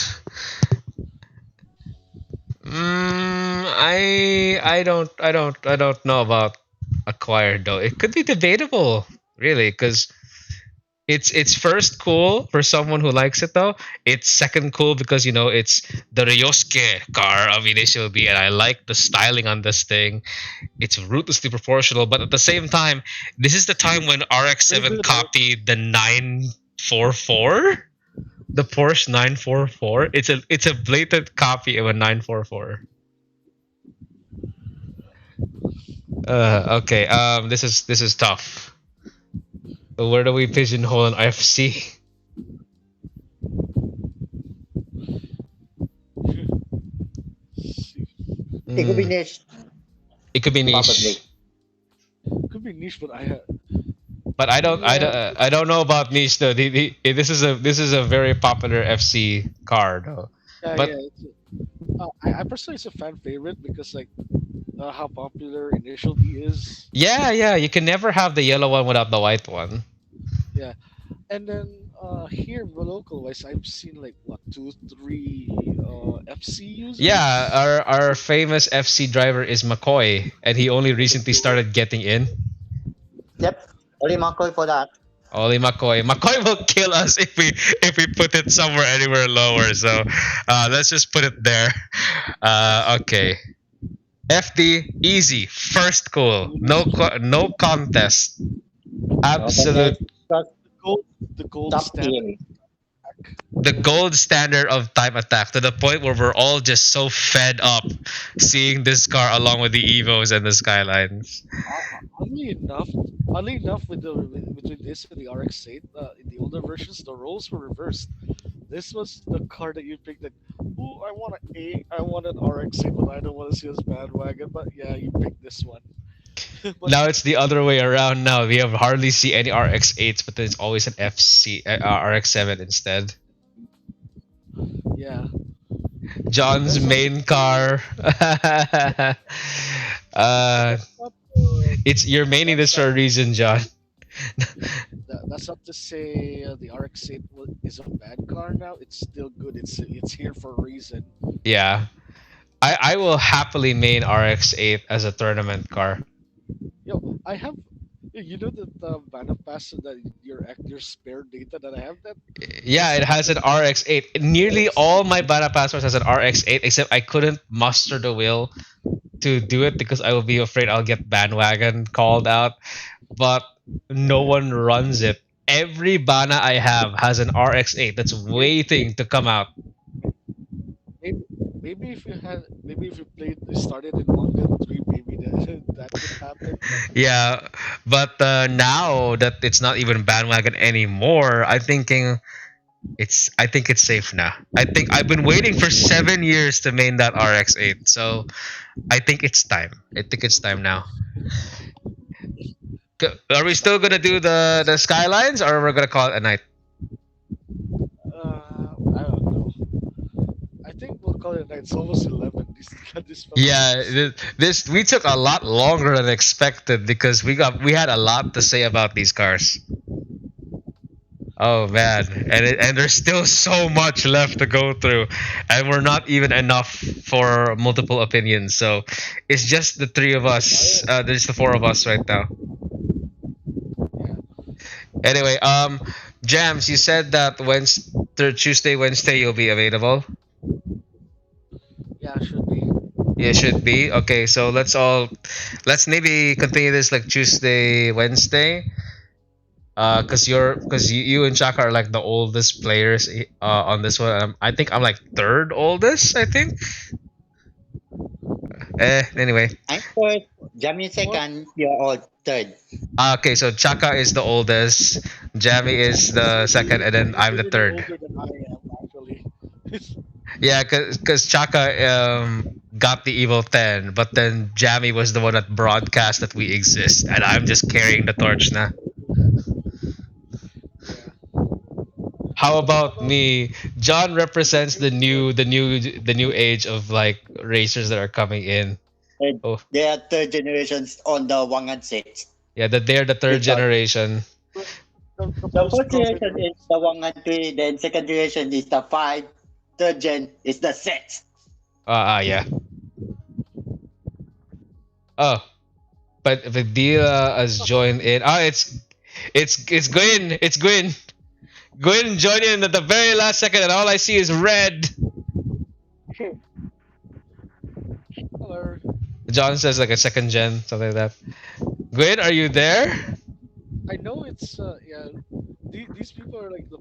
I don't know about acquired though. It could be debatable, really, because it's first cool for someone who likes it though. It's second cool because it's the Ryosuke car of Initial D, and I like the styling on this thing. It's ruthlessly proportional, but at the same time, this is the time when Very RX-7 good. copied the 944, the Porsche 944. It's a blatant copy of a 944. Okay. This is tough. Where do we pigeonhole an FC? It could be Mm, niche, it could be probably. niche. Could be niche, but But Yeah, I don't know about niche though. This is a very popular FC car though. yeah, But yeah. I personally it's a fan favorite because like how popular Initial D is. yeah, yeah, you can never have the yellow one without the white one. Yeah, and then here local wise, I've seen like what two, three FC Yeah, users. our famous FC driver is McCoy, and he only Yeah, the recently dual. started getting in. Yep. Only McCoy for that. Only McCoy. McCoy will kill us if we put it somewhere anywhere lower. So let's just put it there. Okay. FD easy first cool. No contest. No contest. Absolute Just The gold, the gold top standard. team. the gold standard of time attack to the point where we're all just so fed up seeing this car along with the Evos and the Skylines. Oddly enough, with between this and the RX-8, in the older versions, the roles were reversed. This was the car that you picked. That, oh, I want an RX-8, but I don't want to see this bandwagon. But yeah, you picked this one. But Now it's the other way around. Now we have hardly see any RX8s, but then it's always an FC RX7 instead. yeah, John's that's not to main say. car. uh, That's not. it's you're maining That's this not. for a reason, John. That's not to say the RX-8 is a bad car now. It's still good. It's here for a reason. Yeah, I will happily main RX8 as a tournament car. Yo, I have. You know that Banner Pass that your spare data that I have that Yeah, this it has an RX8. Nearly RX all my beta passwords has an RX8, except I couldn't muster the will to do it because I will be afraid I'll get bandwagon called out. But no one runs it. Every Bana I have has an RX8 that's maybe waiting to come out. maybe maybe if you played started in 1.3 maybe that that could happen. But Yeah, but now that it's not even bandwagon anymore, I think it's safe now. I think I've been waiting for 7 years to main that RX8, so I think it's time. I think it's time now. Are we it's still time. gonna do the skylines, or we're gonna call it a night? I don't know. I think we'll call it a night. It's almost 11. This fella Yeah, keeps. this we took a lot longer than expected because we had a lot to say about these cars. Oh man, and there's still so much left to go through, and we're not even enough for multiple opinions. So it's just the three of us. There's the four of us right now. Yeah, Anyway, Jams, you said that Wednesday, Tuesday, Wednesday you'll be available. yeah, should be. Yeah, should be. Okay, so let's maybe continue this like Tuesday, Wednesday. You and Chaka are like the oldest players on this one. I think I'm like third oldest. I think. Anyway. I'm first. Jamie What? second. You're all third. Okay, so Chaka is the oldest, Jamie is the second, and then He's I'm the already third. older than I am actually. Yeah, cause Chaka got the evil 10, but then Jamie was the one that broadcast that we exist, and I'm just carrying the torch now. Yeah. How How about about me? John represents you, sir? the new age of like racers that are coming in. And Oh, they are third generations on the 106. yeah, that they're the third Because generation. The the first post-COVID generation is race. the 103, then second generation is the 5, third gen is the 6. Yeah. Oh, but Vidila has joined in. It's Gwyn. It's Gwyn. Gwyn joined in at the very last second, and all I see is red. Hello. John says like a second gen, something like that. Gwyn, are you there? I know it's yeah. These people are like the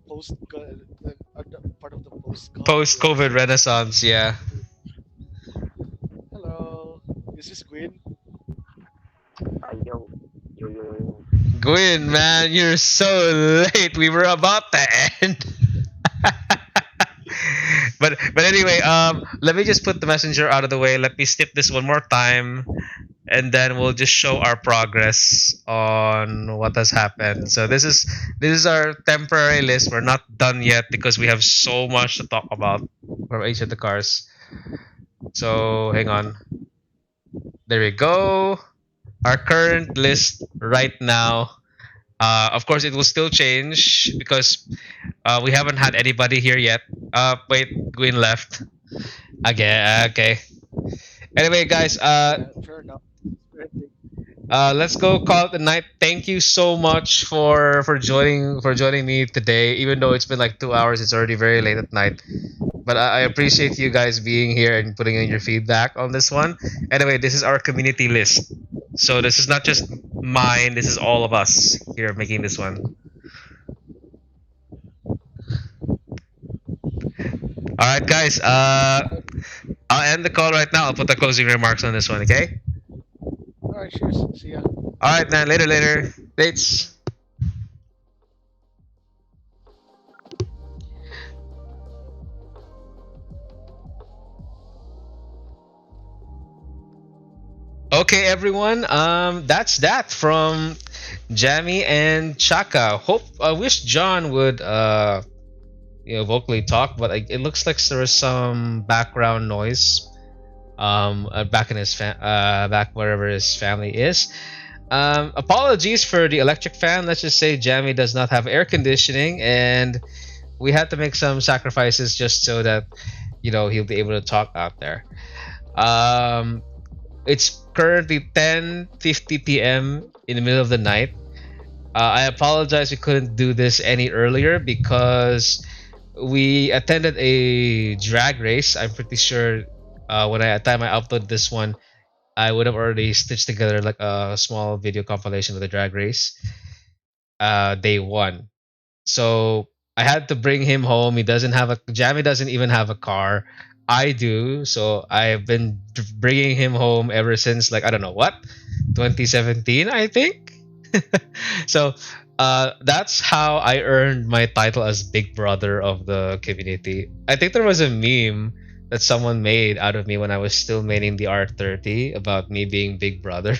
are the part of the post-COVID Post race. COVID Renaissance, yeah. Hello. Is this Gwyn? Yo, yo, yo, yo. Gwyn, man, you're so late. We were about to end. But anyway, let me just put the messenger out of the way. Let me snip this one more time, and then we'll just show our progress on what has happened. So this is our temporary list. We're not done yet because we have so much to talk about from each of the cars. So hang on. There we go. Our current list right now. Of course, it will still change because we haven't had anybody here yet. Wait, Gwyn left again. Okay. Anyway, guys. Fair enough. Very big. Let's go call it a night. Thank you so much for joining me today. Even though it's been like 2 hours, it's already very late at night. But I appreciate you guys being here and putting in your feedback on this one. Anyway, this is our community list. So this is not just mine. This is all of us here making this one. All right, guys. I'll end the call right now. I'll put the closing remarks on this one. Okay. All right, cheers. See ya. All right, man. Later. Dates. Okay, everyone. That's that from Jammy and Chaka. I wish John would vocally talk, but it looks like there is some background noise back in back wherever his family is. Apologies for the electric fan. Let's just say Jammy does not have air conditioning, and we had to make some sacrifices just so that he'll be able to talk out there. It's currently 10:50 p.m. in the middle of the night. I apologize we couldn't do this any earlier because we attended a drag race. I'm pretty sure when time I upload this one, I would have already stitched together like a small video compilation of the drag race. Day one. So I had to bring him home. Jammy doesn't even have a car. I do. So I've been bringing him home ever since like I don't know what 2017 I think. So that's how I earned my title as Big Brother of the community. I think there was a meme that someone made out of me when I was still maining the R30 about me being Big Brother.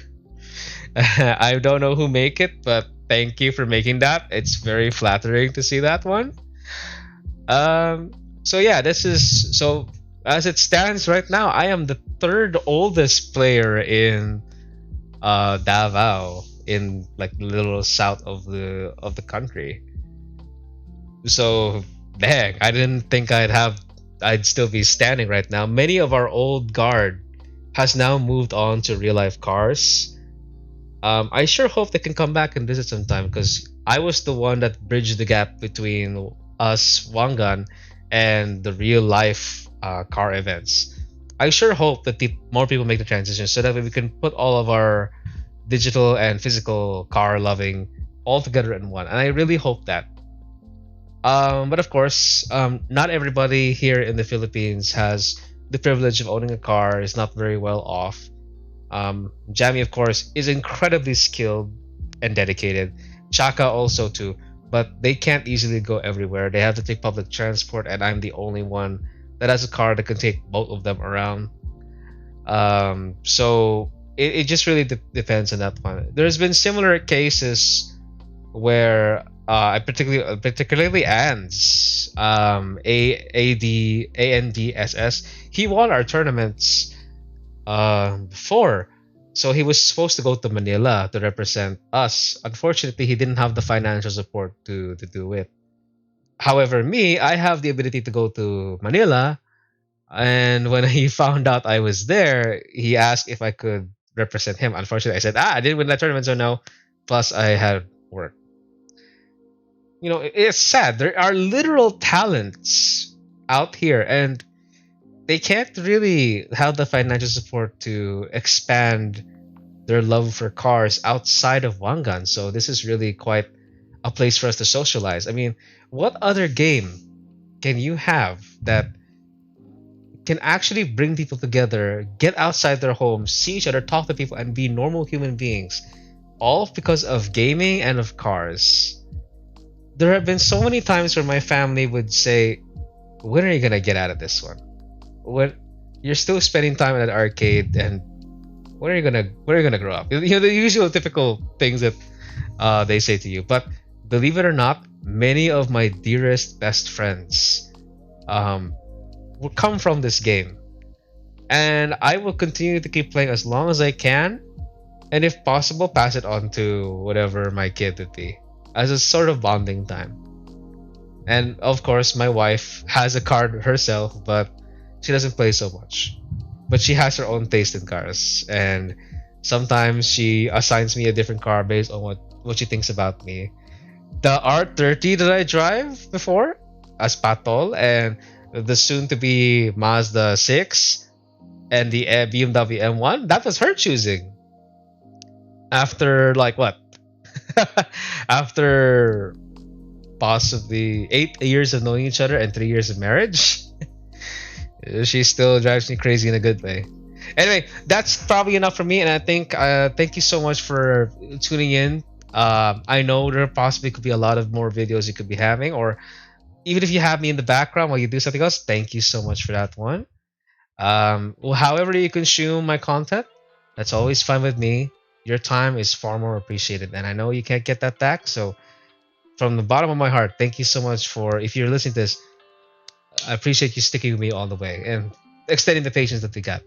I don't know who make it, but thank you for making that. It's very flattering to see that one. So yeah, as it stands right now, I am the third oldest player in Davao, in like the little south of the country. So dang, I didn't think I'd still be standing right now. Many of our old guard has now moved on to real life cars. I sure hope they can come back and visit sometime because I was the one that bridged the gap between us Wangan and the real life car events. I sure hope that more people make the transition so that we can put all of our digital and physical car loving all together in one. And I really hope that. But of course, not everybody here in the Philippines has the privilege of owning a car, is not very well off. Jamie, of course, is incredibly skilled and dedicated. Chaka also too, but they can't easily go everywhere. They have to take public transport, and I'm the only one that has a car that can take both of them around. So it just really depends on that one. There's been similar cases where I particularly Ans ANDSS, he won our tournaments before. So he was supposed to go to Manila to represent us. Unfortunately, he didn't have the financial support to do it. However, me, I have the ability to go to Manila. And when he found out I was there, he asked if I could represent him. Unfortunately, I said, I didn't win that tournament, so no. Plus, I had work. It's sad. There are literal talents out here, and they can't really have the financial support to expand their love for cars outside of Wangan. So this is really quite a place for us to socialize. I mean, what other game can you have that can actually bring people together, get outside their homes, see each other, talk to people, and be normal human beings, all because of gaming and of cars? There have been so many times where my family would say, when are you gonna get out of this one? When you're still spending time at an arcade and where are you gonna grow up? You know, the usual typical things that they say to you. But believe it or not, many of my dearest best friends um, will come from this game, and I will continue to keep playing as long as I can, and if possible, pass it on to whatever my kid would be as a sort of bonding time. And of course, my wife has a card herself, but she doesn't play so much. But she has her own taste in cars, and sometimes she assigns me a different car based on what she thinks about me. The R30 that I drive before as Patol, and the soon to be Mazda 6 and the BMW M1, that was her choosing. After like what? After possibly 8 years of knowing each other and 3 years of marriage, she still drives me crazy in a good way. Anyway, that's probably enough for me, and I think thank you so much for tuning in. I know there possibly could be a lot of more videos you could be having, or even if you have me in the background while you do something else, thank you so much for that one. Well, however you consume my content, that's always fine with me. Your time is far more appreciated, and I know you can't get that back. So, from the bottom of my heart, thank you so much for if you're listening to this. I appreciate you sticking with me all the way and extending the patience that we got.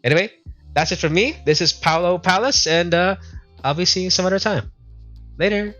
Anyway, that's it from me. This is Paolo Palace, and I'll be seeing you some other time. Later.